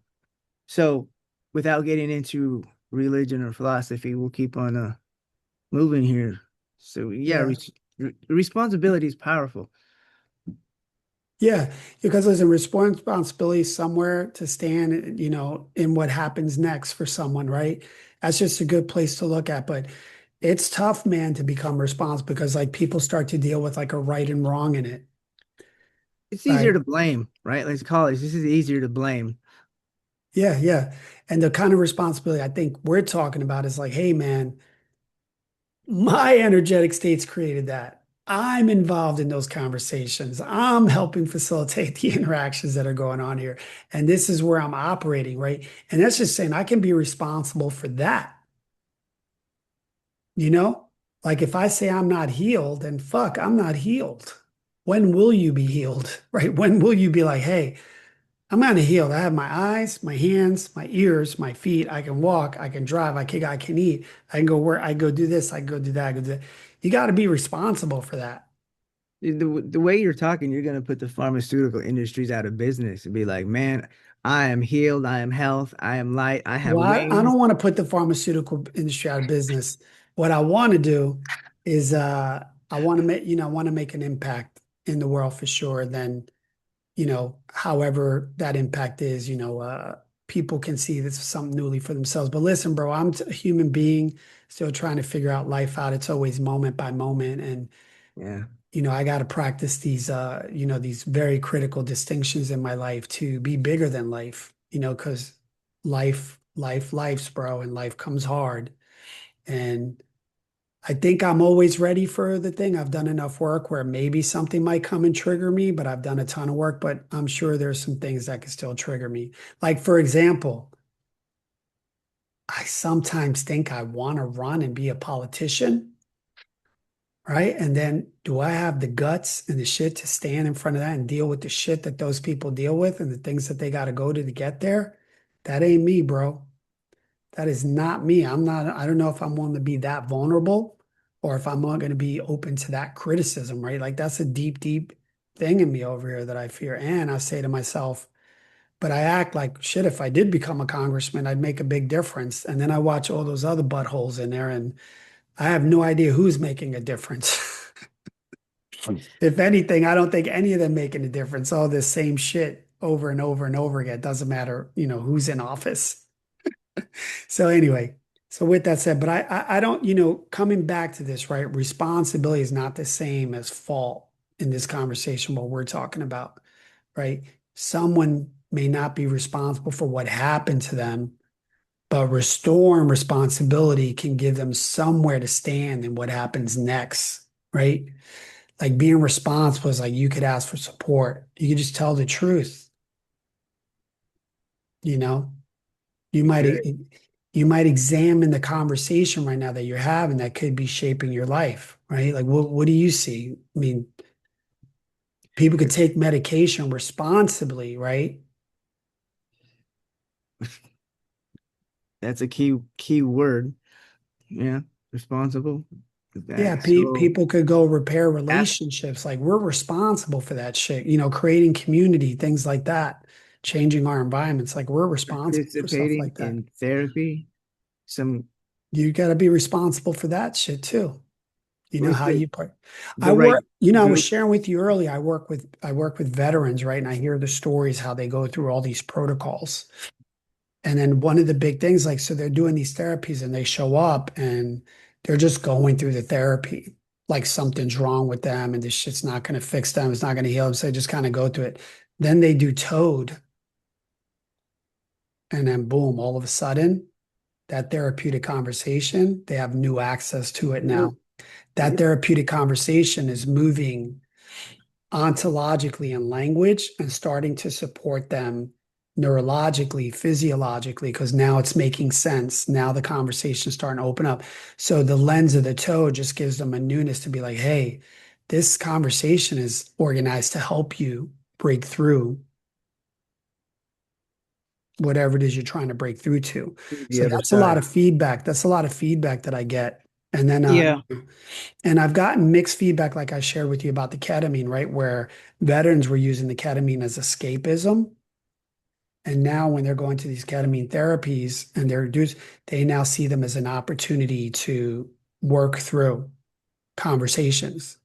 So, without getting into religion or philosophy, we'll keep on moving here. So, yeah, Yeah. responsibility is powerful. Yeah, because there's a responsibility somewhere to stand, in what happens next for someone, right? That's just a good place to look at. But it's tough, man, to become responsible because like people start to deal with like a right and wrong in it, It's easier right? to blame, right? Let's call it. This is easier to blame. Yeah, yeah. And the kind of responsibility I think we're talking about is like, hey, man, my energetic states created that. I'm involved in those conversations. I'm helping facilitate the interactions that are going on here. And this is where I'm operating, right? And that's just saying I can be responsible for that, you know? Like if I say I'm not healed, then fuck, I'm not healed. When will you be healed, right? When will you be like, hey, I'm not healed. I have my eyes, my hands, my ears, my feet. I can walk. I can drive. I can eat. I can go work. I can go do this. I can go do that. I can do that. You got to be responsible for that. The way you're talking, you're going to put the pharmaceutical industries out of business and be like, man, I am healed. I am health. I am light. I have Well, I wings. don't want to put the pharmaceutical industry out of business. What I want to do is I want to I want to make an impact in the world for sure. Then however that impact is, people can see this something newly for themselves. But listen, bro, a human being still trying to figure out life out. It's always moment by moment. And, Yeah. I got to practice these very critical distinctions in my life to be bigger than life, because life's, bro, and life comes hard. And I think I'm always ready for the thing. I've done enough work where maybe something might come and trigger me, but I've done a ton of work, but I'm sure there's some things that can still trigger me. Like, for example, I sometimes think I want to run and be a politician, right? And then do I have the guts and the shit to stand in front of that and deal with the shit that those people deal with and the things that they got to go to get there? That ain't me, bro. That is not me. I don't know if I'm willing to be that vulnerable or if I'm not going to be open to that criticism, right? Like that's a deep, deep thing in me over here that I fear. And I say to myself, but I act like shit, if I did become a congressman, I'd make a big difference. And then I watch all those other buttholes in there and I have no idea who's making a difference. If anything, I don't think any of them making a difference. All this same shit over and over and over again. Doesn't matter, who's in office. So anyway, so with that said, but I don't, coming back to this, right? Responsibility is not the same as fault in this conversation, what we're talking about, right? Someone may not be responsible for what happened to them, but restoring responsibility can give them somewhere to stand in what happens next, right? Like being responsible is like you could ask for support. You could just tell the truth, you know? You might Good. you might examine the conversation right now that you're having that could be shaping your life, right? Like what do you see? I mean, people could take medication responsibly, right? That's a key word. Yeah. Responsible. Yeah, That so people could go repair that's relationships. Like we're responsible for that shit, creating community, things like that, changing our environments. Like we're responsible for stuff participating like that. in therapy. Some You got to be responsible for that shit too. You know with how you part. I the right work, I was group. sharing with you earlier, I work with veterans, right? And I hear the stories how they go through all these protocols. And then one of the big things, like, so they're doing these therapies and they show up and they're just going through the therapy. Like something's wrong with them and this shit's not going to fix them. It's not going to heal them. So they just kind of go through it. Then they do Toad. And then boom, all of a sudden, that therapeutic conversation, they have new access to it Yep. now. That Yep. therapeutic conversation is moving ontologically in language and starting to support them neurologically, physiologically, because now it's making sense. Now the conversation is starting to open up. So the lens of the toe just gives them a newness to be like, hey, this conversation is organized to help you break through whatever it is you're trying to break through to. To the So other that's a lot side. of feedback. That's a lot of feedback that I get. And then, Yeah. and I've gotten mixed feedback, like I shared with you about the ketamine, right? Where veterans were using the ketamine as escapism. And now when they're going to these ketamine therapies and they're reduced, they now see them as an opportunity to work through conversations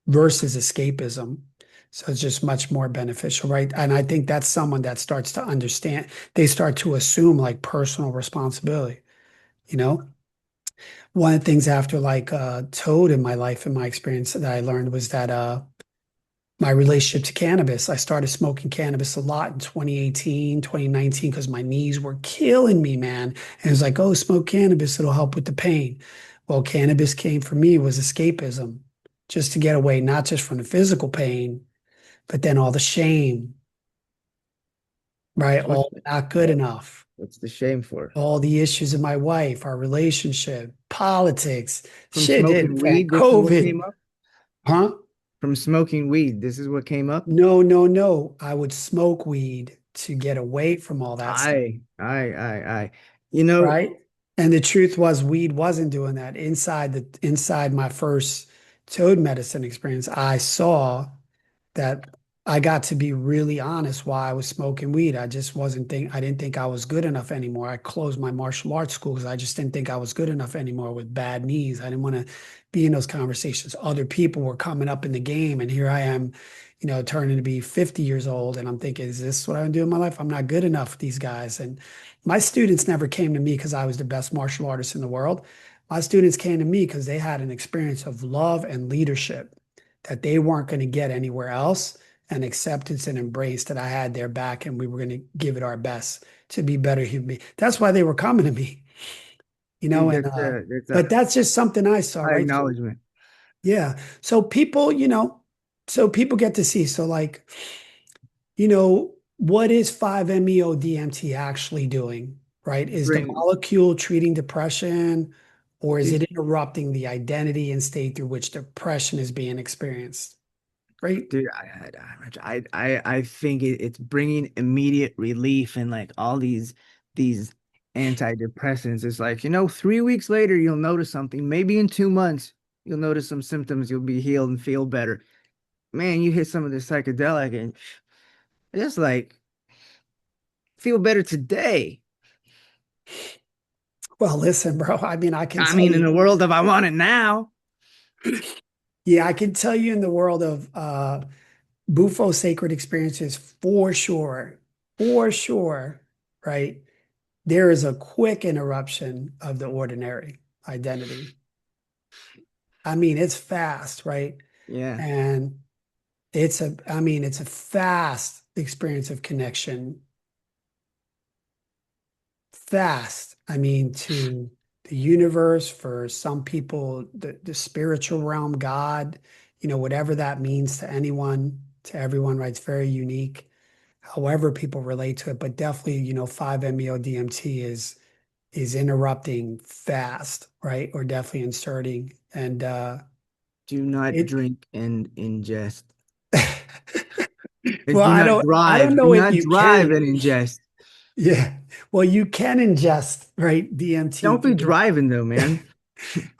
versus escapism. So it's just much more beneficial, right? And I think that's someone that starts to understand, they start to assume like personal responsibility, you know? One of the things after like Toad in my life, in my experience that I learned was that my relationship to cannabis. I started smoking cannabis a lot in 2018, 2019, because my knees were killing me, man. And it's like, oh, smoke cannabis, it'll help with the pain. Well, cannabis came for me was escapism, just to get away, not just from the physical pain, but then all the shame, right? What's All the not good enough, what's the shame for? all the issues in my wife, our relationship, politics, From shit smoking didn't, man, weed, this is what COVID, came up? huh? From smoking weed, this is what came up? No, no, no. I would smoke weed to get away from all that stuff, I. You know, right? And the truth was weed wasn't doing that. Inside my first toad medicine experience, I saw that I got to be really honest why I was smoking weed. I didn't think I was good enough anymore. I closed my martial arts school because I just didn't think I was good enough anymore with bad knees. I didn't want to be in those conversations. Other people were coming up in the game, and here I am, turning to be 50 years old. And I'm thinking, is this what I'm doing in my life? I'm not good enough for these guys. And my students never came to me because I was the best martial artist in the world. My students came to me because they had an experience of love and leadership that they weren't going to get anywhere else, and acceptance and embrace that I had their back and we were going to give it our best to be better human beings. That's why they were coming to me, dude, and that's but a that's just something I saw, high right? So acknowledgement. yeah. So people, so people get to see. So like, what is 5-MeO-DMT actually doing, right? Is the Bring, molecule treating depression, or is dude, it interrupting the identity and state through which depression is being experienced, right? dude, I think it's bringing immediate relief and like all these antidepressants. It's like, 3 weeks later, you'll notice something. Maybe in 2 months, you'll notice some symptoms. You'll be healed and feel better. Man, you hit some of the psychedelic and it's like, feel better today. Well, listen, bro. I mean, I can I tell mean, in you, the world of I want it now. yeah, I can tell you in the world of Bufo sacred experiences for sure, right? There is a quick interruption of the ordinary identity. I mean, it's fast, right? Yeah. And it's a fast experience of connection, fast. I mean, to the universe, for some people, the spiritual realm, God, whatever that means to anyone, to everyone, right? It's very unique, however people relate to it. But definitely, 5-MeO-DMT is interrupting fast, right? Or definitely inserting. And Do not it drink and ingest. And well, do not I don't drive. Do know if not you drive and can. ingest. Yeah. Well, you can ingest, right, DMT Don't be through the body. driving though, man.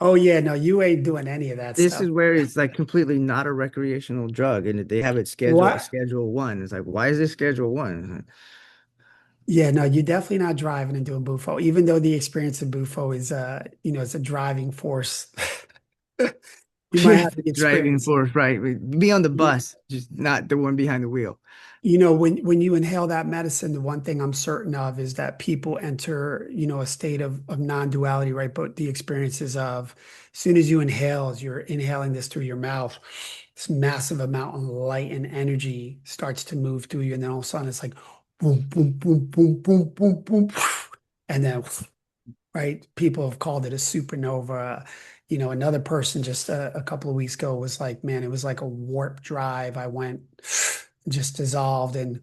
Oh yeah, no, you ain't doing any of that This stuff. is where it's like completely not a recreational drug, and they have it scheduled What? schedule one. It's like, why is this schedule one? It's like, Yeah, no, you're definitely not driving and doing Bufo, even though the experience of Bufo is it's a driving force. You might have the driving experience. force, right? Be on the You, bus, just not the one behind the wheel. when you inhale that medicine, the one thing I'm certain of is that people enter, a state of non-duality, right? But the experiences of as soon as you inhale, as you're inhaling this through your mouth, this massive amount of light and energy starts to move through you, and then all of a sudden it's like boom, boom, boom, boom, boom, boom, boom, and then right, people have called it a supernova. Another person just a couple of weeks ago was like, man, it was like a warp drive. I went just dissolved, and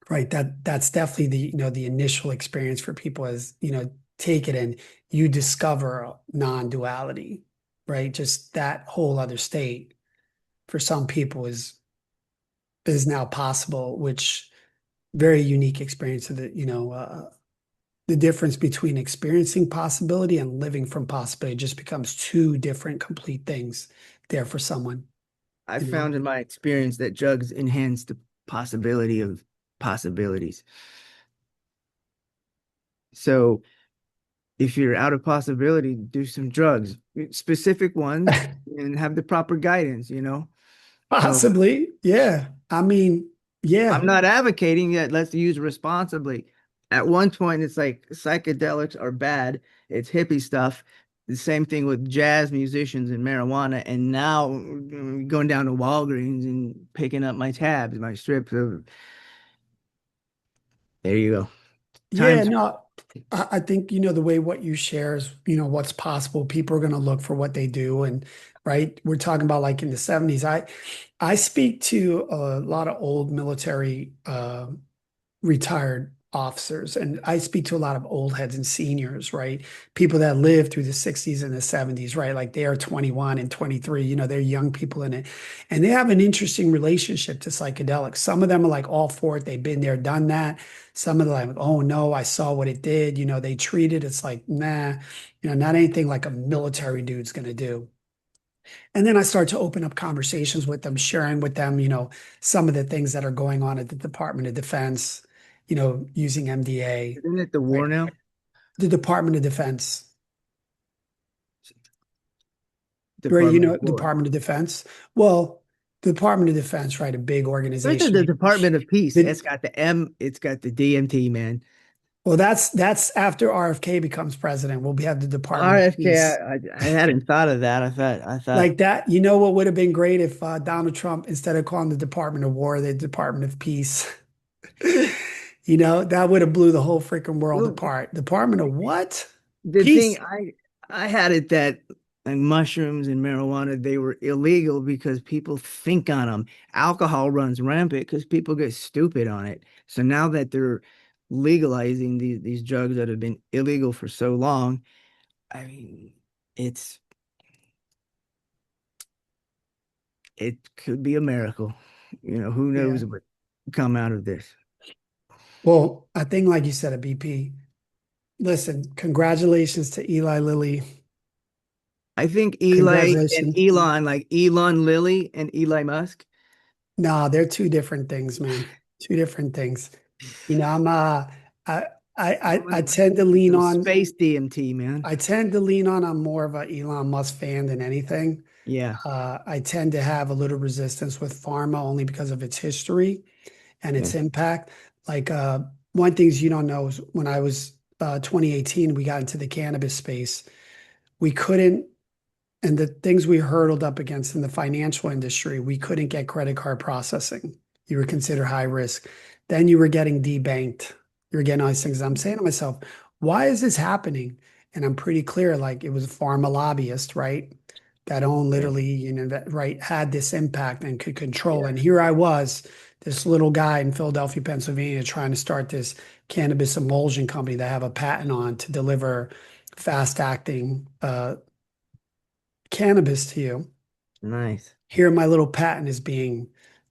right, that's definitely the initial experience for people as take it and you discover non-duality, right? Just that whole other state for some people is now possible, which very unique experience of the the difference between experiencing possibility and living from possibility just becomes two different complete things there for someone, I you know? found in my experience that drugs enhance the possibility of possibilities. So if you're out of possibility, do some drugs, specific ones, and have the proper guidance, you know? So Possibly, yeah. I mean, I'm yeah, not advocating that let's use responsibly. At one point, it's like psychedelics are bad. It's hippie stuff. The same thing with jazz musicians and marijuana. And now going down to Walgreens and picking up my tabs, my strips of, there you go. yeah, Times, no, I think, the way what you share is, what's possible. People are going to look for what they do. And right, we're talking about like in the 70s. I speak to a lot of old military retired officers, and I speak to a lot of old heads and seniors, right? People that lived through the 60s and the 70s, right? Like they are 21 and 23, they're young people in it. And they have an interesting relationship to psychedelics. Some of them are like all for it. They've been there, done that. Some of them are like, oh no, I saw what it did. They treat it. It's like, nah, not anything like a military dude's gonna do. And then I start to open up conversations with them, sharing with them, some of the things that are going on at the Department of Defense, using MDA, isn't it the right? war now? The Department of Defense, right? Department of War. Department of Defense. Well, the Department of Defense, right? A big There's organization. the Department of Peace. The, It's got the M, it's got the DMT, man. well, that's after RFK becomes president. We'll have the Department of RFK, Peace. I hadn't thought of that. I thought, Like that, what would have been great if Donald Trump, instead of calling the Department of War, the Department of Peace. That would have blew the whole freaking world well, apart. Department of what? the thing Peace. I had it that like mushrooms and marijuana, they were illegal because people think on them. Alcohol runs rampant because people get stupid on it. So now that they're legalizing these drugs that have been illegal for so long, I mean, it's it could be a miracle. You know, who Yeah. knows what come out of this. Well, I think, like you said, a BP. Listen, congratulations to Eli Lilly. I think Eli and Congratulations. Elon, like Elon Lilly and Eli Musk. No, they're two different things, man. Two different things. I'm I I tend to lean Some on space DMT, man. I'm more of a Elon Musk fan than anything. Yeah, I tend to have a little resistance with pharma only because of its history and yeah, its impact. Like one things you don't know is when I was 2018, we got into the cannabis space. We couldn't, and the things we hurdled up against in the financial industry, we couldn't get credit card processing. You were considered high risk. Then you were getting debanked. You were getting all these things. I'm saying to myself, why is this happening? And I'm pretty clear, like it was a pharma lobbyist, right? That owned yeah, literally, that right had this impact and could control. yeah. And here I was, this little guy in Philadelphia, Pennsylvania, trying to start this cannabis emulsion company that I have a patent on to deliver fast acting cannabis to you. Nice. Here, my little patent is being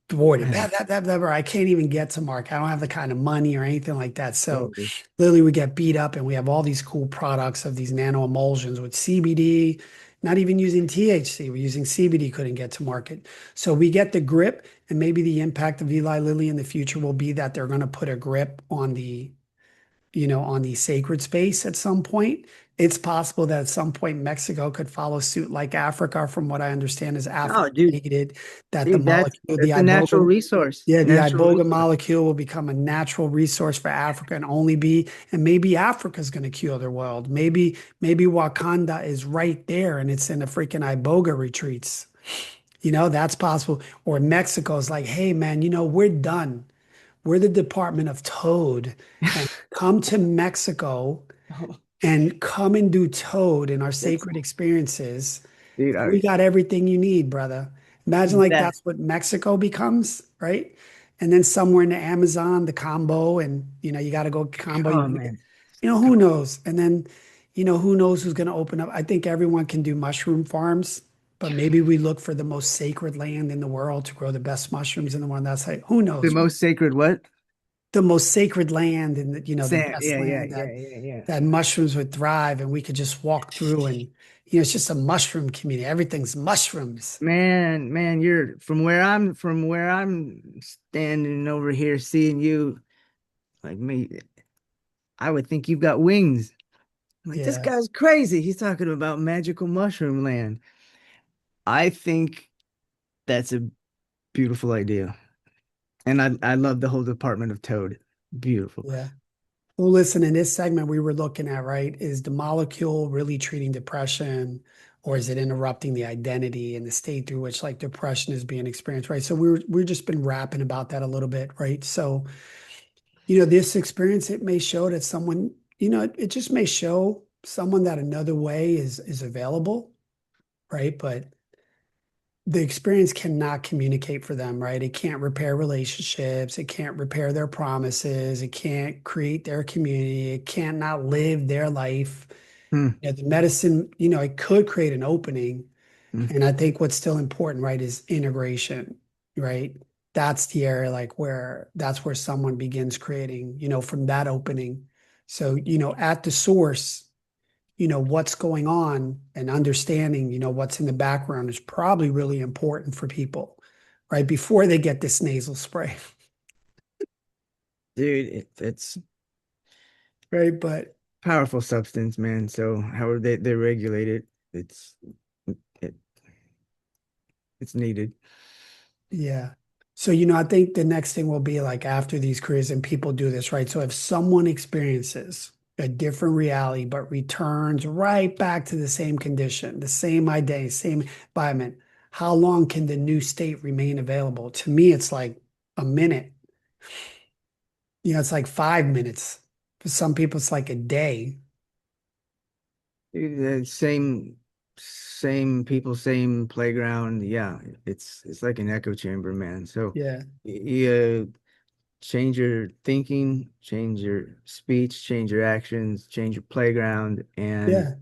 thwarted. I can't even get to market. I don't have the kind of money or anything like that. So Totally. literally we get beat up and we have all these cool products of these nano emulsions with CBD, not even using THC. We're using CBD, couldn't get to market. So we get the grip, and maybe the impact of Eli Lilly in the future will be that they're going to put a grip on the sacred space at some point. It's possible that at some point Mexico could follow suit like Africa, from what I understand, is Oh, Africa dude, stated that the dude, molecule, the that's a natural iboga, resource. yeah, the Natural iboga resource. molecule will become a natural resource for Africa and only be, and maybe Africa's going to cure the world. Maybe Wakanda is right there and it's in the freaking iboga retreats. That's possible. Or Mexico is like, hey man, we're done. We're the Department of Toad, and come to Mexico and come and do Toad in our That's sacred experiences. dude, And we got everything you need, brother. Imagine like that. that's what Mexico becomes, right? And then somewhere in the Amazon, the combo, and you got to go combo. Oh man, Who knows? And then, who knows who's going to open up? I think everyone can do mushroom farms, but maybe we look for the most sacred land in the world to grow the best mushrooms in the world. That's like, who the knows? most sacred what? the most sacred land and the Sam, best yeah, yeah, land yeah, that yeah, yeah. mushrooms would thrive and we could just walk through and it's just a mushroom community. Everything's mushrooms. Man, you're from where I'm standing over here seeing you, like me, I would think you've got wings. I'm like, this Yeah, guy's crazy. He's talking about magical mushroom land. I think that's a beautiful idea. And I love the whole Department of Toad. Beautiful. yeah. Well, listen, in this segment we were looking at, right, is the molecule really treating depression or is it interrupting the identity and the state through which like depression is being experienced, right? So we're just been rapping about that a little bit, right? So, this experience, it may show that someone, it just may show someone that another way is available, right? But the experience cannot communicate for them, right? It can't repair relationships. It can't repair their promises. It can't create their community. It cannot live their life. Hmm. The medicine, it could create an opening. Hmm. And I think what's still important, right, is integration, right? That's the area like that's where someone begins creating, from that opening. So, at the source, what's going on and understanding, what's in the background is probably really important for people, right? Before they get this nasal spray, Dude, it's right? But powerful substance, man. So how are they regulate it? It's it, it's needed. yeah. So, I think the next thing will be like after these careers and people do this, right? So if someone experiences a different reality, but returns right back to the same condition, the same identity, same environment, how long can the new state remain available? To me, it's like a minute. It's like 5 minutes. For some people, it's like a day. Same people, same playground. Yeah, it's like an echo chamber, man. So Yeah. you change your thinking, change your speech, change your actions, change your playground, and Yeah.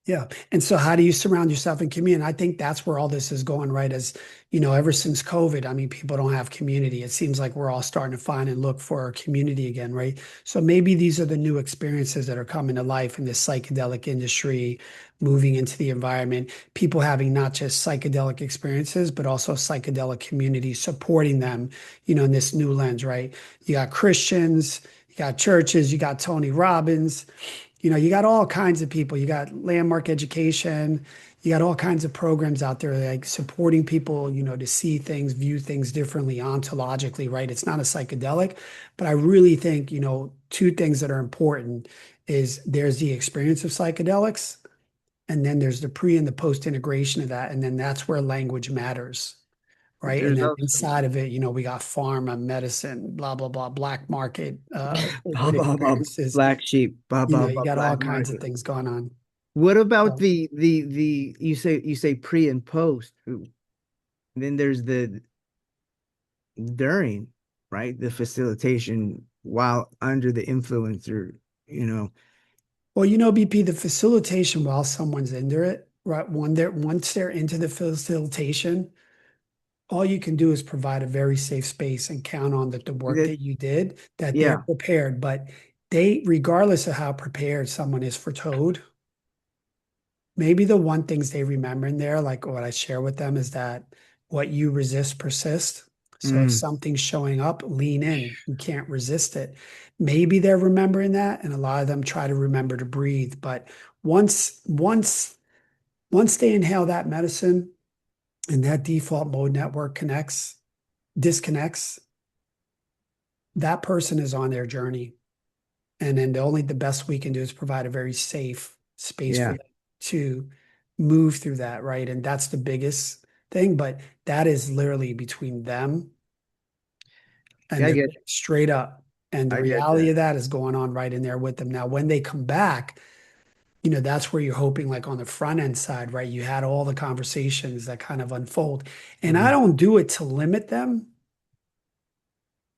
Yeah. And so how do you surround yourself in community? And I think that's where all this is going, right? As ever since COVID, I mean, people don't have community. It seems like we're all starting to find and look for our community again, right? So maybe these are the new experiences that are coming to life in this psychedelic industry, moving into the environment, people having not just psychedelic experiences, but also psychedelic communities supporting them, in this new lens, right? You got Christians, you got churches, you got Tony Robbins. You got all kinds of people. You got landmark education. You got all kinds of programs out there like supporting people, to see things, view things differently, ontologically, right? It's not a psychedelic, but I really think, two things that are important is there's the experience of psychedelics, and then there's the pre and the post integration of that. And then that's where language matters, right? And there's then also inside of it, we got pharma, medicine, blah, blah, blah, black market, blah illicit blah blah experiences. black sheep, blah blah You blah got all black kinds of market. things going on. What about So, the you say pre and post? Then there's the during, right? The facilitation while under the influence or you know, well, BP, the facilitation while someone's into it, right? Once they're into the facilitation, all you can do is provide a very safe space and count on that the work that that you did, that they're yeah. prepared. But regardless of how prepared someone is for Toad, maybe the one things they remember in there, like what I share with them, is that what you resist persists. So if Mm. something's showing up, lean in. You can't resist it. Maybe they're remembering that, and a lot of them try to remember to breathe. But once once once they inhale that medicine and that default mode network disconnects, that person is on their journey. And then the best we can do is provide a very safe space for Yeah. them to move through that, right? And that's the biggest thing, but that is literally between them and I they're get straight up. And the I get reality that. of that is going on right in there with them. Now, when they come back, that's where you're hoping, like on the front end side, right? You had all the conversations that kind of unfold. And I Mhm. don't do it to limit them,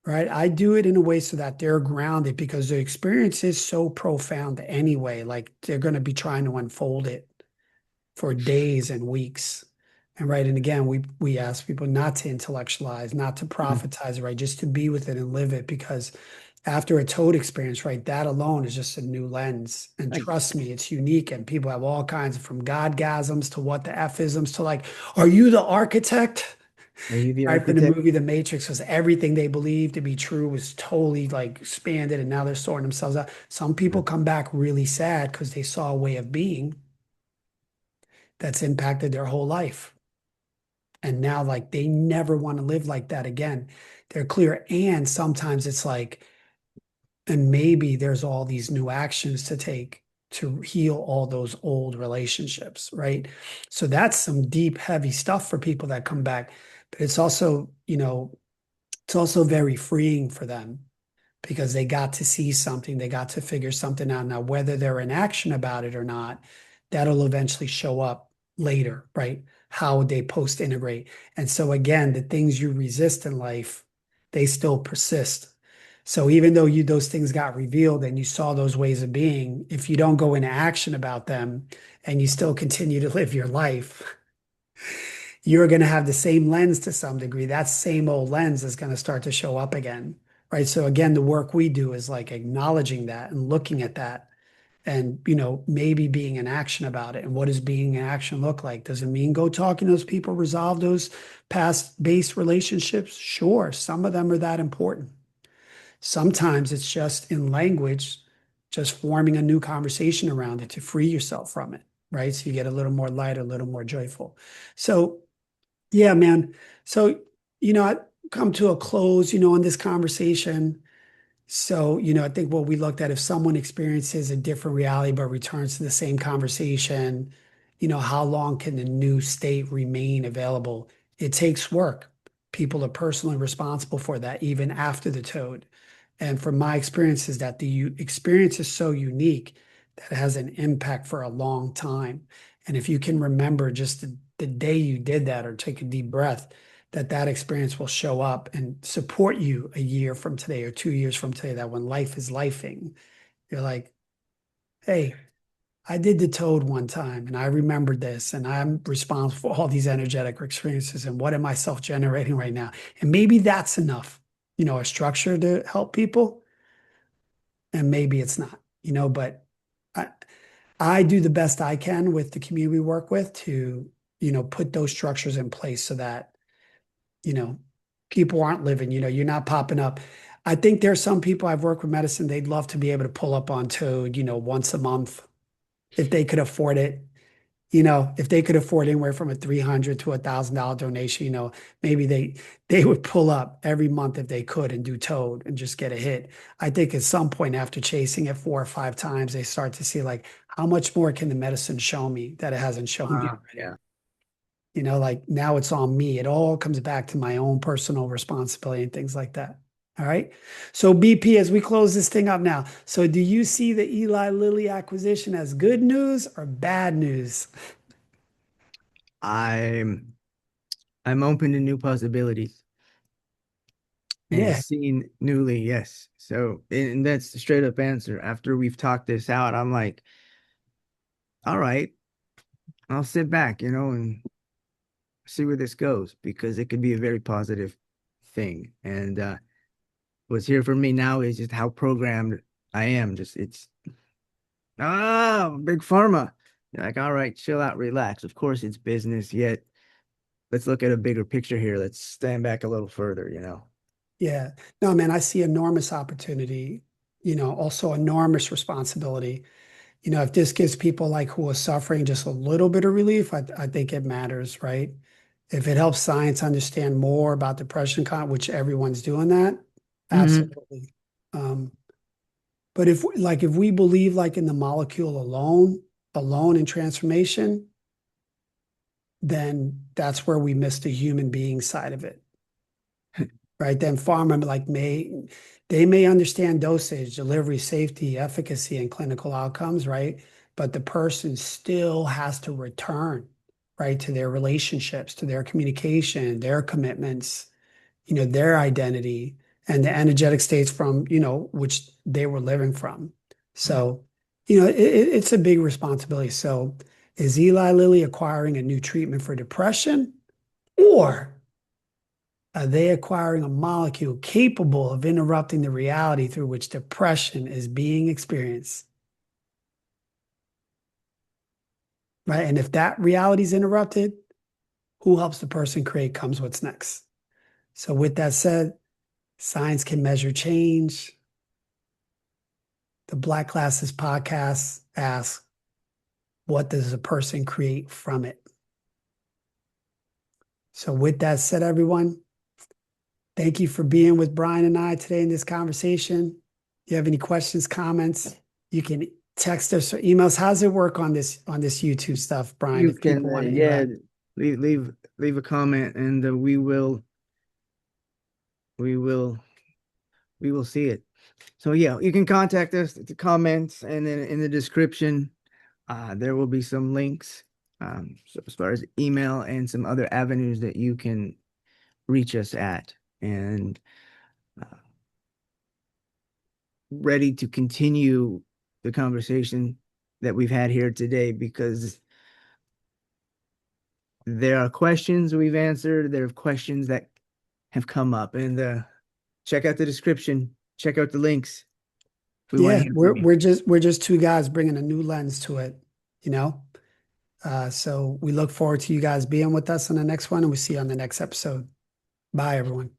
right? I do it in a way so that they're grounded because the experience is so profound anyway. Like they're going to be trying to unfold it for days and weeks. And right, and again, we ask people not to intellectualize, not to Mm. prophetize, right? Just to be with it and live it, because after a toad experience, right, that alone is just a new lens. And Like, trust me, it's unique. And people have all kinds of, from godgasms to what the F-isms to like, are you the architect? are you the Right, for the architect? movie The Matrix, was everything they believed to be true was totally like expanded, and now they're sorting themselves out. Some people come back really sad because they saw a way of being that's impacted their whole life. And now, like, they never want to live like that again. They're clear. And sometimes it's like, and maybe there's all these new actions to take to heal all those old relationships, right? So that's some deep, heavy stuff for people that come back. But it's also, it's also very freeing for them because they got to see something, they got to figure something out. Now, whether they're in action about it or not, that'll eventually show up later, right? How would they post integrate? And so, again, the things you resist in life, they still persist. So even though those things got revealed and you saw those ways of being, if you don't go into action about them and you still continue to live your life, you're going to have the same lens to some degree. That same old lens is going to start to show up again, right? So again, the work we do is like acknowledging that and looking at that and, maybe being in action about it. And what does being in action look like? Does it mean go talking to those people, resolve those past base relationships? Sure. Some of them are that important. Sometimes it's just in language, just forming a new conversation around it to free yourself from it, right? So you get a little more light, a little more joyful. So yeah, man. So, I come to a close, on this conversation. So, I think what we looked at, if someone experiences a different reality but returns to the same conversation, how long can the new state remain available? It takes work. People are personally responsible for that, even after the toad. And from my experience is that the experience is so unique that it has an impact for a long time. And if you can remember just the day you did that or take a deep breath, that experience will show up and support you a year from today or 2 years from today, that when life is lifing, you're like, hey, I did the toad one time and I remembered this and I'm responsible for all these energetic experiences and what am I self-generating right now? And maybe that's enough, a structure to help people and maybe it's not, but I, I do the best I can with the community we work with to, put those structures in place so that you know, people aren't living, you're not popping up. I think there's some people I've worked with medicine, they'd love to be able to pull up on Toad, once a month if they could afford it. If they could afford anywhere from a $300 to $1,000 donation, maybe they would pull up every month if they could and do Toad and just get a hit. I think at some point after chasing it 4 or 5 times, they start to see like how much more can the medicine show me that it hasn't shown me already? Yeah. Like now it's on me. It all comes back to my own personal responsibility and things like that. All right. So BP, as we close this thing up now. So do you see the Eli Lilly acquisition as good news or bad news? I'm I'm open to new possibilities and Yeah. seeing newly, yes. So, and that's the straight up answer. After we've talked this out, I'm like, all right, I'll sit back, and see where this goes because it could be a very positive thing. And what's here for me now is just how programmed I am. Just it's big pharma. You're like, all right, chill out, relax. Of course, it's business, yet let's look at a bigger picture here. Let's stand back a little further. Yeah. No, man, I see enormous opportunity, also enormous responsibility. If this gives people like who are suffering just a little bit of relief, I think it matters, right? If it helps science understand more about depression, which everyone's doing that, Hmm. absolutely. Um, but if we believe like in the molecule alone in transformation, then that's where we miss the human being side of it, right? Then pharma they may understand dosage, delivery, safety, efficacy, and clinical outcomes, right? But the person still has to return, right, to their relationships, to their communication, their commitments, their identity and the energetic states from, which they were living from. So, it's a big responsibility. So Is Eli Lilly acquiring a new treatment for depression, or are they acquiring a molecule capable of interrupting the reality through which depression is being experienced? Right. And if that reality is interrupted, who helps the person create comes what's next. So, with that said, science can measure change. The Black Glasses podcast asks, what does a person create from it? So, with that said, everyone, thank you for being with Brian and I today in this conversation. If you have any questions, comments, you can text us or email us. How does it work on this YouTube stuff, Brian, You if can, people want to yeah, interact? leave a comment, and we will we will see it. So yeah, you can contact us, the comments, and then in the description, there will be some links, so as far as email and some other avenues that you can reach us at, and uh, ready to continue the conversation that we've had here today, because there are questions we've answered, there are questions that have come up, and check out the description, check out the links. We want to Yeah, hear we're from you. we're just we're just two guys bringing a new lens to it, you know. So we look forward to you guys being with us on the next one, and we'll see you on the next episode. Bye, everyone.